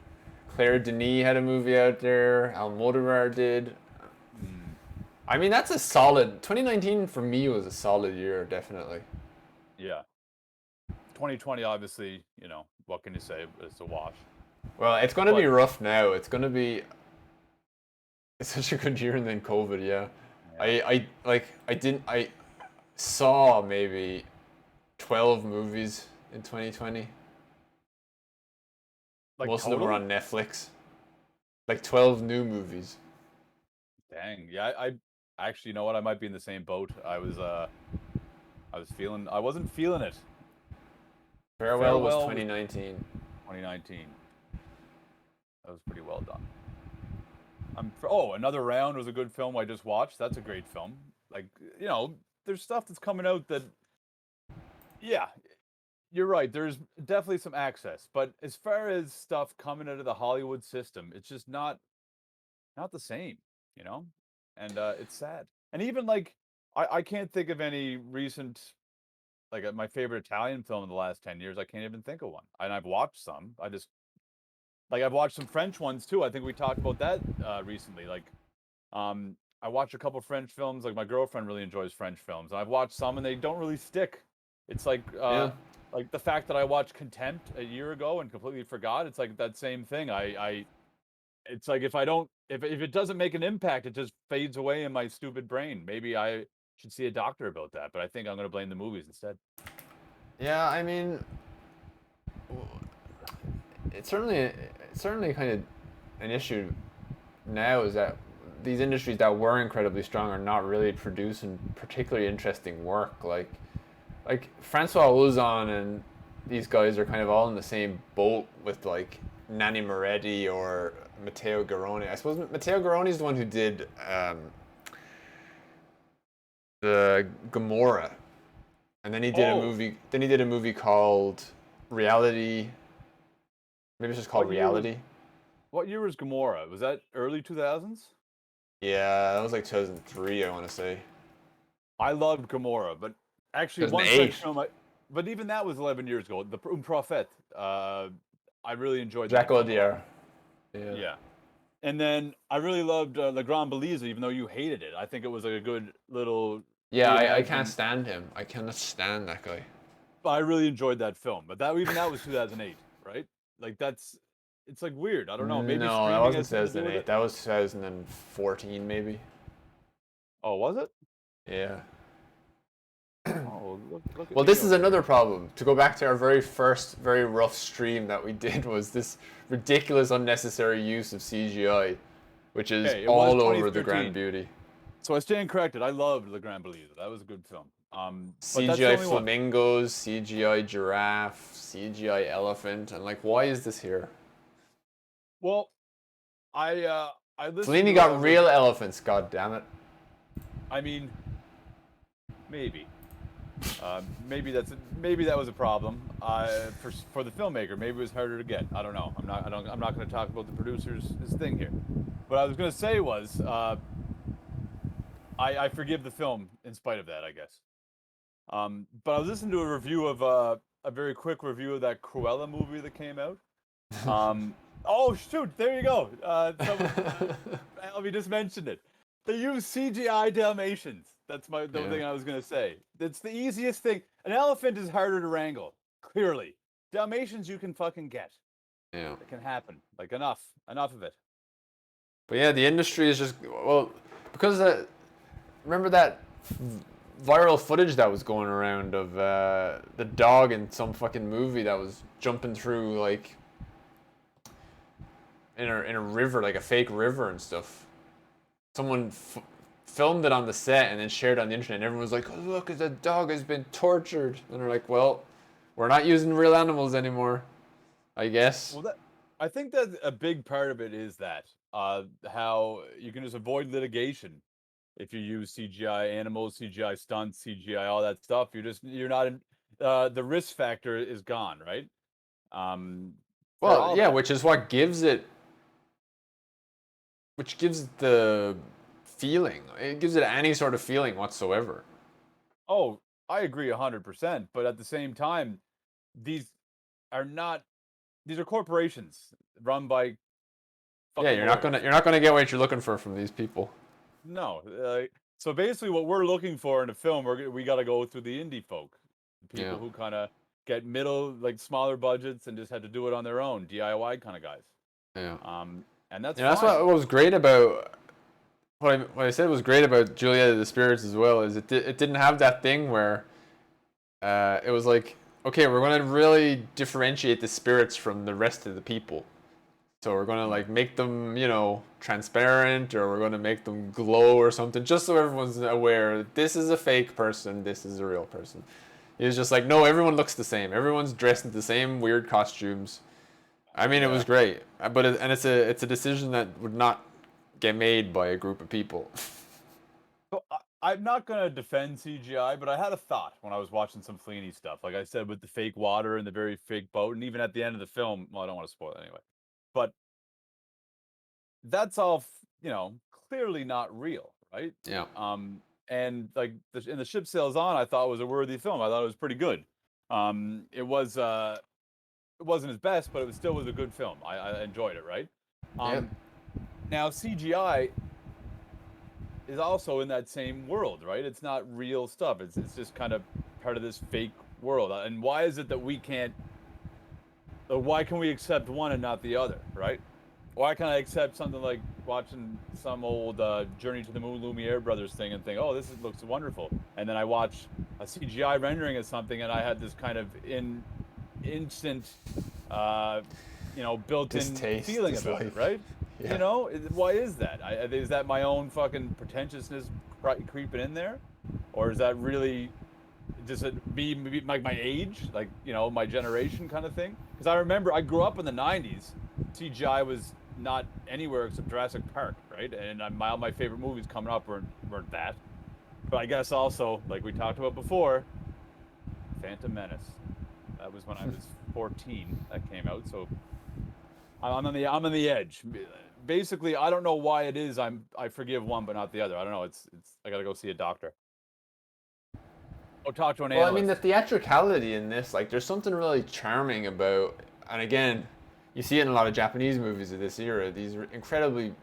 Claire Denis had a movie out there. Almodovar did. I mean, that's a solid. 2019 for me was a solid year, definitely. yeah. 2020, obviously, you know, what can you say? It's a wash. Well, it's going to be But- rough now. It's going to be. It's such a good year, and then COVID. Yeah, I saw maybe 12 movies in 2020. Like, Most of them were total? on Netflix. Like 12 new movies. Dang. Yeah, I actually, you know what? I might be in the same boat. I wasn't feeling it. Farewell was Farewell was- 2019. 2019. That was pretty well done. Another Round was a good film I just watched. That's a great film. Like, you know, there's stuff that's coming out that, yeah, you're right. There's definitely some access, but as far as stuff coming out of the Hollywood system, it's just not the same, you know? And it's sad. And even like, I can't think of any recent, like my favorite Italian film in the last 10 years. I can't even think of one. And I've watched some. I've watched some French ones too. I think we talked about that recently. Like, I watch a couple French films. Like my girlfriend really enjoys French films, and I've watched some, and they don't really stick. It's like, Yeah. like the fact that I watched Contempt a year ago and completely forgot. It's like that same thing. It's like if it doesn't make an impact, it just fades away in my stupid brain. Maybe I should see a doctor about that, but I think I'm going to blame the movies instead. Yeah, I mean, it's certainly kind of an issue now is that these industries that were incredibly strong are not really producing particularly interesting work. Like Francois Ozon and these guys are kind of all in the same boat with like Nanni Moretti or Matteo Garrone. I suppose Matteo Garrone is the one who did the Gomorrah, and then he did a Oh. movie. Then he did a movie called Reality. Maybe it's just called What year was- Reality. What year was Gomorrah? Was that early 2000s? Yeah, that was like 2003, I want to say. I loved Gomorrah, but actually one 2008. French film. But even that was 11 years ago. The Un Prophet. I really enjoyed Jacques that. film a lot. Audiard. Yeah. Yeah. And then I really loved Le Grand Belize, even though you hated it. I think it was like a good little. Yeah, I can't reimagining- stand him. I cannot stand that guy. I really enjoyed that film, but that was 2008, right? Like it's like weird. I don't know. Maybe no, that streaming wasn't has something to do with 2008. it? That was 2014, maybe. Oh, was it? Yeah. Oh, look at Well, me this is over here. another problem. To go back to our very first, very rough stream that we did was this ridiculous, unnecessary use of CGI, which is Hey, it was all over the 2013. Grand Beauty. So I stand corrected. I loved Le Grand Belize. That was a good film. But that's the CGI only one. flamingos, CGI giraffe, CGI elephant, and like, why is this here? Well, I listened Fellini to got real elephants. God damn it! I mean, maybe. Maybe that was a problem for the filmmaker. Maybe it was harder to get. I don't know. I'm not going to talk about the producer's thing here. What I was going to say was, I forgive the film in spite of that, I guess. But I was listening to a review of a very quick review of that Cruella movie that came out. Oh shoot! There you go. Albie just mentioned it. They use CGI Dalmatians. That's the thing I was gonna say. It's the easiest thing. An elephant is harder to wrangle. Clearly, Dalmatians you can fucking get. Yeah. It can happen. Like enough of it. But yeah, the industry is just because remember that viral footage that was going around of the dog in some fucking movie that was jumping through like in a river, like a fake river and stuff. Someone filmed it on the set and then shared it on the internet. And everyone was like, "Oh, look, the dog has been tortured." And they're like, "Well, we're not using real animals anymore, I guess." Well, I think that a big part of it is that how you can just avoid litigation if you use CGI animals, CGI stunts, CGI, all that stuff. You're not in, the risk factor is gone, right? For Well, all yeah, that. which gives the feeling. It gives it any sort of feeling whatsoever. Oh, I agree 100%. But at the same time, these are not. These are corporations run by Yeah, fucking lawyers. you're not gonna get what you're looking for from these people. No. So basically, what we're looking for in a film, we got to go through the indie folk, the people Yeah. who kind of get middle, like smaller budgets, and just had to do it on their own, DIY kind of guys. Yeah. And that's Yeah, that's fine. what was great about what I said was great about Juliet of the Spirits as well is it didn't have that thing where it was like, okay, we're gonna really differentiate the spirits from the rest of the people. So we're gonna like make them, transparent, or we're gonna make them glow or something, just so everyone's aware this is a fake person, this is a real person. He was just like, no, everyone looks the same. Everyone's dressed in the same weird costumes. I mean, it was great, but it's a decision that would not get made by a group of people. So I'm not gonna defend CGI, but I had a thought when I was watching some Fellini stuff. Like I said, with the fake water and the very fake boat, and even at the end of the film. Well, I don't want to spoil it anyway, but that's all clearly not real, right? Yeah. And like the ship sails on, I thought was a worthy film. I thought it was pretty good. It wasn't his best, but it still was a good film. I enjoyed it, right? Yep. Now CGI is also in that same world, right? It's not real stuff. It's just kind of part of this fake world. And why is it that we can't? Why can we accept one and not the other, right? Why can't I accept something like watching some old Journey to the Moon Lumiere Brothers thing and think, oh, looks wonderful, and then I watch a CGI rendering of something and I had this kind of instant, built-in Distaste, feeling about it, right? Yeah. Why is that? Is that my own fucking pretentiousness creeping in there, or is that really just be like my age, like my generation kind of thing? Because I remember I grew up in the '90s. CGI was not anywhere except Jurassic Park, right? And all my favorite movies coming up weren't that. But I guess also, like we talked about before, Phantom Menace. That was when I was 14. That came out, so I'm on the edge. Basically, I don't know why it is I forgive one but not the other. I don't know. It's I gotta go see a doctor. Or talk to an Well, I analyst. mean, the theatricality in this, like, there's something really charming about, and again, you see it in a lot of Japanese movies of this era. These are incredibly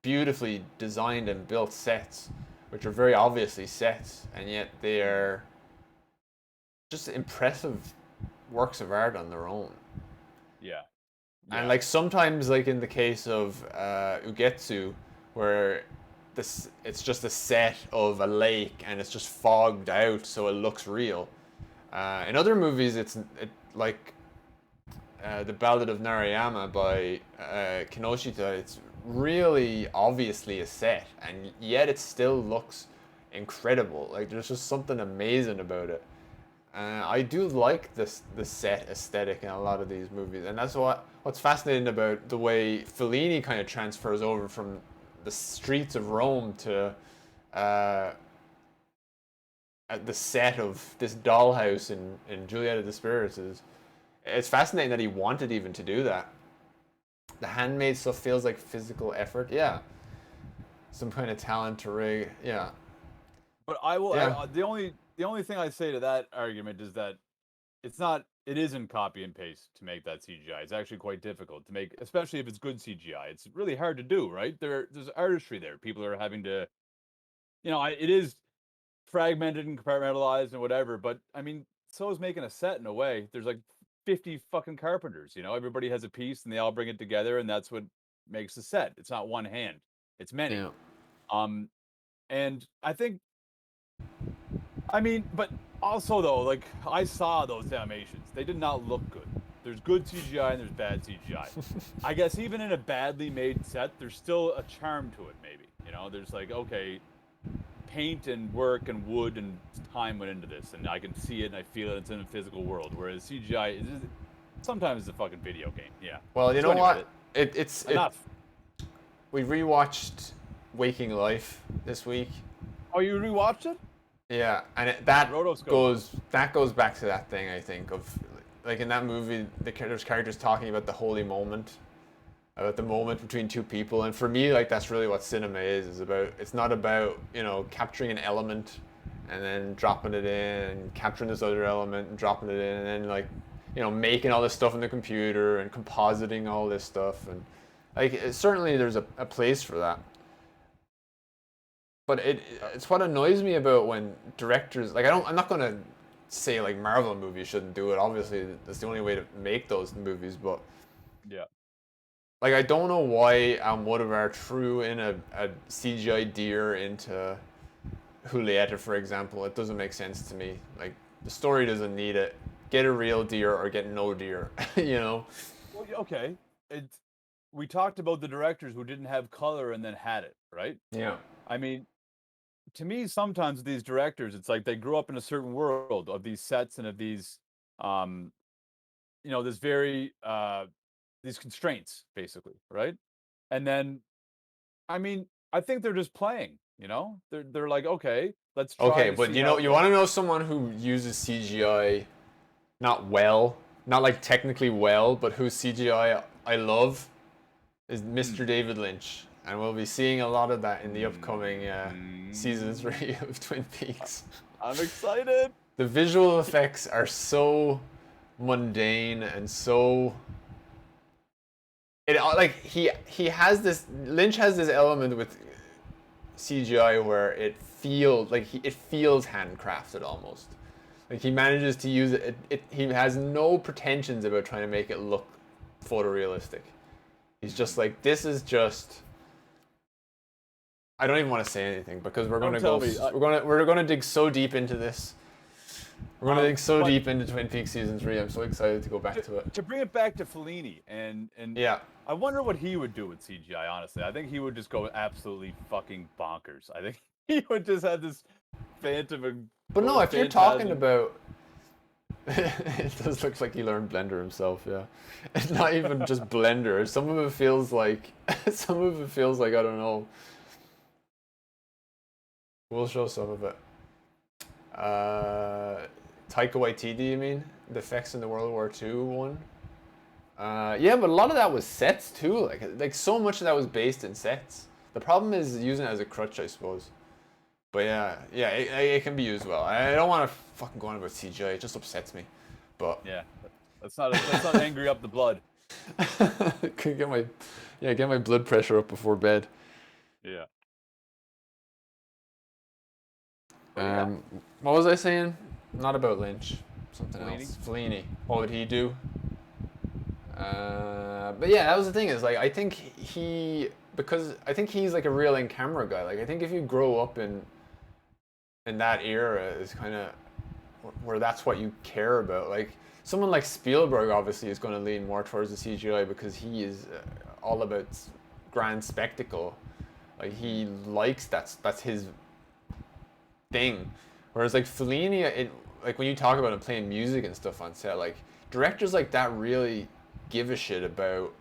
beautifully designed and built sets, which are very obviously sets, and yet they are just impressive works of art on their own. Yeah. And like sometimes, like in the case of Ugetsu, where it's just a set of a lake and it's just fogged out, so it looks real. In other movies, like the Ballad of Narayama by Kinoshita. It's really obviously a set, and yet it still looks incredible. Like there's just something amazing about it. I do like the set aesthetic in a lot of these movies, and that's what's fascinating about the way Fellini kind of transfers over from the streets of Rome to at the set of this dollhouse in Juliet of the Spirits. It's fascinating that he wanted even to do that. The handmade stuff feels like physical effort. Yeah, some kind of talent to rig. Yeah. But I will. Yeah. The only thing I say to that argument is that it isn't copy and paste to make that CGI. It's actually quite difficult to make, especially if it's good CGI. It's really hard to do, right? There's artistry there. People are having to, it is fragmented and compartmentalized and whatever. But I mean, so is making a set in a way. There's like 50 fucking carpenters. Everybody has a piece and they all bring it together, and that's what makes the set. It's not one hand. It's many. Yeah. And I think. I mean, but also though, like I saw those animations, they did not look good. There's good CGI and there's bad CGI. I guess even in a badly made set, there's still a charm to it. Maybe there's like, okay, paint and work and wood and time went into this, and I can see it and I feel it. It's in a physical world, whereas CGI is sometimes it's a fucking video game. Yeah. Well, you So know anyway, what? It's enough. we rewatched Waking Life this week. Oh, you rewatched it? Yeah, and that Rotoscope. goes back to that thing, I think, of like in that movie, there's characters talking about the holy moment, about the moment between two people, and for me, like that's really what cinema is about. It's not about capturing an element and then dropping it in, and capturing this other element and dropping it in, and then like making all this stuff in the computer and compositing all this stuff, and like certainly there's a place for that. But it's what annoys me about when directors like I'm not gonna say like Marvel movies shouldn't do it. Obviously, that's the only way to make those movies. But Yeah. like I don't know why Almodovar threw in a CGI deer into Juliet, for example. It doesn't make sense to me. Like the story doesn't need it. Get a real deer or get no deer. Well, okay. We talked about the directors who didn't have color and then had it, right? Yeah. I mean, to me, sometimes these directors, it's like they grew up in a certain world of these sets and of these, this very these constraints, basically, right? And then, I mean, I think they're just playing. They're like, okay, let's try. Okay, to but see you how it want to know someone who uses CGI not well, not like technically well, but whose CGI I love is Mr. David Lynch. And we'll be seeing a lot of that in the upcoming season 3 of Twin Peaks. I'm excited. The visual effects are so mundane and so he has this Lynch has this element with CGI where it feels handcrafted almost. Like he manages to use it. He has no pretensions about trying to make it look photorealistic. He's just like, this is just. I don't even want to say anything because we're gonna we're gonna dig so deep into this. We're gonna dig so deep into Twin Peaks season 3. I'm so excited to go back to it. To bring it back to Fellini and Yeah. I wonder what he would do with CGI. Honestly, I think he would just go absolutely fucking bonkers. I think he would just have this phantom. But no, if you're talking about, it does look like he learned Blender himself. Yeah, it's not even just Blender. Some of it feels like I don't know. We'll show some of it. Taika Waititi, you mean? The effects in the World War II one? Yeah, but a lot of that was sets too. Like so much of that was based in sets. The problem is using it as a crutch, I suppose. But yeah, it can be used well. I don't want to fucking go on about CGI. It just upsets me. But yeah, let's not angry up the blood. Could get my blood pressure up before bed. Yeah. What was I saying? Not about Lynch. Something Fellini? else. Fellini. What would he do? But yeah, that was the thing. Is like I think he's like a real in-camera guy. Like I think if you grow up in that era, is kind of where that's what you care about. Like someone like Spielberg obviously is going to lean more towards the CGI because he is all about grand spectacle. Like he likes that's his thing. Whereas like Fellini, like when you talk about him playing music and stuff on set, like directors like that really give a shit about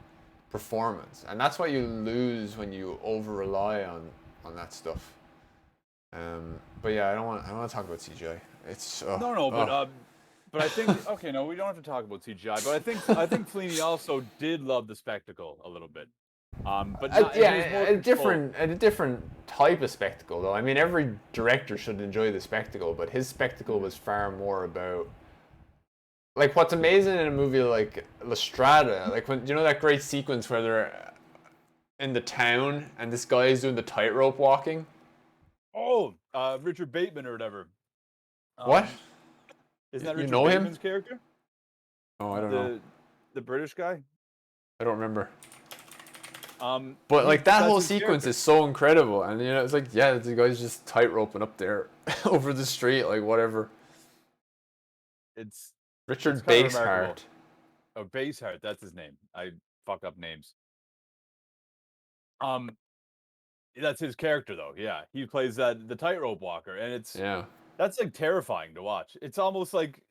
performance, and that's what you lose when you over rely on that stuff. But yeah, I don't want to talk about CGI. It's but I think okay, no, we don't have to talk about CGI. But I think Fellini also did love the spectacle a little bit. But not, a different type of spectacle though. I mean, every director should enjoy the spectacle, but his spectacle was far more about like what's amazing in a movie like La Strada, like when that great sequence where they're in the town and this guy is doing the tightrope walking. Oh, Richard Bateman or whatever. What? Isn't that Richard know him? Bateman's character? Oh, I don't know. The British guy? I don't remember. But like that whole sequence is so incredible, and it's like the guy's just tightroping up there over the street, like whatever. It's Richard Basehart. Oh, Basehart, that's his name. I fuck up names. That's his character, though. Yeah, he plays the tightrope walker, and Yeah. that's like terrifying to watch. It's almost like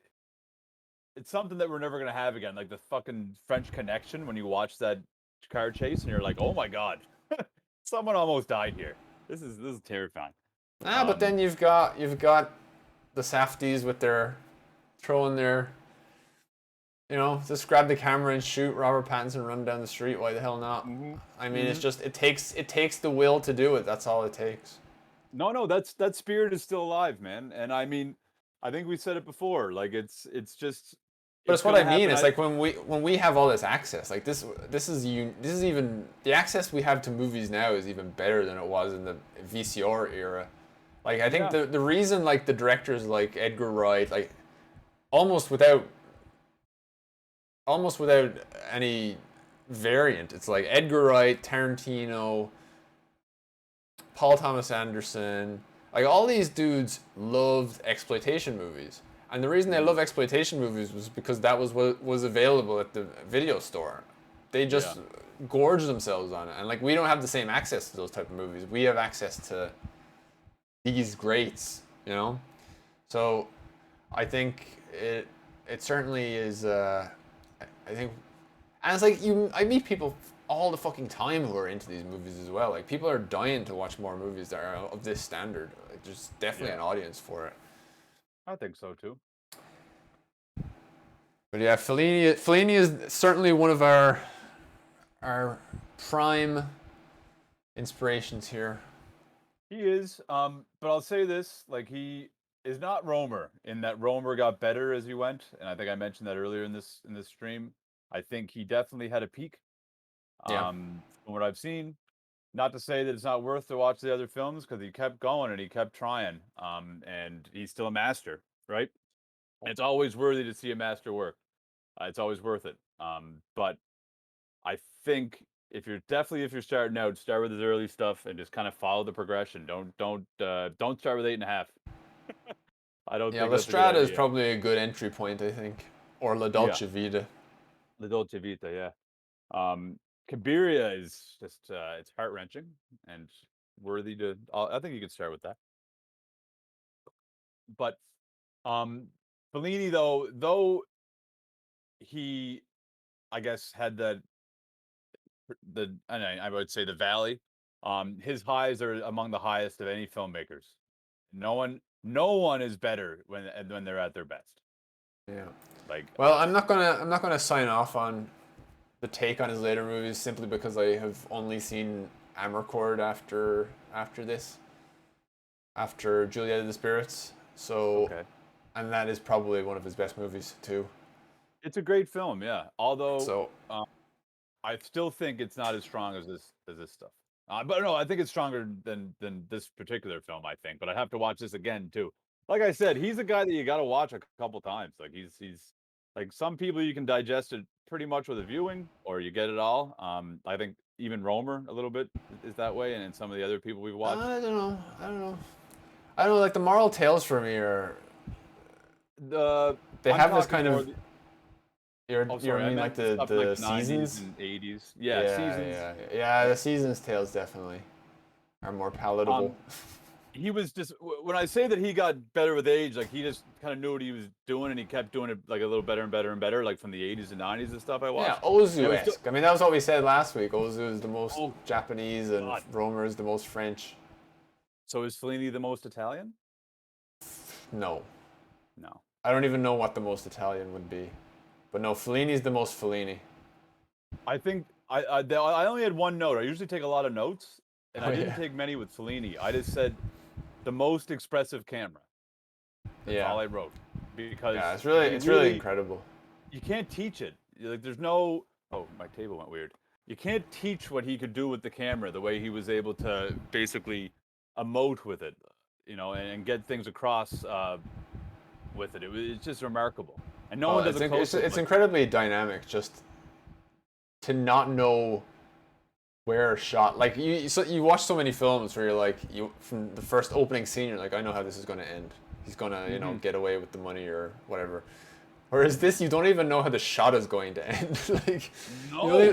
it's something that we're never gonna have again, like the fucking French Connection when you watch that car chase and you're like, oh my god, someone almost died here. This is terrifying. But then you've got the Safdies with their throwing their, just grab the camera and shoot Robert Pattinson run down the street. Why the hell not? I mean, it's just it takes the will to do it. That's all it takes. No, that spirit is still alive, man. And I mean, I think we said it before. Like it's just. But it's what I mean. happen. It's like when we have all this access, like this is even the access we have to movies now is even better than it was in the VCR era. Like I think the reason like the directors like Edgar Wright, like almost without any variant, it's like Edgar Wright, Tarantino, Paul Thomas Anderson, like all these dudes loved exploitation movies. And the reason they love exploitation movies was because that was what was available at the video store. They just gorge themselves on it. And like we don't have the same access to those type of movies. We have access to these greats, So I think it certainly is I think, and it's like I meet people all the fucking time who are into these movies as well. Like people are dying to watch more movies that are of this standard. Like there's definitely an audience for it. I think so too. But yeah, Fellini is certainly one of our prime inspirations here. He is, but I'll say this: like he is not Romer in that Romer got better as he went, and I think I mentioned that earlier in this stream. I think he definitely had a peak. From what I've seen, not to say that it's not worth to watch the other films because he kept going and he kept trying. And he's still a master, right? And it's always worthy to see a master work. It's always worth it. But I think if you're starting out, start with his early stuff and just kind of follow the progression. Don't start with 8.5. I don't think La that's a good Strada is idea. probably a good entry point, I think, or La Dolce Vita. La Dolce Vita, yeah. Cabiria is just it's heart wrenching and worthy to. I think you could start with that. But Fellini, though he, I guess, had I would say the valley. His highs are among the highest of any filmmakers. No one is better when they're at their best. Yeah. Like, well, I'm not gonna sign off on the take on his later movies simply because I have only seen Amarcord after Juliet of the Spirits. So, and that is probably one of his best movies too. It's a great film, yeah. Although, I still think it's not as strong as this stuff. But no, I think it's stronger than this particular film. I think, but I have to watch this again too. Like I said, he's a guy that you got to watch a couple times. Like he's like some people you can digest it pretty much with a viewing, or you get it all. I think even Romer a little bit is that way, and some of the other people we've watched. I don't know. Like the moral tales for me are they have this kind of. You mean like the seasons and 80s? Yeah, seasons. Yeah, the seasons tales definitely are more palatable. He was just when I say that he got better with age, like he just kind of knew what he was doing, and he kept doing it like a little better and better and better, like from the 80s and 90s and stuff. I watched. Yeah, Ozu-esque. I mean, that was what we said last week. Ozu is the most Japanese, and Romer is the most French. So is Fellini the most Italian? No. No. I don't even know what the most Italian would be. But no, Fellini's the most Fellini. I think I only had one note. I usually take a lot of notes, and I didn't take many with Fellini. I just said the most expressive camera. That's all I wrote. Because it's really incredible. You can't teach it. Like there's no. Oh, my table went weird. You can't teach what he could do with the camera. The way he was able to basically emote with it, and get things across with it. It's just remarkable. And no one does a close-up. It's incredibly dynamic, just to not know where shot. Like you watch so many films where you're like, from the first opening scene, you're like, I know how this is going to end. He's gonna, get away with the money or whatever. Whereas this, you don't even know how the shot is going to end. Like,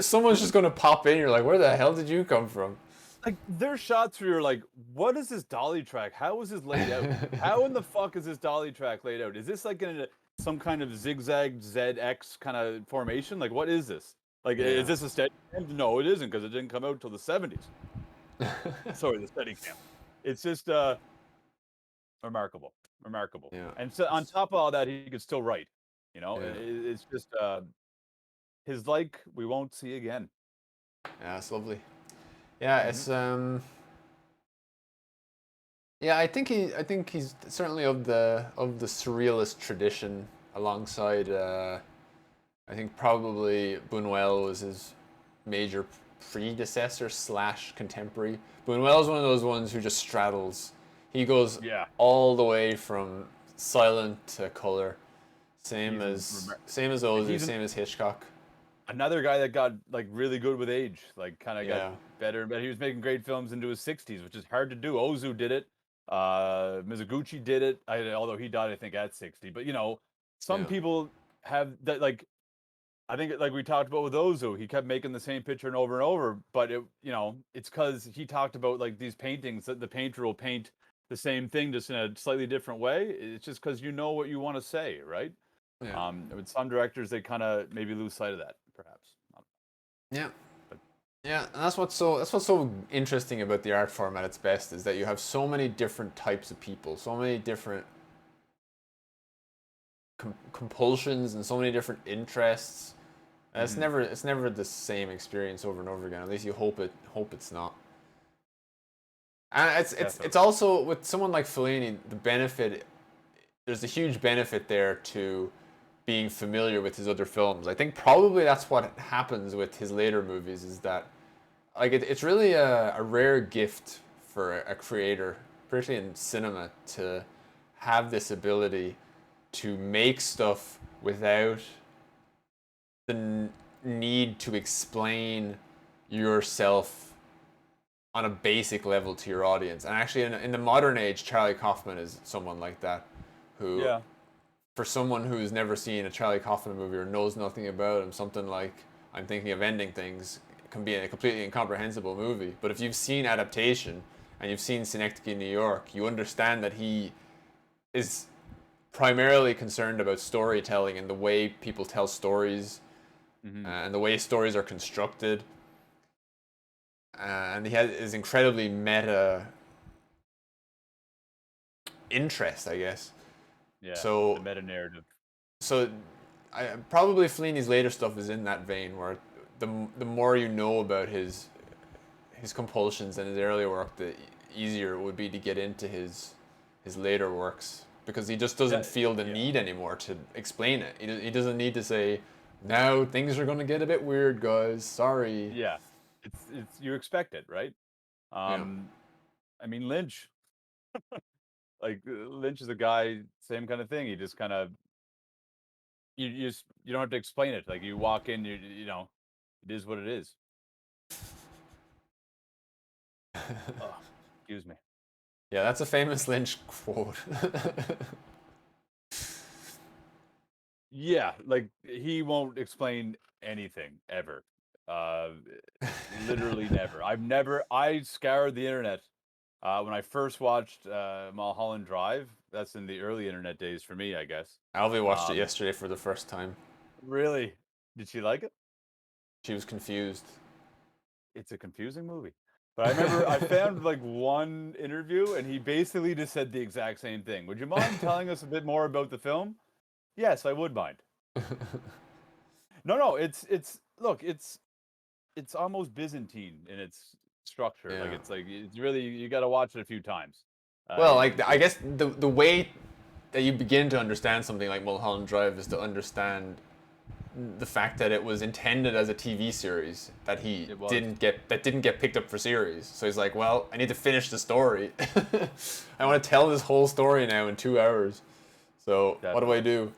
someone's just gonna pop in. You're like, where the hell did you come from? Like, there's shots where you're like, what is this dolly track? How is this laid out? How in the fuck is this dolly track laid out? Is this like in some kind of zigzag ZX kind of formation? Like, what is this? Like, is this a steady cam? No, it isn't, because it didn't come out until the 70s. Sorry, the steady cam. It's just remarkable. Yeah. And so on top of all that, he could still write. You know, Yeah. it's just his we won't see again. Yeah, it's lovely. Yeah, it's yeah, I think he's certainly of the surrealist tradition alongside I think probably Buñuel was his major predecessor / contemporary. Buñuel is one of those ones who just straddles. He goes all the way from silent to color. Same as Ozu, same as Hitchcock. Another guy that got like really good with age, like kind of Yeah. got better and better. He was making great films into his 60s, which is hard to do. Ozu did it. Mizoguchi did it. Although he died, I think, at 60. But you know, some people have that. Like, I think, like we talked about with Ozu, he kept making the same picture and over. But it's because he talked about like these paintings that the painter will paint the same thing just in a slightly different way. It's just because you know what you want to say, right? Yeah. With some directors, they kind of maybe lose sight of that, perhaps. Yeah. Yeah, and that's what's so interesting about the art form at its best, is that you have so many different types of people, so many different compulsions, and so many different interests. And it's never the same experience over and over again. At least you hope it's not. And it's also with someone like Fellini, there's a huge benefit there to being familiar with his other films. I think probably that's what happens with his later movies, is that like it's really a rare gift for a creator, particularly in cinema, to have this ability to make stuff without the need to explain yourself on a basic level to your audience. And actually in the modern age, Charlie Kaufman is someone like that, who for someone who's never seen a Charlie Kaufman movie or knows nothing about him, something like I'm Thinking of Ending Things can be a completely incomprehensible movie. But if you've seen Adaptation and you've seen Synecdoche, New York, you understand that he is primarily concerned about storytelling and the way people tell stories, and the way stories are constructed. And he is incredibly meta interest, I guess. Yeah. So the meta narrative. So, probably Fellini's later stuff is in that vein, where the more you know about his compulsions and his earlier work, the easier it would be to get into his later works, because he just doesn't feel the need anymore to explain it. He doesn't need to say, now things are gonna get a bit weird, guys. Sorry. Yeah, it's you expect it, right? I mean, Lynch. Like, Lynch is a guy, same kind of thing. He just kind of you don't have to explain it. Like, you walk in, you know, it is what it is. Oh, excuse me. Yeah, that's a famous Lynch quote. Yeah, like, he won't explain anything ever. Literally never. I scoured the internet when I first watched Mulholland Drive. That's in the early internet days for me, I guess. Alvy watched it yesterday for the first time. Really? Did she like it? She was confused. It's a confusing movie. But I remember I found like one interview, and he basically just said the exact same thing. Would you mind telling us a bit more about the film? Yes, I would mind. No, it's almost Byzantine in its structure. Yeah. Like it's really, you got to watch it a few times. Well, like, I guess the way that you begin to understand something like Mulholland Drive is to understand the fact that it was intended as a TV series that didn't get picked up for series. So he's like, well, I need to finish the story. I want to tell this whole story now in 2 hours. So what do I do?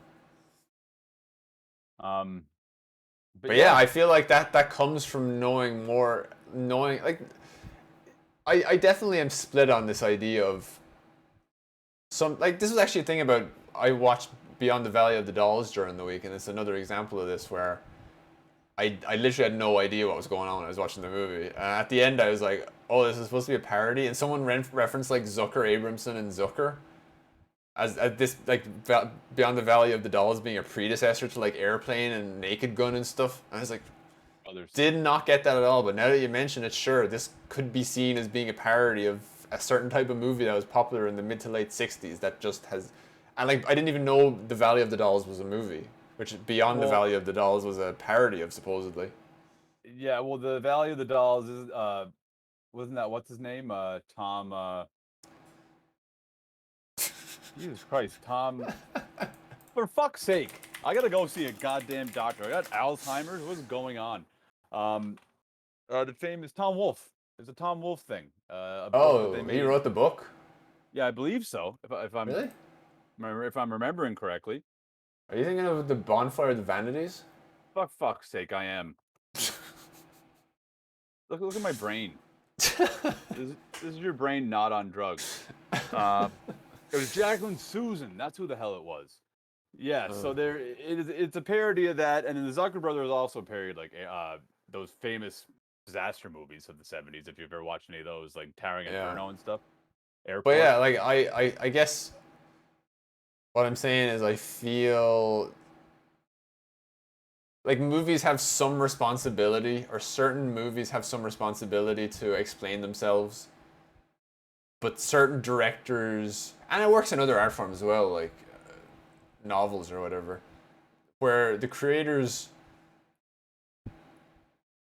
But yeah, I feel like that comes from knowing like, I definitely am split on this idea of this is actually a thing about, I watched Beyond the Valley of the Dolls during the week, and it's another example of this where I literally had no idea what was going on when I was watching the movie. At the end, I was like, oh, this is supposed to be a parody, and someone referenced like Zucker, Abramson, and Zucker as this like Beyond the Valley of the Dolls being a predecessor to like Airplane and Naked Gun and stuff. And I was like, did not get that at all. But now that you mention it, sure, this could be seen as being a parody of a certain type of movie that was popular in the mid to late '60s that just has. And like, I didn't even know The Valley of the Dolls was a movie, which Beyond the Valley of the Dolls was a parody of supposedly. Yeah, well, The Valley of the Dolls is wasn't that what's his name? Tom. Jesus Christ, Tom. For fuck's sake, I gotta go see a goddamn doctor. I got Alzheimer's. What's going on? The famous Tom Wolfe. It's a Tom Wolfe thing. A book that they made. He wrote the book? Yeah, I believe so. If I'm Really? if I'm remembering correctly. Are you thinking of The Bonfire of the Vanities? Fuck's sake, I am. Look at my brain. This is your brain not on drugs. It was Jacqueline Susan. That's who the hell it was. Yeah. So it's a parody of that, and then the Zucker Brothers also parodied like those famous disaster movies of the '70s. If you've ever watched any of those, like Towering Inferno and stuff. Airport. But yeah, like I guess what I'm saying is I feel like movies have some responsibility, or certain movies have some responsibility to explain themselves. But certain directors, and it works in other art forms as well, like novels or whatever, where the creators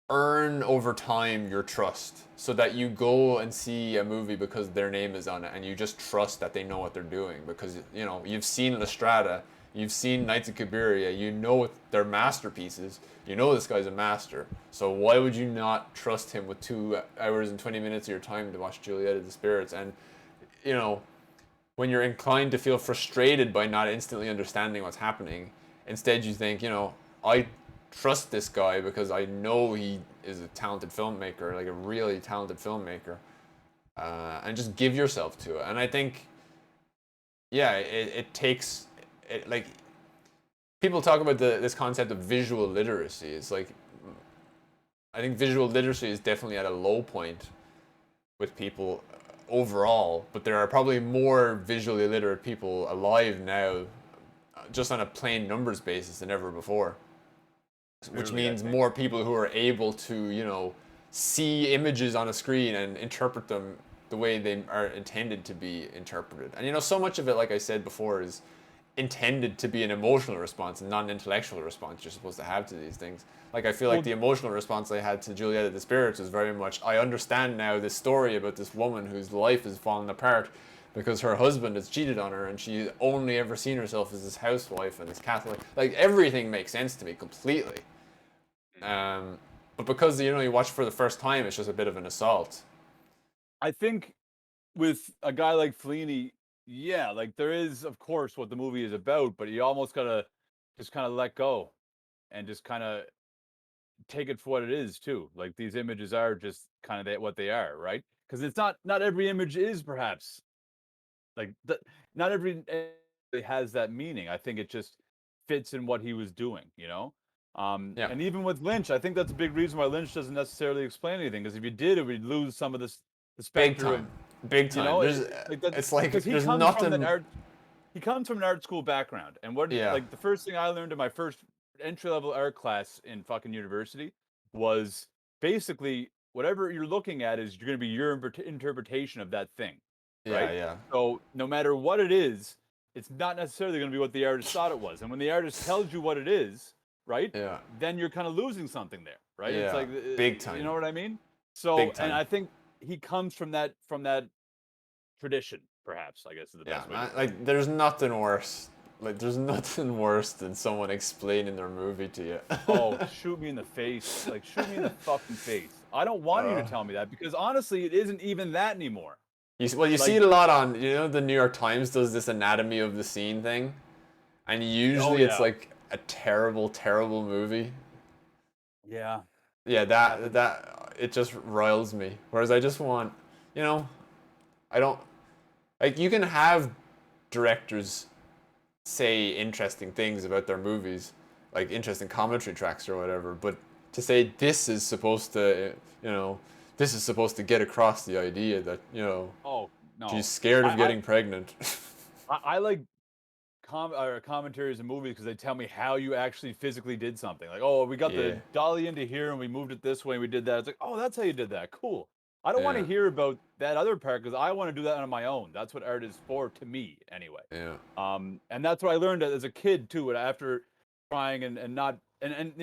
earn over time your trust, so that you go and see a movie because their name is on it, and you just trust that they know what they're doing, because you know you've seen La Strada, you've seen Knights of Cabiria, you know they're masterpieces, you know this guy's a master, so why would you not trust him with 2 hours and 20 minutes of your time to watch Juliet of the Spirits? And you know, when you're inclined to feel frustrated by not instantly understanding what's happening, instead you think, you know, I trust this guy because I know he is a talented filmmaker, like a really talented filmmaker, and just give yourself to it. And I think, yeah, it takes, like, people talk about this concept of visual literacy. It's like, I think visual literacy is definitely at a low point with people overall, but there are probably more visually literate people alive now, just on a plain numbers basis, than ever before. Which means more people who are able to, you know, see images on a screen and interpret them the way they are intended to be interpreted. And you know, so much of it, like I said before, is intended to be an emotional response and not an intellectual response you're supposed to have to these things. Like, I feel like the emotional response I had to Juliet of the Spirits was very much, I understand now this story about this woman whose life is falling apart because her husband has cheated on her and she's only ever seen herself as this housewife and this Catholic. Like, everything makes sense to me completely. But because, you know, you watch for the first time, it's just a bit of an assault. I think with a guy like Fellini, yeah, like there is, of course, what the movie is about, but you almost gotta just kind of let go and just kind of take it for what it is too. Like these images are just kind of what they are, right? Because it's not every image is perhaps like not every has that meaning. I think it just fits in what he was doing, you know. And even with Lynch, I think that's a big reason why Lynch doesn't necessarily explain anything. Because if you did, it would lose some of the spectrum. Big time. You know, it's like there's comes nothing. From he comes from an art school background, and like the first thing I learned in my first entry level art class in fucking university was basically whatever you're looking at is you're going to be your interpretation of that thing. Right? Yeah. So no matter what it is, it's not necessarily going to be what the artist thought it was. And when the artist tells you what it is, right? Yeah. Then you're kind of losing something there, right? Yeah. It's like big time. You know what I mean? So, and I think he comes from that tradition, perhaps. I guess is the best way. Like there's nothing worse. Like there's nothing worse than someone explaining their movie to you. Oh, shoot me in the face! Like shoot me in the fucking face! I don't want you to tell me that because honestly, it isn't even that anymore. You see it a lot on, you know, the New York Times does this anatomy of the scene thing, and usually it's like a terrible, terrible movie. Yeah. Yeah, that it just riles me. Whereas I just want, you know, I don't like, you can have directors say interesting things about their movies, like interesting commentary tracks or whatever, but to say this is supposed to, you know, this is supposed to get across the idea that, Oh no, she's scared of getting pregnant. I like commentaries and movies because they tell me how you actually physically did something. Like, oh, we got Yeah. the dolly into here and we moved it this way and we did that. It's like, oh, that's how you did that. Cool. I don't want to Yeah. hear about that other part because I want to do that on my own. That's what art is for to me, anyway. Yeah. And that's what I learned as a kid too. And after trying and not and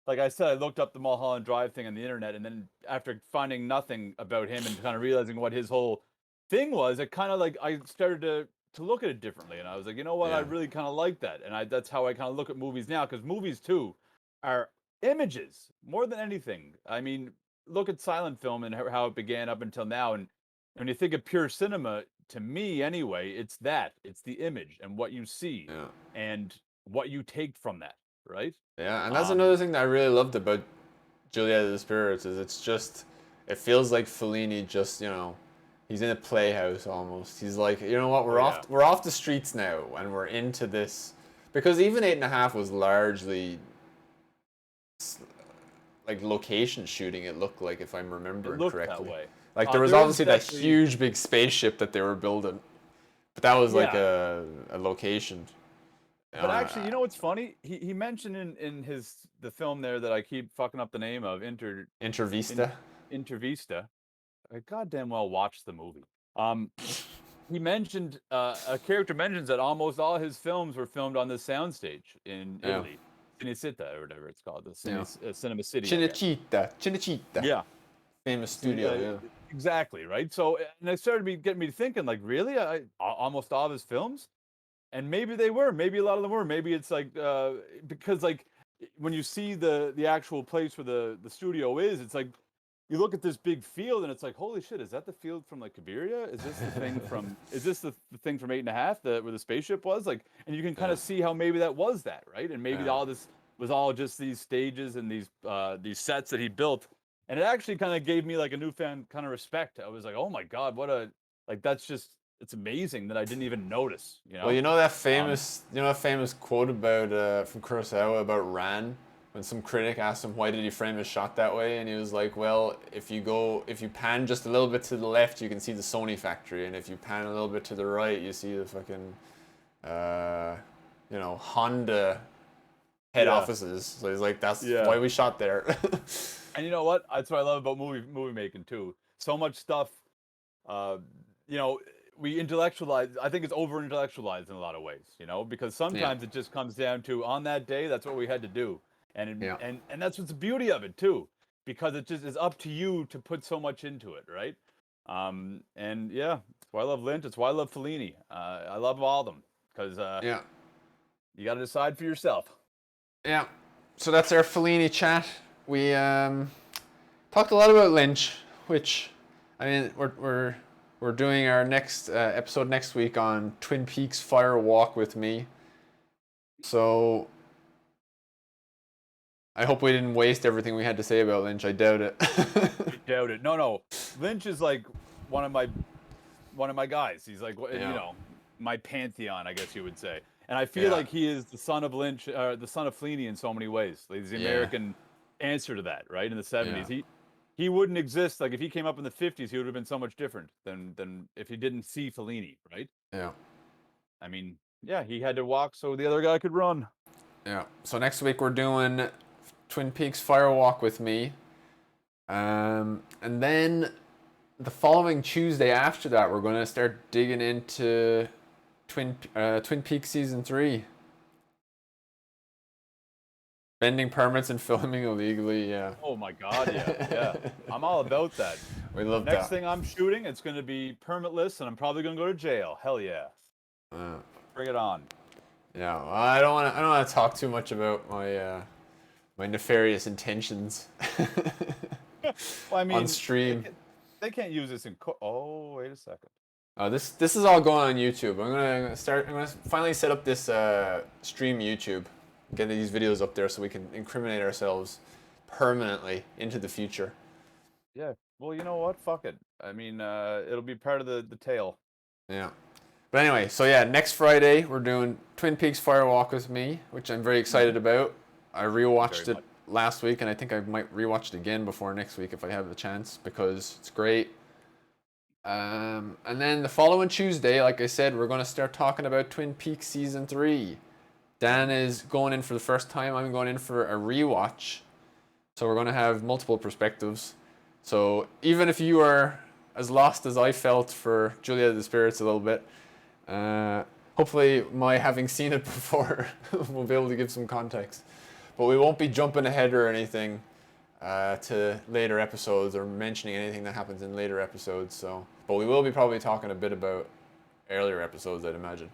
like I said, I looked up the Mulholland Drive thing on the internet, and then after finding nothing about him and kind of realizing what his whole thing was, it kind of like I started to look at it differently, and I was like, you know what, I Yeah. really kind of like that, and that's how I kind of look at movies now, because movies too are images more than anything. I mean, look at silent film and how it began up until now, and when you think of pure cinema, to me anyway, it's the image and what you see Yeah. and what you take from that, right? Yeah, and that's another thing that I really loved about Juliet of the Spirits is it feels like Fellini just, he's in a playhouse almost. He's like, you know what, we're off the streets now and we're into this. Because even 8.5 was largely like location shooting, it looked like, if I'm remembering correctly. That way. Like there was obviously that huge big spaceship that they were building. But that was like a location. But actually, you know what's funny? He mentioned in the film there that I keep fucking up the name of, Intervista. Intervista. I goddamn well watched the movie. He mentioned a character mentions that almost all his films were filmed on this soundstage in Italy, Cinecittà or whatever it's called, the Cinema City. Cinecittà. Yeah, famous studio. Exactly, right. So, and it started getting me thinking, like, really, almost all of his films. And maybe they were. Maybe a lot of them were. Maybe it's like because like when you see the actual place where the studio is, it's like you look at this big field and it's like, holy shit, is that the field from like Cabiria? Is this the thing from? Is this the thing from 8.5 where the spaceship was? Like, and you can kind of see how maybe that was that, right? And maybe all this was all just these stages and these sets that he built. And it actually kind of gave me like a newfound kind of respect. I was like, oh my god, that's just. It's amazing that I didn't even notice. Well, you know that famous quote about from Kurosawa about Ran, when some critic asked him why did he frame his shot that way, and he was like, well, if you pan just a little bit to the left, you can see the Sony factory, and if you pan a little bit to the right, you see the fucking, Honda head offices. So he's like, that's why we shot there. And you know what? That's what I love about movie making too. So much stuff, we intellectualize. I think it's over intellectualized in a lot of ways, because sometimes it just comes down to on that day, that's what we had to do. And that's what's the beauty of it too, because it just is up to you to put so much into it, right? And yeah, it's why I love Lynch. It's why I love Fellini. I love all of them because you got to decide for yourself. Yeah. So that's our Fellini chat. We talked a lot about Lynch, which, I mean, we're doing our next episode next week on Twin Peaks Fire Walk with Me. So I hope we didn't waste everything we had to say about Lynch. I doubt it. I doubt it. No. Lynch is like one of my guys. He's like my pantheon, I guess you would say. And I feel like he is the son of Lynch, the son of Fellini in so many ways. Like, he's the American answer to that, right? In the 70s. Yeah. He wouldn't exist. Like, if he came up in the 50s, he would have been so much different than if he didn't see Fellini, right? Yeah. I mean, he had to walk so the other guy could run. Yeah. So next week we're doing Twin Peaks Fire Walk with Me. And then the following Tuesday after that, we're going to start digging into Twin Peaks Season 3. Bending permits and filming illegally, Oh my god, yeah. I'm all about that. We love that. Next thing I'm shooting, it's going to be permitless, and I'm probably going to go to jail. Hell yeah. Bring it on. Yeah, well, I don't want to talk too much about my nefarious intentions. Well, I mean, on stream. They can't use this in court. Oh, wait a second. This is all going on YouTube. I'm gonna finally set up this stream YouTube. Get these videos up there so we can incriminate ourselves permanently into the future. Yeah. Well, you know what? Fuck it. I mean, it'll be part of the tale. Yeah. But anyway, so next Friday we're doing Twin Peaks Fire Walk with Me, which I'm very excited about. I rewatched it last week, and I think I might rewatch it again before next week if I have the chance, because it's great. And then the following Tuesday, like I said, we're going to start talking about Twin Peaks Season 3. Dan is going in for the first time. I'm going in for a rewatch. So we're going to have multiple perspectives. So even if you are as lost as I felt for Juliet of the Spirits a little bit, hopefully my having seen it before will be able to give some context. But we won't be jumping ahead or anything to later episodes or mentioning anything that happens in later episodes. But we will be probably talking a bit about earlier episodes, I'd imagine.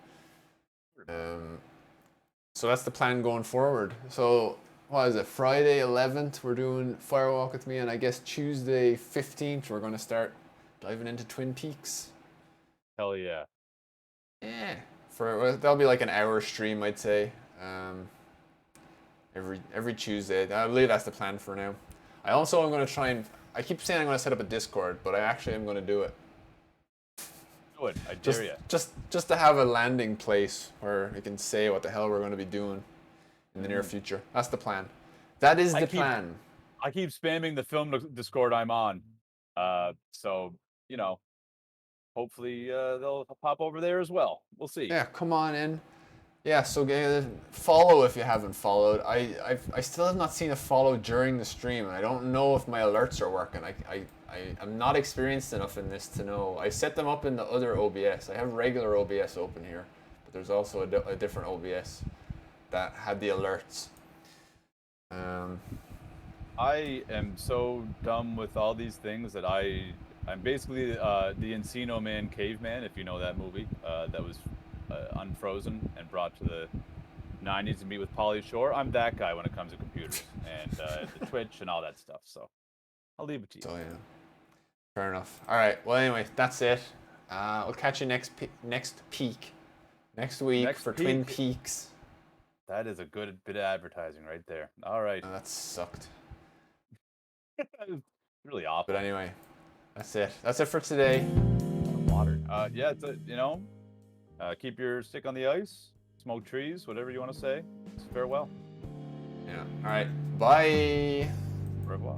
So that's the plan going forward. So what is it? Friday 11th we're doing Firewalk with Me, and I guess Tuesday 15th we're going to start diving into Twin Peaks. Hell yeah. Yeah. That'll be like an hour stream, I'd say. Every Tuesday. I believe that's the plan for now. I also am going to try and... I keep saying I'm going to set up a Discord, but I actually am going to do it. Do it. I dare you. Just to have a landing place where we can say what the hell we're going to be doing in the near future. That's the plan. That is the plan. I keep spamming the film Discord I'm on. So, you know, hopefully they'll pop over there as well. We'll see. Yeah, come on in. Yeah, so follow if you haven't followed. I still have not seen a follow during the stream, and I don't know if my alerts are working. I'm not experienced enough in this to know. I set them up in the other OBS. I have regular OBS open here, but there's also a different OBS that had the alerts. I am so dumb with all these things that I'm basically the Encino Man caveman, if you know that movie, that was unfrozen and brought to the 90s to meet with Pauly Shore. I'm that guy when it comes to computers and the Twitch and all that stuff. So I'll leave it to you. So yeah, fair enough. All right. Well, anyway, that's it. We'll catch you next week for Twin Peaks. That is a good bit of advertising right there. All right. That sucked. Really awful. But anyway, that's it. That's it for today. Water. Yeah, it's keep your stick on the ice, smoke trees, whatever you want to say. Farewell. Yeah. All right. Bye. Au revoir.